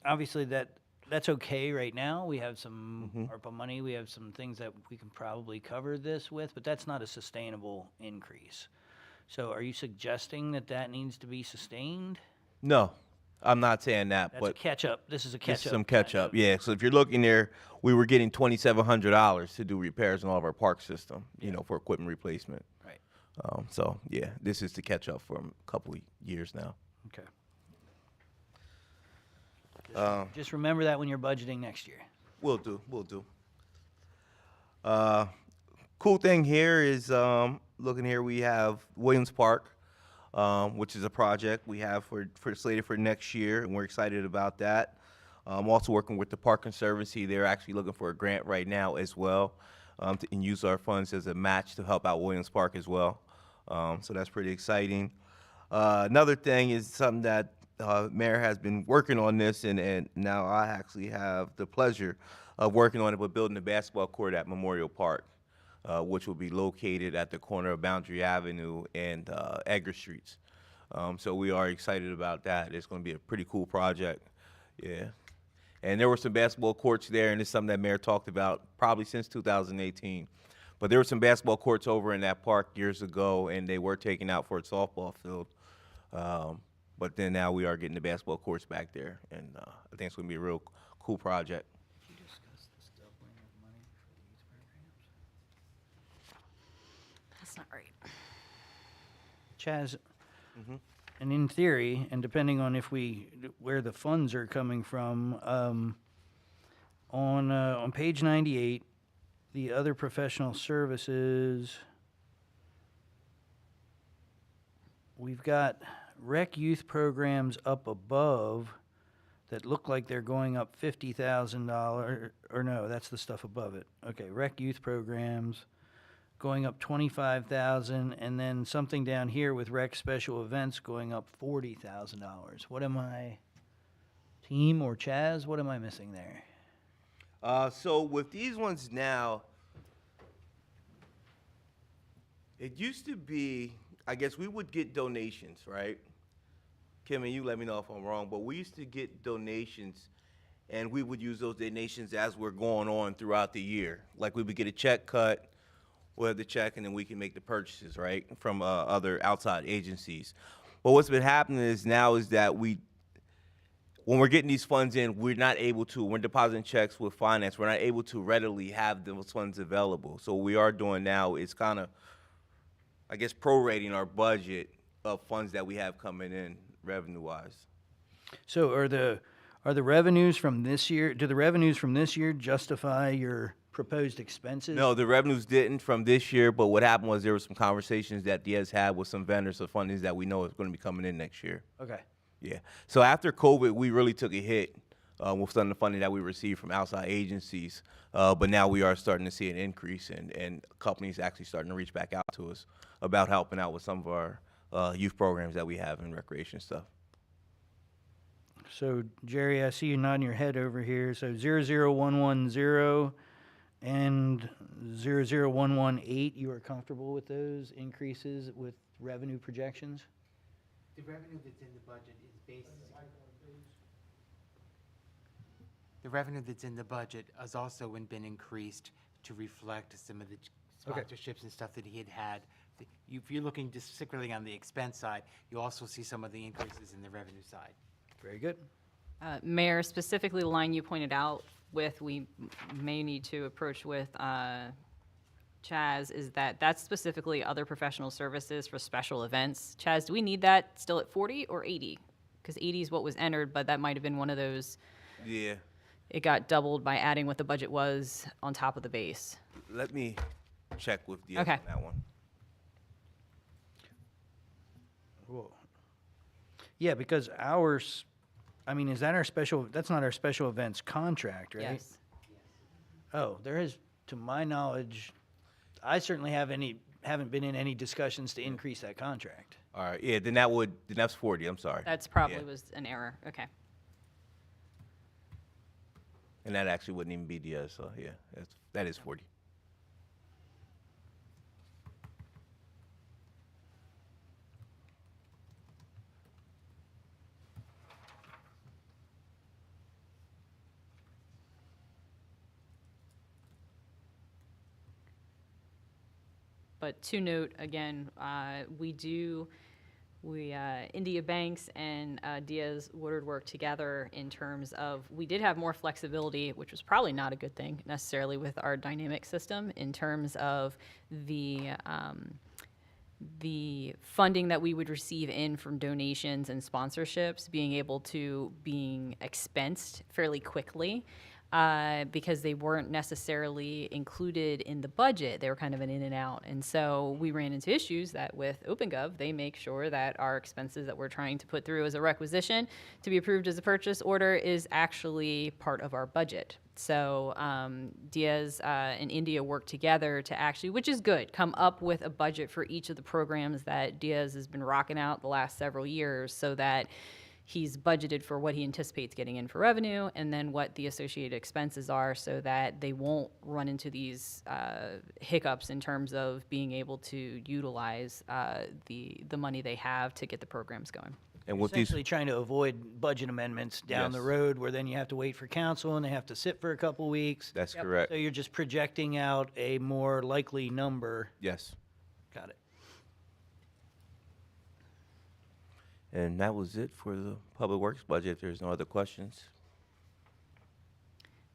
Obviously, that's okay right now. We have some ARPA money. We have some things that we can probably cover this with, but that's not a sustainable increase. So are you suggesting that needs to be sustained? No, I'm not saying that, That's a but catch-up. This is a this catch-up. is some catch up. Yeah. So if you're looking there, we were getting $2,700 to do repairs in all of our park system, for equipment replacement. Right. So yeah, this is to catch up for a couple of years now. Okay. Just remember that when you're budgeting next year. We'll do. Cool thing here is looking here, we have Williams Park, which is a project we have for slated for next year, and we're excited about that. I'm also working with the Park Conservancy. They're actually looking for a grant right now as well, and use our funds as a match to help out Williams Park as well. So that's pretty exciting. Another thing is something that Mayor has been working on this, and now I actually have the pleasure of working on it, but building a basketball court at Memorial Park, which will be located at the corner of Boundary Avenue and Edgar Streets. So we are excited about that. It's going to be a pretty cool project. Yeah. And there were some basketball courts there, and it's something that Mayor talked about probably since 2018. But there were some basketball courts over in that park years ago, and they were taken out for a softball field. But then now we are getting the basketball courts back there, and I think it's going to be a real cool project. That's not right. Chaz, and in theory, and depending on where the funds are coming from, on page 98, the other professional services, we've got rec youth programs up above that look like they're going up $50,000, or no, that's the stuff above it. Okay, rec youth programs going up $25,000, and then something down here with rec special events going up $40,000. What am I, team or Chaz? What am I missing there? So with these ones now, it used to be, I guess we would get donations, right? Kim, and you let me know if I'm wrong, but we used to get donations, and we would use those donations as we're going on throughout the year. Like we would get a check cut, we'll have the check, and then we can make the purchases, right, from other outside agencies. But what's been happening is that when we're getting these funds in, we're depositing checks with finance, we're not able to readily have those funds available. So what we are doing now is kind of, I guess, prorating our budget of funds that we have coming in revenue-wise. So are the revenues from this year, do the revenues from this year justify your proposed expenses? No, the revenues didn't from this year, but what happened was there were some conversations that Diaz had with some vendors of fundings that we know is going to be coming in next year. Okay. Yeah. So after COVID, we really took a hit with some of the funding that we received from outside agencies, but now we are starting to see an increase, and companies actually starting to reach back out to us about helping out with some of our youth programs that we have in recreation stuff. So Jerry, I see you nodding your head over here. So 00110 And 00118, you are comfortable with those increases with revenue projections? The revenue that's in the budget is based. The revenue that's in the budget has also been increased to reflect some of the Okay. sponsorships and stuff that he had had. If you're looking just particularly on the expense side, you also see some of the increases in the revenue side. Very good. Mayor, specifically the line you pointed out with, we may need to approach with Chaz, is that's specifically other professional services for special events. Chaz, do we need that still at 40 or 80? Because 80 is what was entered, but that might have been one of those, Yeah. it got doubled by adding what the budget was on top of the base. Let me check with you Okay. on that one. Whoa. Yeah, because ours, I mean, is that our special, that's not our special events contract, right? Yes. Oh, there is, to my knowledge, I certainly haven't been in any discussions to increase that contract. All right, yeah, then that's 40, I'm sorry. That's probably Yeah. was an error. Okay. And that actually wouldn't even be Diaz, so yeah, that is 40. But to note, again, India Banks and Diaz Woodard work together in terms of, we did have more flexibility, which was probably not a good thing necessarily with our dynamic system in terms of the funding that we would receive in from donations and sponsorships being able to being expensed fairly quickly. Because they weren't necessarily included in the budget. They were kind of an in and out. And so we ran into issues that with OpenGov, they make sure that our expenses that we're trying to put through as a requisition to be approved as a purchase order is actually part of our budget. So Diaz and India work together to actually, which is good, come up with a budget for each of the programs that Diaz has been rocking out the last several years so that he's budgeted for what he anticipates getting in for revenue and then what the associated expenses are so that they won't run into these hiccups in terms of being able to utilize the money they have to get the programs going. And with these, Essentially trying to avoid budget amendments down the Yes. road where then you have to wait for council and they have to sit for a couple weeks. that's Yep. correct. So you're just projecting out a more likely number. Yes. Got it. And that was it for the Public Works budget, if there's no other questions.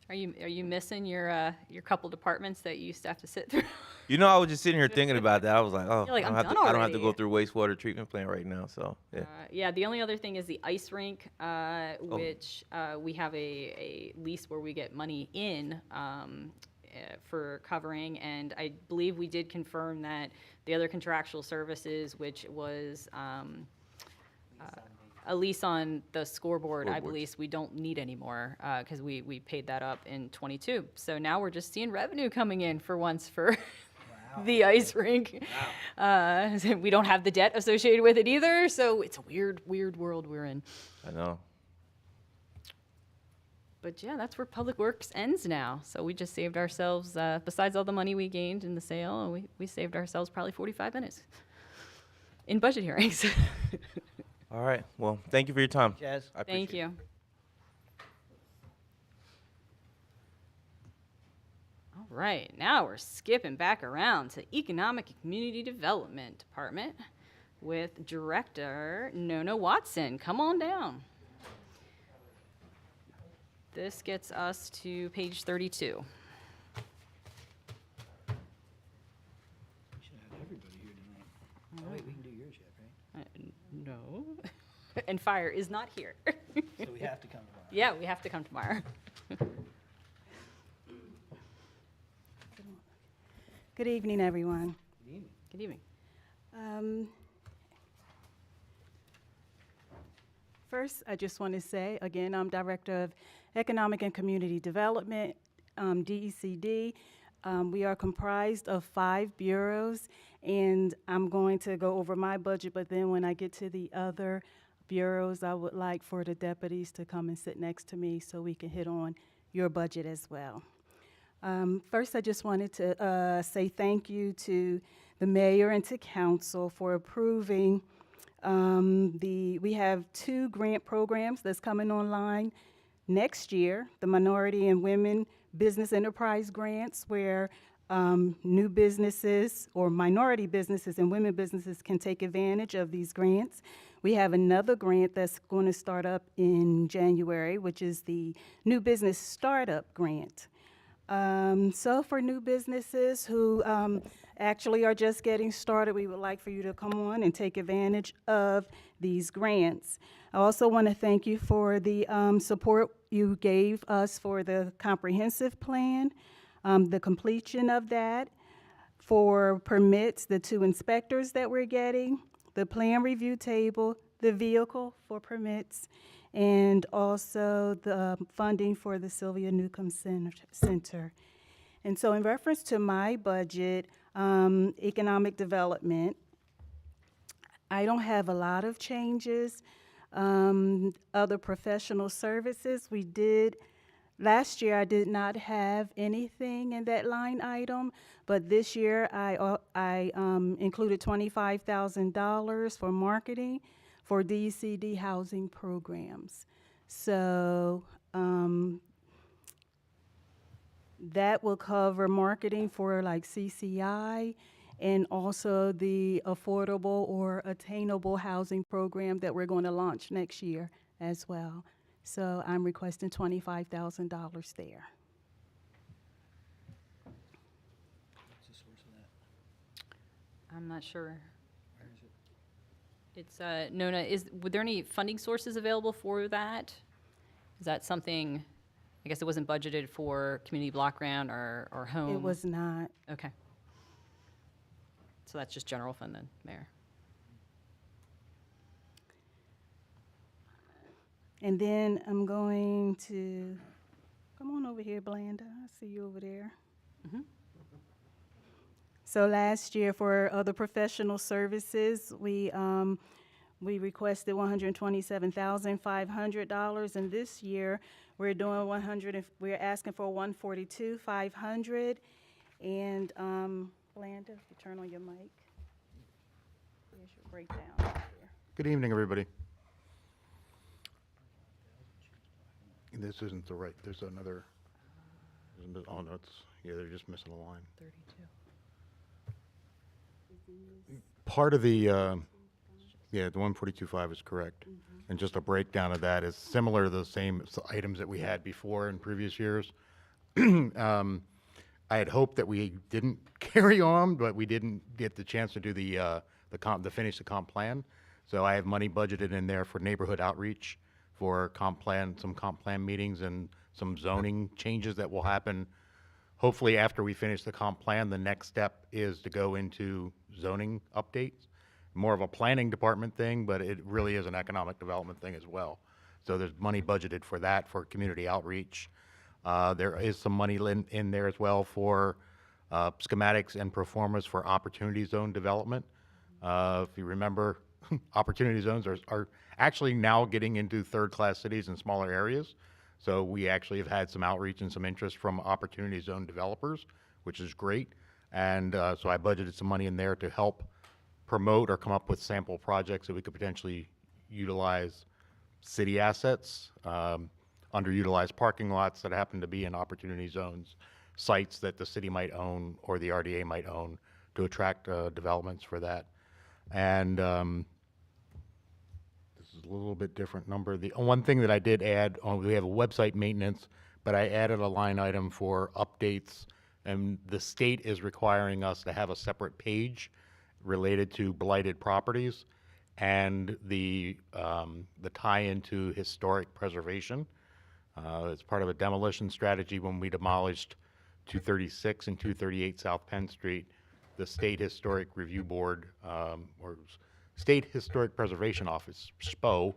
Are you missing your couple departments that you used to have to sit through? You know, I was just sitting here thinking about that. I was like, oh, You're like, I I'm don't have done to, I don't have to go already. through wastewater treatment plant right now, so, yeah. Yeah, the only other thing is the ice rink, which we have a lease where we get money in for covering, and I believe we did confirm that the other contractual services, which was a lease on the scoreboard, I Scoreboards. believe we don't need anymore because we paid that up in '22. So now we're just seeing revenue coming in for once for the ice rink. We don't have the debt associated with it either, so it's a weird world we're in. I know. But yeah, that's where Public Works ends now. So we just saved ourselves, besides all the money we gained in the sale, we saved ourselves probably 45 minutes in budget hearings. All right, well, thank you for your time. Jazz? I Thank appreciate it. you. All right, now we're skipping back around to Economic and Community Development Department with Director Nona Watson. Come on down. This gets us to page 32. Should have everybody here tonight. Oh, wait, we can do yours yet, right? No. And fire is not here. So we have to come tomorrow. Yeah, we have to come tomorrow. Good evening, everyone. Good evening. First, I just want to say, again, I'm Director of Economic and Community Development, DECD. We are comprised of 5 bureaus, and I'm going to go over my budget, but then when I get to the other bureaus, I would like for the deputies to come and sit next to me so we can hit on your budget as well. First, I just wanted to say thank you to the mayor and to council for approving we have 2 grant programs that's coming online next year, the Minority and Women Business Enterprise Grants, where new businesses or minority businesses and women businesses can take advantage of these grants. We have another grant that's going to start up in January, which is the New Business Startup Grant. So for new businesses who actually are just getting started, we would like for you to come on and take advantage of these grants. I also want to thank you for the support you gave us for the comprehensive plan, the completion of that, for permits, the 2 inspectors that we're getting, the plan review table, the vehicle for permits, and also the funding for the Sylvia Newcomb Center. And so in reference to my budget, economic development, I don't have a lot of changes. Other professional services, last year I did not have anything in that line item, but this year I included $25,000 for marketing for DCD housing programs. So that will cover marketing for like CCI and also the affordable or attainable housing program that we're going to launch next year as well. So I'm requesting $25,000 there. I'm not sure. It's, Nona, were there any funding sources available for that? Is that something, I guess it wasn't budgeted for community block grant or home? It was not. Okay. So that's just general fund then, Mayor. And then I'm going to, come on over here, Blanda. I see you over there. So last year for other professional services, we requested $127,500, and this year we're doing we're asking for $142,500. And Blanda, if you turn on your mic, here's your breakdown right here. Good evening, everybody. This isn't the right, there's another, oh no, yeah, they're just missing a line. 32. Part of the, yeah, the 142.5 is correct. And just a breakdown of that is similar to the same items that we had before in previous years. I had hoped that we didn't carry on, but we didn't get the chance to do to finish the comp plan. So I have money budgeted in there for neighborhood outreach, for some comp plan meetings and some zoning changes that will happen. Hopefully after we finish the comp plan, the next step is to go into zoning updates. More of a planning department thing, but it really is an economic development thing as well. So there's money budgeted for that, for community outreach. There is some money in there as well for schematics and performance for opportunity zone development. If you remember, opportunity zones are actually now getting into third-class cities and smaller areas. So we actually have had some outreach and some interest from opportunity zone developers, which is great. And so I budgeted some money in there to help promote or come up with sample projects that we could potentially utilize city assets, underutilized parking lots that happen to be in opportunity zones, sites that the city might own or the RDA might own to attract developments for that. And this is a little bit different number. The one thing that I did add, we have a website maintenance, but I added a line item for updates, and the state is requiring us to have a separate page related to blighted properties and the tie-in to historic preservation. It's part of a demolition strategy when we demolished 236 and 238 South Penn Street. The State Historic Review Board, or State Historic Preservation Office, SPO,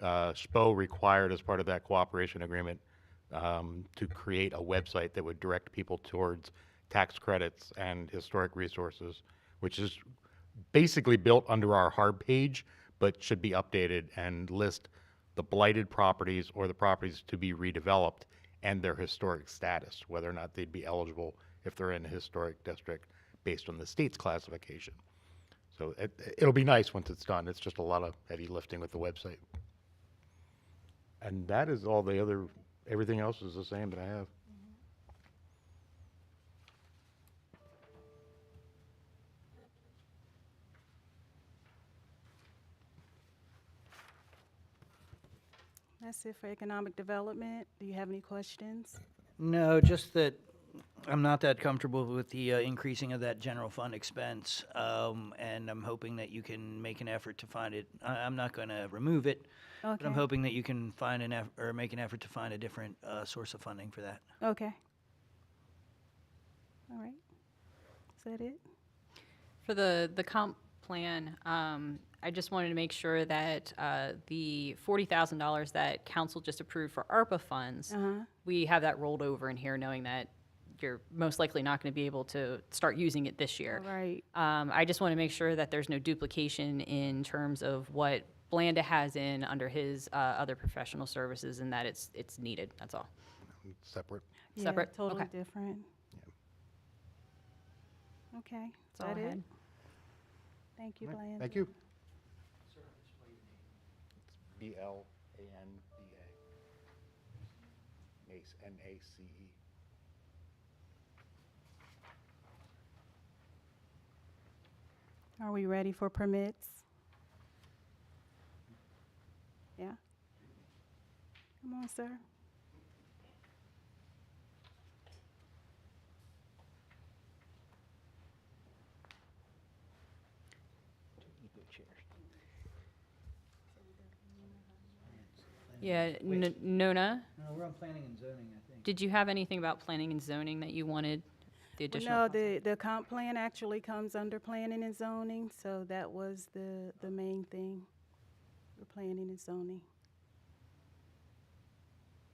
SPO required as part of that cooperation agreement to create a website that would direct people towards tax credits and historic resources, which is basically built under our hard page, but should be updated and list the blighted properties or the properties to be redeveloped and their historic status, whether or not they'd be eligible if they're in a historic district based on the state's classification. So it'll be nice once it's done. It's just a lot of heavy lifting with the website. And that is all the other, everything else is the same that I have. That's it for economic development. Do you have any questions? No, just that I'm not that comfortable with the increasing of that general fund expense, and I'm hoping that you can make an effort to find it. I'm not going to remove it, but I'm Okay. hoping that you can find or make an effort to find a different source of funding for that. Okay. All right. Is that it? For the comp plan, I just wanted to make sure that the $40,000 that council just approved for ARPA funds, we have that rolled over in here, knowing that you're most likely not going to be able to start using it this year. All right. I just want to make sure that there's no duplication in terms of what Blanda has in under his other professional services, and that it's needed. That's all. Separate. Yeah, Separate? totally Okay. different. Okay. Is That's all that I it? had. Thank you, Bland. Thank you. B-L-A-N-D-A. Nace, N-A-C-E. Are we ready for permits? Yeah? Come on, sir. Yeah, Nona, No, we're on planning and zoning, I think. did you have anything about planning and zoning that you wanted the Well, additional? no, the comp plan actually comes under planning and zoning, so that was the main thing, the planning and zoning.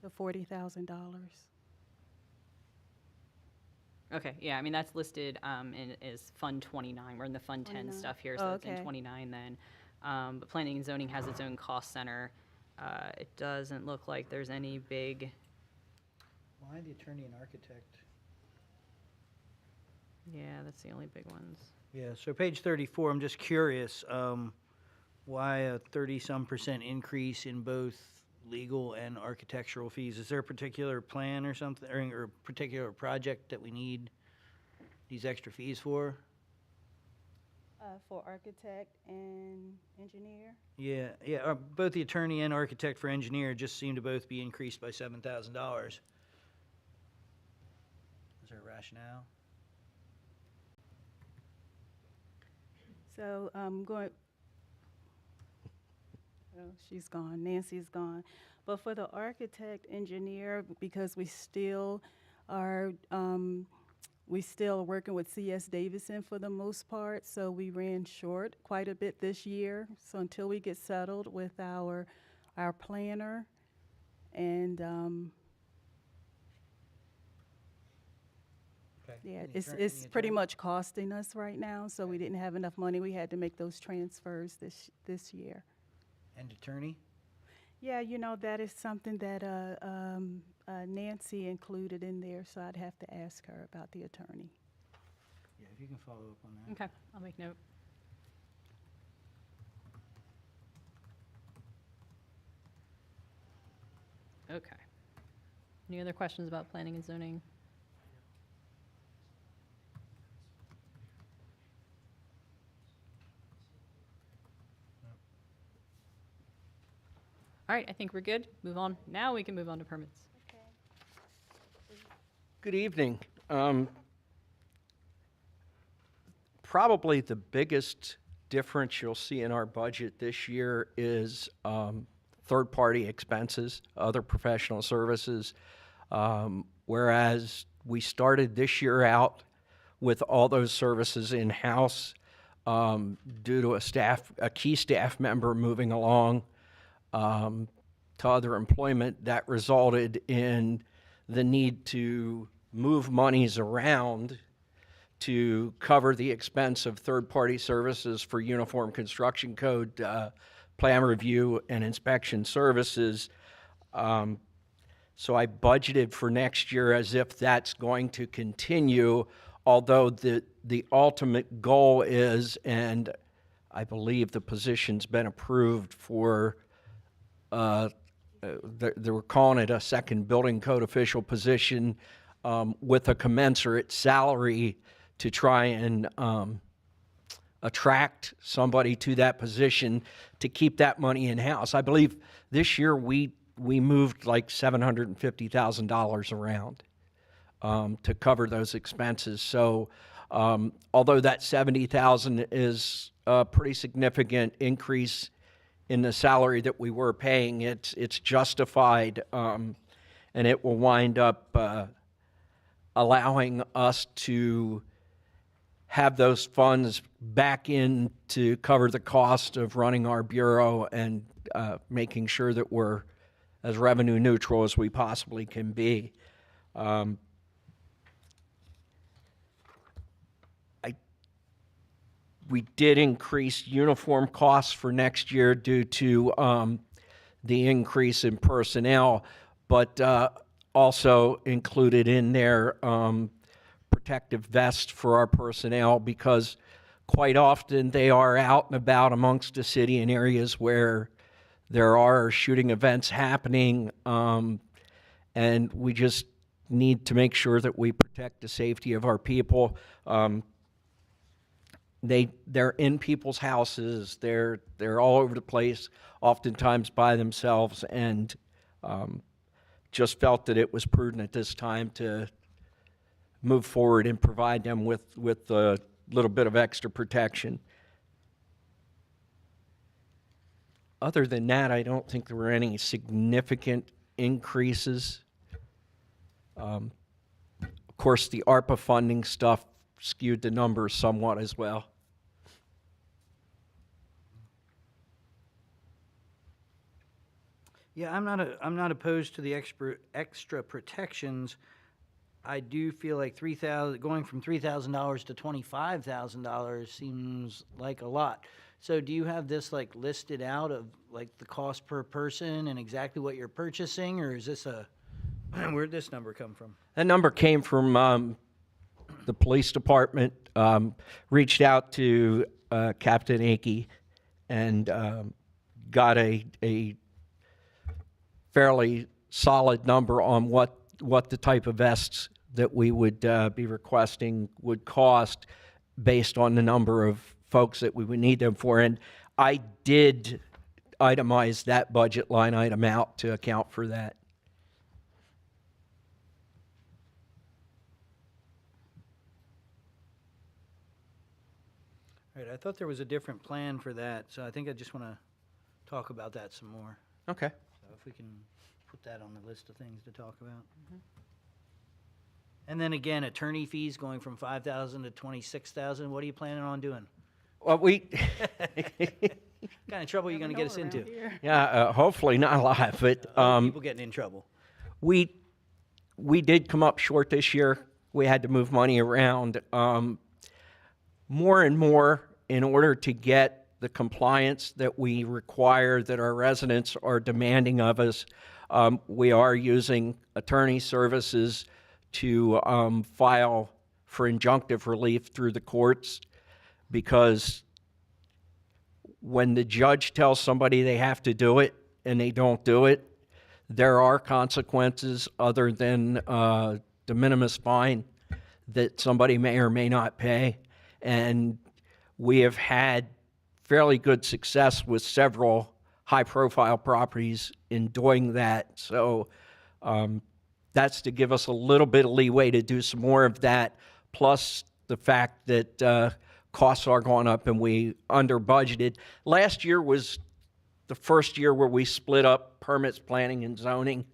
The $40,000. Okay, yeah, I mean, that's listed as Fund 29. We're in the Fund 10 29. stuff here, Oh, so it's in okay. 29 then. But planning and zoning has its own cost center. It doesn't look like there's any big, Why the attorney and architect? yeah, that's the only big ones. Yeah, so page 34, I'm just curious, why a 30-some% increase in both legal and architectural fees? Is there a particular plan or something, or a particular project that we need these extra fees for? For architect and engineer? Yeah, both the attorney and architect for engineer just seem to both be increased by $7,000. Is there a rationale? So I'm going, oh, she's gone, Nancy's gone. But for the architect, engineer, because we still are working with C.S. Davidson for the most part, so we ran short quite a bit this year. So until we get settled with our planner and, Okay. yeah, And the it's attorney- it's and the pretty attorney? much costing us right now, so we didn't have enough money. We had to make those transfers this year. And attorney? Yeah, you know, that is something that Nancy included in there, so I'd have to ask her about the attorney. Yeah, if you can follow up on that. Okay, I'll make note. Okay. Any other questions about planning and zoning? All right, I think we're good. Move on. Now we can move on to permits. Good evening. Probably the biggest difference you'll see in our budget this year is third-party expenses, other professional services. Whereas we started this year out with all those services in-house due to a key staff member moving along to other employment, that resulted in the need to move monies around to cover the expense of third-party services for Uniform Construction Code, plan review, and inspection services. So I budgeted for next year as if that's going to continue, although the ultimate goal is, and I believe the position's been approved for, they were calling it a second building code official position with a commensurate salary to try and attract somebody to that position to keep that money in-house. I believe this year we moved like $750,000 around to cover those expenses. So although that $70,000 is a pretty significant increase in the salary that we were paying, it's justified, and it will wind up allowing us to have those funds back in to cover the cost of running our bureau and making sure that we're as revenue neutral as we possibly can be. We did increase uniform costs for next year due to the increase in personnel, but also included in there protective vests for our personnel, because quite often they are out and about amongst the city in areas where there are shooting events happening, and we just need to make sure that we protect the safety of our people. They're in people's houses, they're all over the place, oftentimes by themselves, and just felt that it was prudent at this time to move forward and provide them with a little bit of extra protection. Other than that, I don't think there were any significant increases. Of course, the ARPA funding stuff skewed the numbers somewhat as well. Yeah, I'm not opposed to the extra protections. I do feel like going from $3,000 to $25,000 seems like a lot. So do you have this like listed out of like the cost per person and exactly what you're purchasing, or is this where'd this number come from? That number came from the police department, reached out to Captain Akey and got a fairly solid number on what the type of vests that we would be requesting would cost based on the number of folks that we would need them for. And I did itemize that budget line item out to account for that. All right, I thought there was a different plan for that, so I think I just want to talk about that some more. Okay. So if we can put that on the list of things to talk about. And then again, attorney fees going from $5,000 to $26,000. What are you planning on doing? Well, What kind of trouble are you going to get us into? Yeah, hopefully not a lot, but People getting in trouble. we did come up short this year. We had to move money around more and more in order to get the compliance that we require, that our residents are demanding of us. We are using attorney services to file for injunctive relief through the courts, because when the judge tells somebody they have to do it and they don't do it, there are consequences other than de minimis fine that somebody may or may not pay. And we have had fairly good success with several high-profile properties in doing that. So that's to give us a little bit of leeway to do some more of that, plus the fact that costs are going up and we under-budgeted. Last year was the first year where we split up permits, planning, and zoning,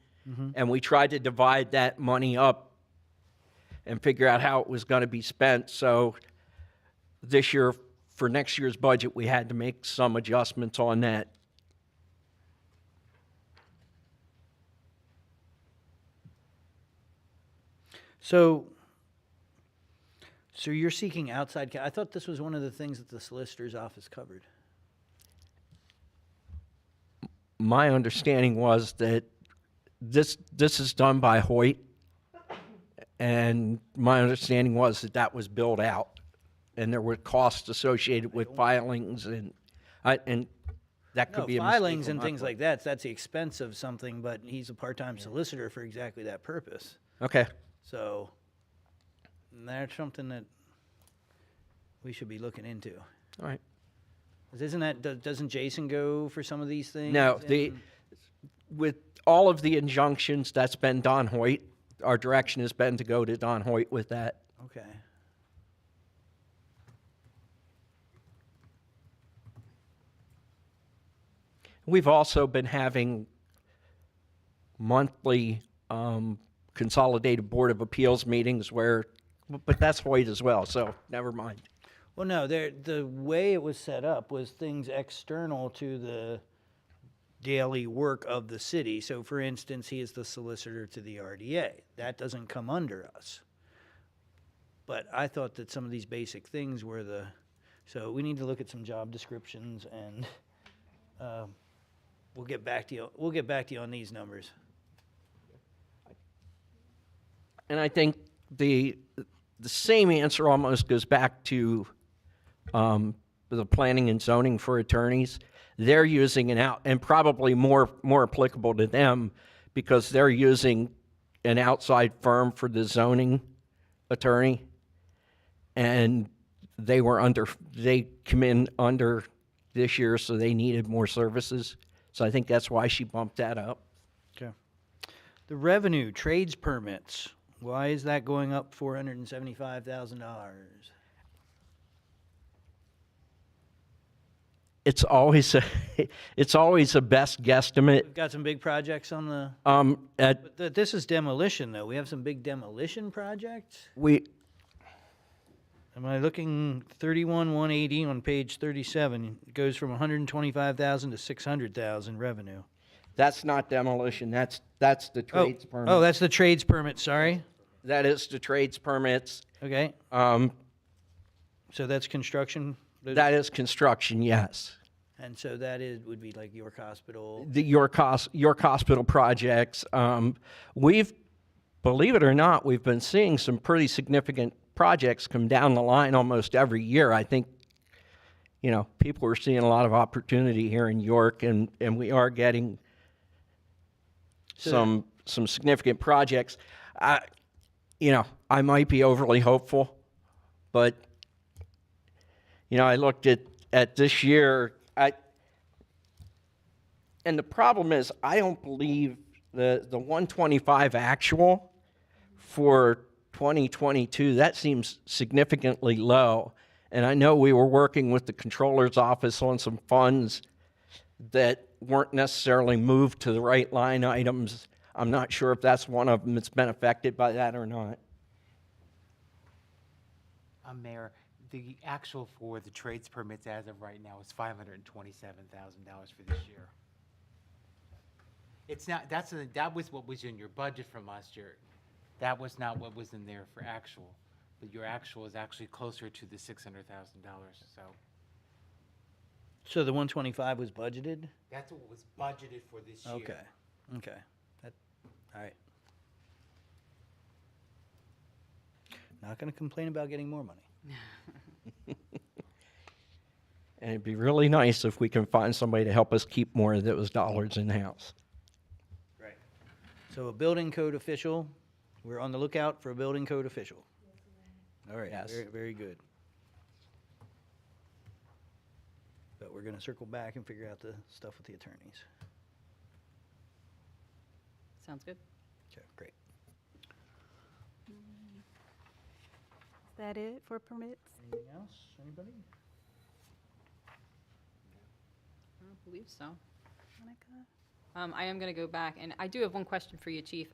and we tried to divide that money up and figure out how it was going to be spent. So this year, for next year's budget, we had to make some adjustments on that. So you're seeking outside, I thought this was one of the things that the solicitor's office covered. My understanding was that this is done by Hoyt, and my understanding was that that was billed out, and there were costs associated with filings, and that could No, be a mistake filings on and my things part. like that's the expense of something, but he's a part-time solicitor for exactly that purpose. Okay. So that's something that we should be looking into. All right. 'Cause isn't that, doesn't Jason go for some of these things? No, and- with all of the injunctions, that's been Don Hoyt. Our direction has been to go to Don Hoyt with that. Okay. We've also been having monthly consolidated Board of Appeals meetings where, but that's Hoyt as well, so never mind. Well, no, the way it was set up was things external to the daily work of the city. So for instance, he is the solicitor to the RDA. That doesn't come under us. But I thought that some of these basic things were so we need to look at some job descriptions, and we'll get back to you. We'll get back to you on these numbers. And I think the same answer almost goes back to the planning and zoning for attorneys. They're using and probably more applicable to them because they're using an outside firm for the zoning attorney, and they come in under this year, so they needed more services. So I think that's why she bumped that up. Okay. The revenue, trades permits. Why is that going up $475,000? It's always a best guesstimate. We've got some big projects on the. But this is demolition, though. We have some big demolition projects. Am I looking 31,180 on page 37? It goes from 125,000 to 600,000 revenue. That's not demolition. That's the trades permit. Oh, that's the trades permit. Sorry. That is the trades permits. Okay. So that's construction. That is construction, yes. And so that would be like York Hospital. The York Hospital projects. Believe it or not, we've been seeing some pretty significant projects come down the line almost every year. I think, people are seeing a lot of opportunity here in York, and we are getting some significant projects. I might be overly hopeful, but I looked at this year, and the problem is I don't believe the 125 actual for 2022, that seems significantly low. And I know we were working with the controller's office on some funds that weren't necessarily moved to the right line items. I'm not sure if that's one of them that's been affected by that or not. Mayor, the actual for the trades permits as of right now is $527,000 for this year. It's not, that was what was in your budget from last year. That was not what was in there for actual, but your actual is actually closer to the $600,000, so. So the 125 was budgeted? That's what was budgeted for this year. Okay. All right. Not going to complain about getting more money. And it'd be really nice if we can find somebody to help us keep more of those dollars in-house. Right. So a building code official, we're on the lookout for a building code official. All right, Yes. very, very good. But we're going to circle back and figure out the stuff with the attorneys. Sounds good. Okay, great. Is that it for permits? Anything else? Anybody? I don't believe so. Monica? I am going to go back, and I do have one question for you, Chief.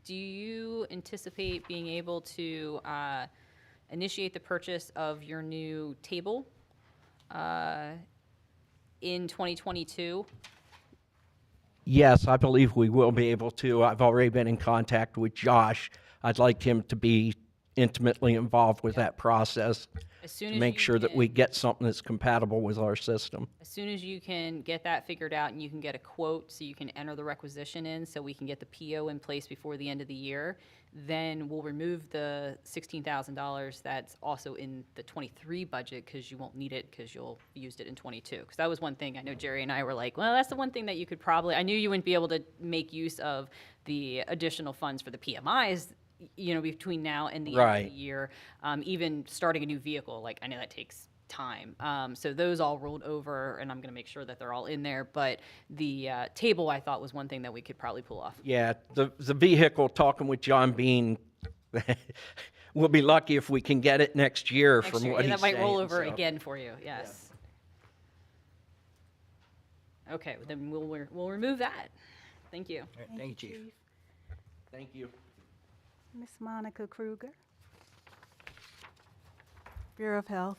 Do you anticipate being able to initiate the purchase of your new table in 2022? Yes, I believe we will be able to. I've already been in contact with Josh. I'd like him to be intimately involved with that process As soon to as make you sure that can- we get something that's compatible with our system. As soon as you can get that figured out and you can get a quote so you can enter the requisition in so we can get the PO in place before the end of the year, then we'll remove the $16,000 that's also in the 23 budget because you won't need it because you'll used it in 22. Because that was one thing I know Jerry and I were like, well, that's the one thing that you could probably, I knew you wouldn't be able to make use of the additional funds for the PMIs, you know, between now and the end of Right. the year. Even starting a new vehicle, like I know that takes time. So those all rolled over, and I'm going to make sure that they're all in there. But the table, I thought, was one thing that we could probably pull off. Yeah, the vehicle, talking with John Bean, we'll be lucky if we can get it next year Next from year. what Yeah, he's that might roll saying, over so. again for you. Yes. Okay, then we'll remove that. Thank you. All right, thank you, Chief. Thank you. Miss Monica Kruger, Bureau of Health.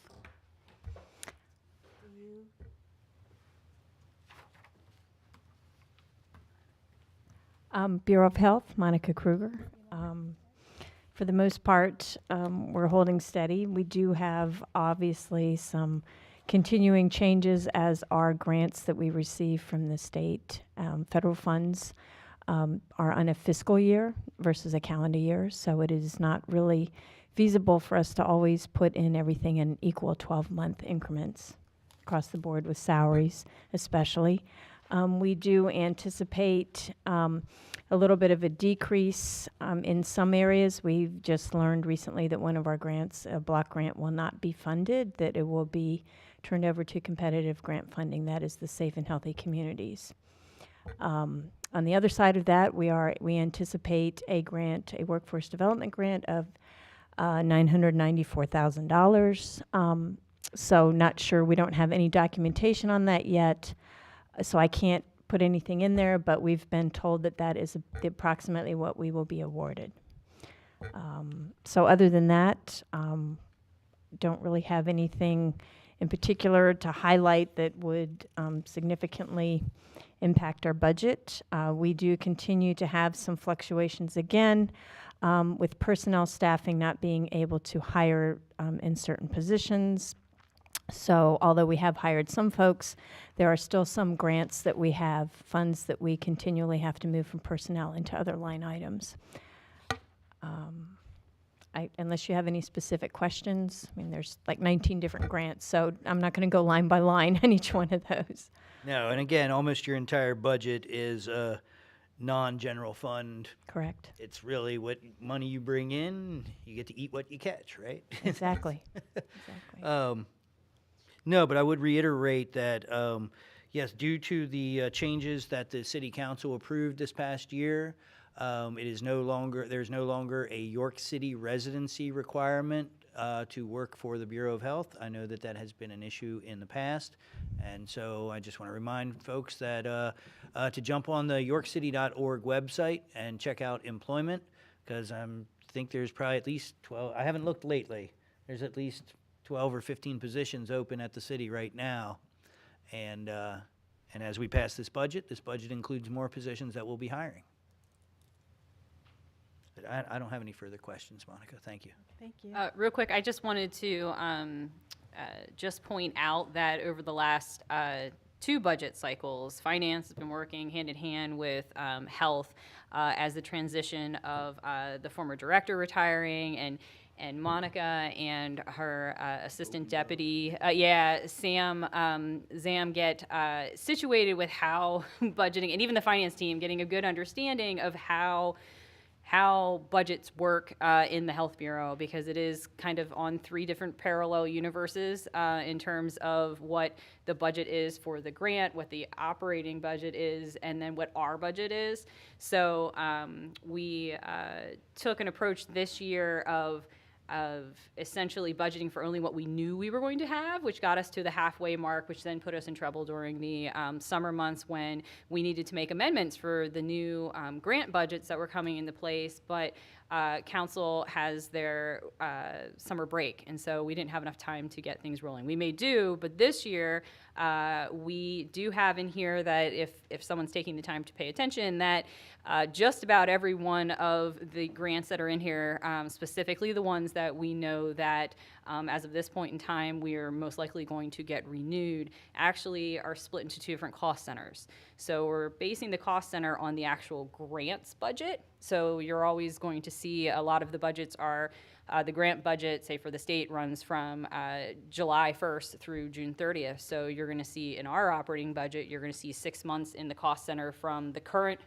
Bureau of Health, Monica Kruger. For the most part, we're holding steady. We do have obviously some continuing changes as our grants that we receive from the state, federal funds, are on a fiscal year versus a calendar year. So it is not really feasible for us to always put in everything in equal 12-month increments across the board with salaries especially. We do anticipate a little bit of a decrease in some areas. We've just learned recently that one of our grants, a block grant, will not be funded, that it will be turned over to competitive grant funding. That is the Safe and Healthy Communities. On the other side of that, we anticipate a grant, a workforce development grant of $994,000. So not sure, we don't have any documentation on that yet, so I can't put anything in there, but we've been told that that is approximately what we will be awarded. So other than that, don't really have anything in particular to highlight that would significantly impact our budget. We do continue to have some fluctuations again with personnel staffing not being able to hire in certain positions. So although we have hired some folks, there are still some grants that we have, funds that we continually have to move from personnel into other line items. Unless you have any specific questions, I mean, there's like 19 different grants, so I'm not going to go line by line on each one of those. No, and again, almost your entire budget is non-general fund. Correct. It's really what money you bring in, you get to eat what you catch, right? Exactly. No, but I would reiterate that, yes, due to the changes that the city council approved this past year, there's no longer a York City residency requirement to work for the Bureau of Health. I know that that has been an issue in the past, and so I just want to remind folks that to jump on the yorkcity.org website and check out employment, because I think there's probably at least 12, I haven't looked lately, there's at least 12 or 15 positions open at the city right now, and as we pass this budget includes more positions that we'll be hiring. But I don't have any further questions, Monica. Thank you. Thank you. Real quick, I just wanted to just point out that over the last 2 budget cycles, finance has been working hand in hand with health as the transition of the former director retiring and Monica and her assistant deputy, Zam get situated with how budgeting, and even the finance team getting a good understanding of how budgets work in the Health Bureau, because it is kind of on 3 different parallel universes in terms of what the budget is for the grant, what the operating budget is, and then what our budget is. So we took an approach this year of essentially budgeting for only what we knew we were going to have, which got us to the halfway mark, which then put us in trouble during the summer months when we needed to make amendments for the new grant budgets that were coming into place. But council has their summer break, and so we didn't have enough time to get things rolling. We may do, but this year we do have in here that if someone's taking the time to pay attention, that just about every one of the grants that are in here, specifically the ones that we know that as of this point in time we are most likely going to get renewed, actually are split into two different cost centers. So we're basing the cost center on the actual grants budget. So you're always going to see a lot of the budgets are the grant budget, say for the state, runs from July 1st through June 30th. So you're going to see in our operating budget, you're going to see 6 months in the cost center from the current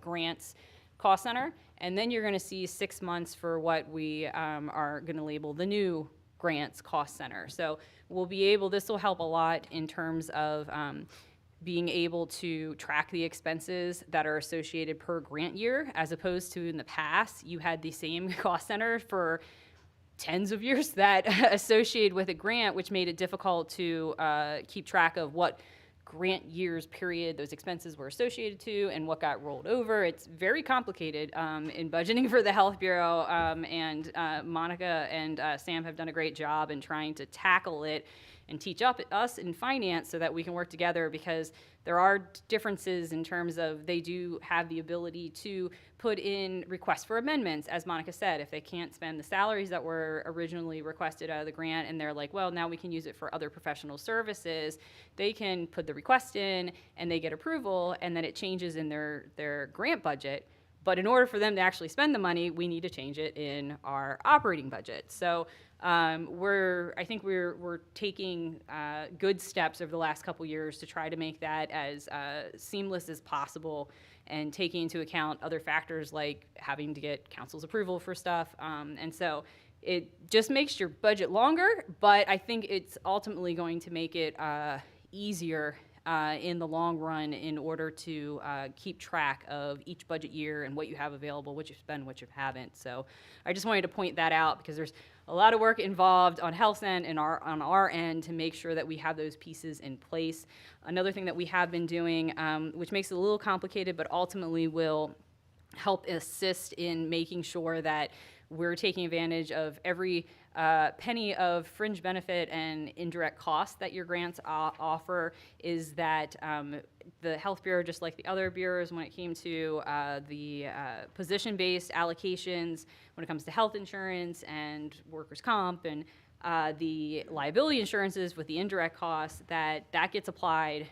grants cost center, and then you're going to see 6 months for what we are going to label the new grants cost center. So we'll be able, this will help a lot in terms of being able to track the expenses that are associated per grant year, as opposed to in the past, you had the same cost center for tens of years that associated with a grant, which made it difficult to keep track of what grant years period those expenses were associated to and what got rolled over. It's very complicated in budgeting for the Health Bureau, and Monica and Sam have done a great job in trying to tackle it and teach us in finance so that we can work together, because there are differences in terms of they do have the ability to put in requests for amendments, as Monica said. If they can't spend the salaries that were originally requested out of the grant and they're like, well, now we can use it for other professional services, they can put the request in and they get approval, and then it changes in their grant budget. But in order for them to actually spend the money, we need to change it in our operating budget. So I think we're taking good steps over the last couple years to try to make that as seamless as possible, and taking into account other factors like having to get council's approval for stuff. And so it just makes your budget longer, but I think it's ultimately going to make it easier in the long run in order to keep track of each budget year and what you have available, what you spend, what you haven't. So I just wanted to point that out, because there's a lot of work involved on health's end and on our end to make sure that we have those pieces in place. Another thing that we have been doing, which makes it a little complicated, but ultimately will help assist in making sure that we're taking advantage of every penny of fringe benefit and indirect cost that your grants offer, is that the Health Bureau, just like the other bureaus, when it came to the position-based allocations, when it comes to health insurance and workers' comp and the liability insurances with the indirect costs, that gets applied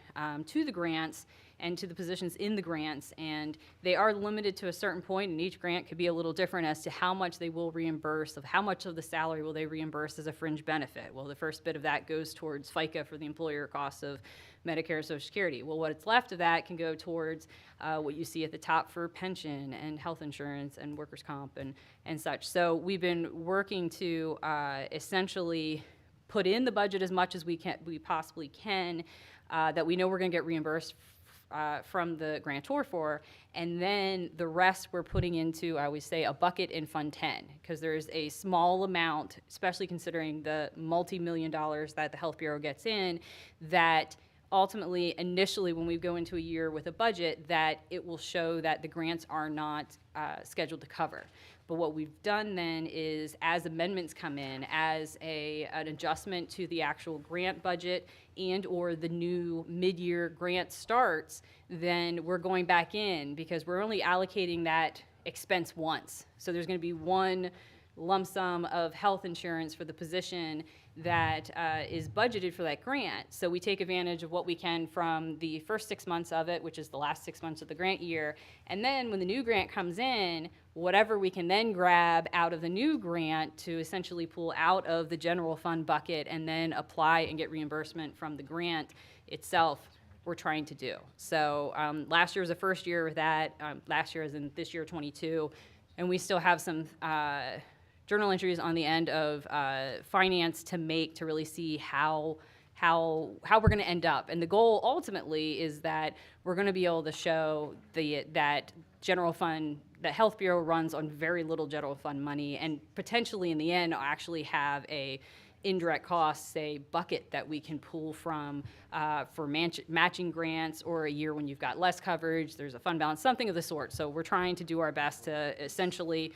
to the grants and to the positions in the grants, and they are limited to a certain point, and each grant could be a little different as to how much they will reimburse, of how much of the salary will they reimburse as a fringe benefit. Well, the first bit of that goes towards FICA for the employer costs of Medicare and Social Security. Well, what's left of that can go towards what you see at the top for pension and health insurance and workers' comp and such. So we've been working to essentially put in the budget as much as we possibly can, that we know we're going to get reimbursed from the grantor for, and then the rest we're putting into, I always say, a bucket in Fund 10, because there's a small amount, especially considering the multi-million dollars that the Health Bureau gets in, that ultimately, initially, when we go into a year with a budget, that it will show that the grants are not scheduled to cover. But what we've done then is, as amendments come in, as an adjustment to the actual grant budget and or the new mid-year grant starts, then we're going back in, because we're only allocating that expense once. So there's going to be one lump sum of health insurance for the position that is budgeted for that grant. So we take advantage of what we can from the first 6 months of it, which is the last 6 months of the grant year. And then when the new grant comes in, whatever we can then grab out of the new grant to essentially pull out of the general fund bucket and then apply and get reimbursement from the grant itself, we're trying to do. So last year was the first year of that. Last year as in this year, 22. And we still have some journal entries on the end of finance to make to really see how we're going to end up. And the goal ultimately is that we're going to be able to show that general fund, the Health Bureau runs on very little general fund money, and potentially in the end actually have a indirect costs, say, bucket that we can pull from for matching grants, or a year when you've got less coverage, there's a fund balance, something of the sort. So we're trying to do our best to essentially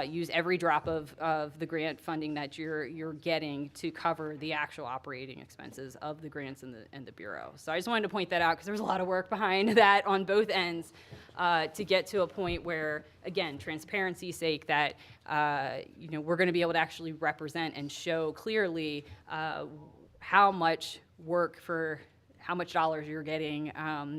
use every drop of the grant funding that you're getting to cover the actual operating expenses of the grants and the Bureau. So I just wanted to point that out because there's a lot of work behind that on both ends to get to a point where, again, transparency's sake, that we're going to be able to actually represent and show clearly how much work for how much dollars you're getting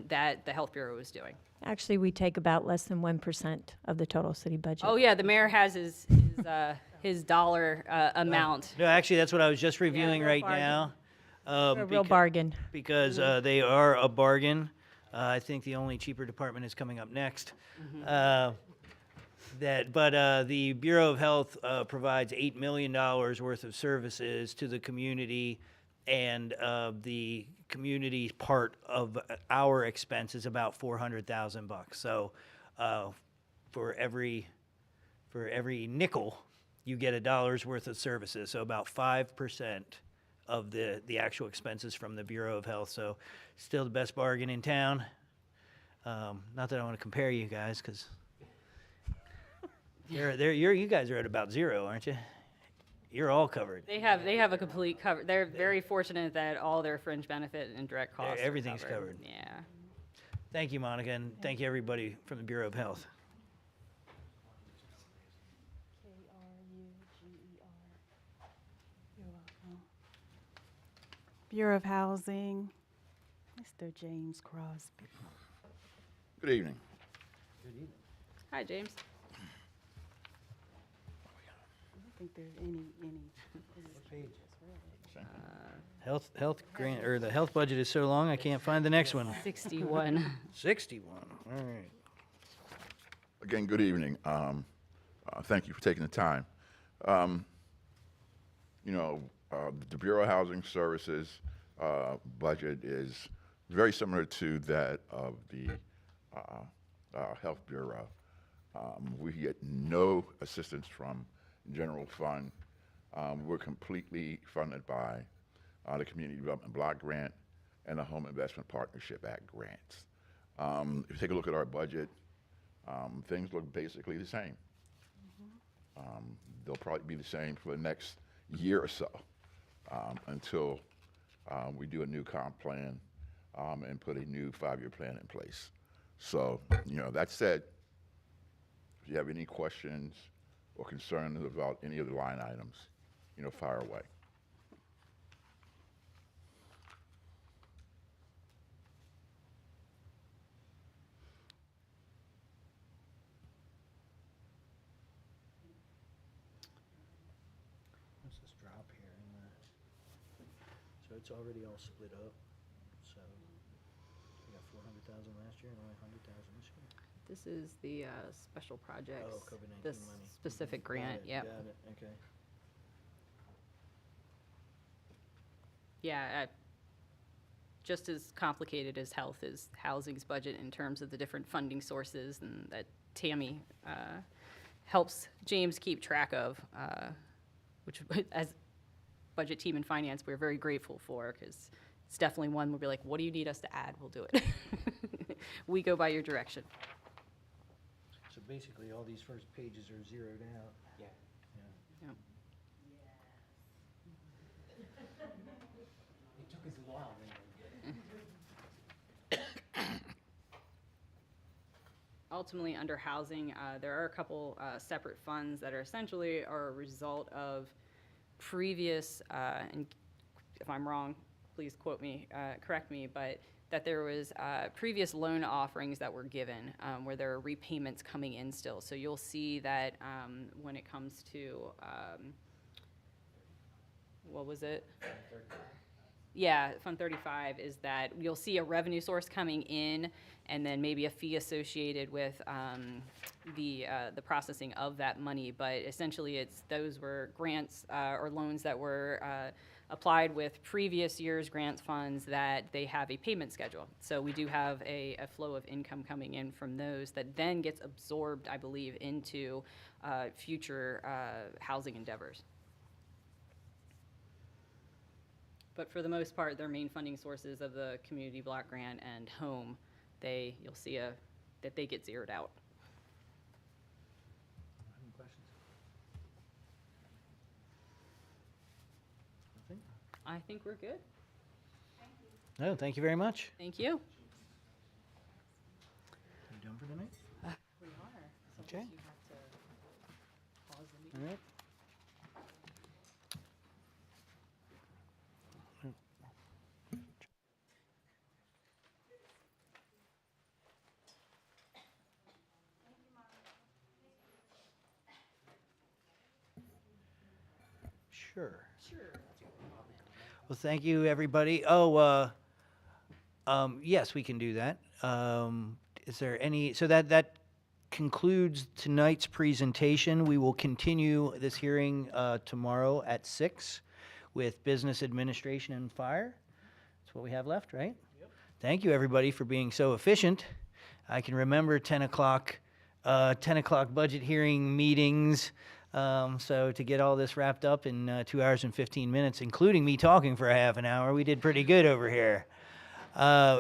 that the Health Bureau is doing. Actually, we take about less than 1% of the total city budget. Oh yeah, the mayor has his dollar amount. No, actually, that's what I was just reviewing real right bargain. now. A real bargain. Because they are a bargain. I think the only cheaper department is coming up next. The Bureau of Health provides $8 million worth of services to the community, and the community part of our expense is about $400,000. So for every nickel, you get $1 worth of services. So about 5% of the actual expenses from the Bureau of Health. So still the best bargain in town. Not that I want to compare you guys, because you guys are at about zero, aren't you? You're all covered. They have a complete cover. They're very fortunate that all their fringe benefit and direct costs. Everything's are covered. Yeah. Thank you, Monica, and thank you everybody from the Bureau of Health. You're welcome. Bureau of Housing, Mr. James Crosby. Good evening. Hi, James. I don't think there's any pages, Health grant, or the health budget is so long, I can't find the next one. 61. 61, all right. Again, good evening. Thank you for taking the time. The Bureau of Housing Services budget is very similar to that of the Health Bureau. We get no assistance from general fund. We're completely funded by the Community Development Block Grant and the Home Investment Partnership Act grants. If you take a look at our budget, things look basically the same. They'll probably be the same for the next year or so until we do a new comp plan and put a new 5-year plan in place. So, that said, if you have any questions or concerns about any of the line items, fire away. What's this drop here? So it's already all split up. So we got 400,000 last year and only 100,000 this year. This is the special projects. Oh, COVID-19 this money. specific grant. Got it, Yep. Got it. Okay. Yeah. Just as complicated as health is housing's budget in terms of the different funding sources, and that Tammy helps James keep track of, which as budget team and finance, we're very grateful for, because it's definitely one we'll be like, what do you need us to add? We'll do it. We go by your direction. So basically, all these first pages are zeroed out. Yeah. Yep. It took us a while. Ultimately, under housing, there are a couple separate funds that are essentially a result of previous, and if I'm wrong, please quote me, correct me, but that there was previous loan offerings that were given where there are repayments coming in still. So you'll see that when it comes to, what was it? Yeah, Fund 35 is that you'll see a revenue source coming in, and then maybe a fee associated with the processing of that money. But essentially, those were grants or loans that were applied with previous year's grants funds that they have a payment schedule. So we do have a flow of income coming in from those that then gets absorbed, I believe, into future housing endeavors. But for the most part, their main funding sources of the community block grant and home, you'll see that they get zeroed out. Any questions? I think we're good. No, thank you very much. Thank you. You done for tonight? We are. So Okay. you have to pause the meeting. All right. Sure. Well, thank you, everybody. Oh, yes, we can do that. Is there any, so that concludes tonight's presentation. We will continue this hearing tomorrow at 6 with Business Administration and Fire. That's what we have left, right? Yep. Thank you, everybody, for being so efficient. I can remember 10 o'clock budget hearing meetings. So to get all this wrapped up in 2 hours and 15 minutes, including me talking for a half an hour, we did pretty good over here.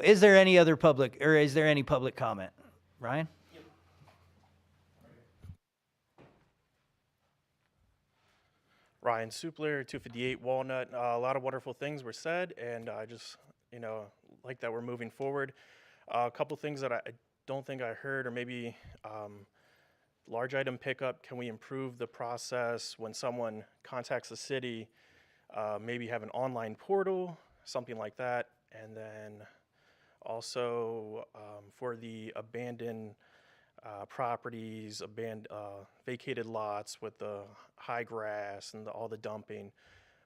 Is there any other public, or is there any public comment? Ryan? Ryan Supler, 258 Walnut. A lot of wonderful things were said, and I just, like that we're moving forward. A couple things that I don't think I heard, or maybe large item pickup. Can we improve the process when someone contacts the city? Maybe have an online portal, something like that. And then also for the abandoned properties, vacated lots with the high grass and all the dumping,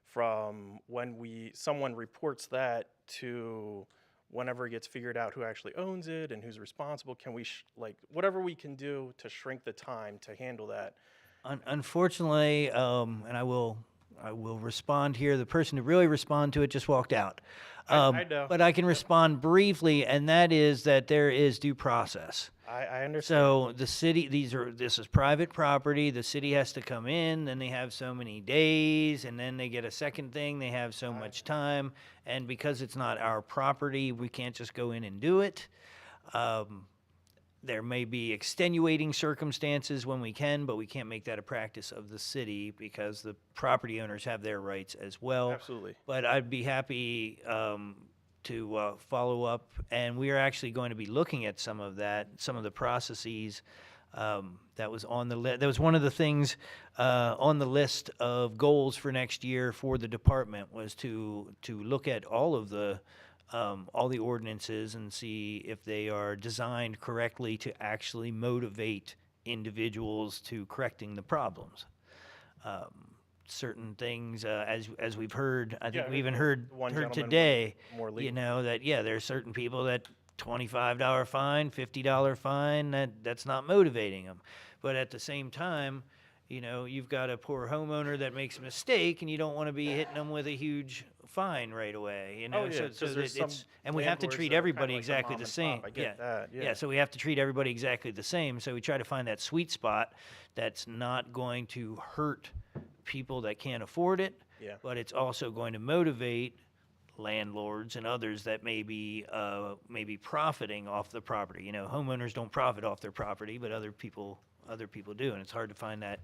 from when someone reports that to whenever it gets figured out who actually owns it and who's responsible, can we, whatever we can do to shrink the time to handle that? Unfortunately, and I will respond here. The person to really respond to it just walked out. I know. But I can respond briefly, and that is that there is due process. I understand. So the city, this is private property. The city has to come in, then they have so many days, and then they get a second thing. They have so much time, and because it's not our property, we can't just go in and do it. There may be extenuating circumstances when we can, but we can't make that a practice of the city because the property owners have their rights as well. Absolutely. But I'd be happy to follow up, and we are actually going to be looking at some of the processes that was on the list. That was one of the things on the list of goals for next year for the department, was to look at all the ordinances and see if they are designed correctly to actually motivate individuals to correcting the problems. Certain things, as we've heard, I think we even heard today, there's certain people that $25 fine, $50 fine, that's not motivating them. But at the same time, you've got a poor homeowner that makes a mistake, and you don't want to be hitting them with a huge fine right away. And we have to treat everybody exactly the same. I get that. Yeah. So we have to treat everybody exactly the same. So we try to find that sweet spot that's not going to hurt people that can't afford it, but it's also going to motivate landlords and others that may be profiting off the property. Homeowners don't profit off their property, but other people do, and it's hard to find that.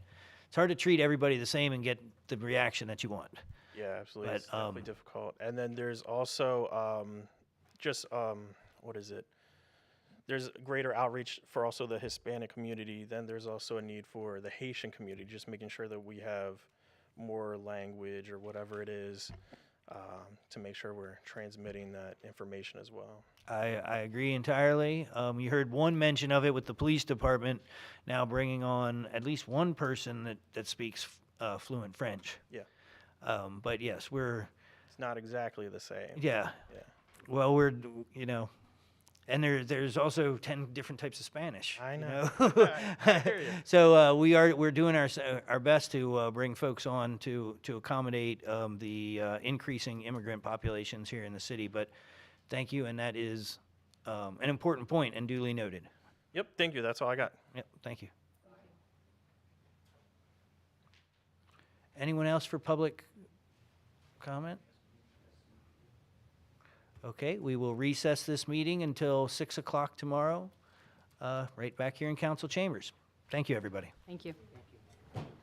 It's hard to treat everybody the same and get the reaction that you want. Yeah, absolutely. It's definitely difficult. And then there's also what is it? There's greater outreach for also the Hispanic community. Then there's also a need for the Haitian community, just making sure that we have more language or whatever it is to make sure we're transmitting that information as well. I agree entirely. You heard one mention of it with the police department now bringing on at least one person that speaks fluent French. Yeah. But yes, It's not exactly the same. Yeah. Yeah. Well, and there's also 10 different types of Spanish. I know. I hear you. So we're doing our best to bring folks on to accommodate the increasing immigrant populations here in the city. But thank you, and that is an important point and duly noted. Yep. Thank you. That's all I got. Yep. Thank you. Anyone else for public comment? Okay, we will recess this meeting until 6 o'clock tomorrow, right back here in council chambers. Thank you, everybody. Thank you.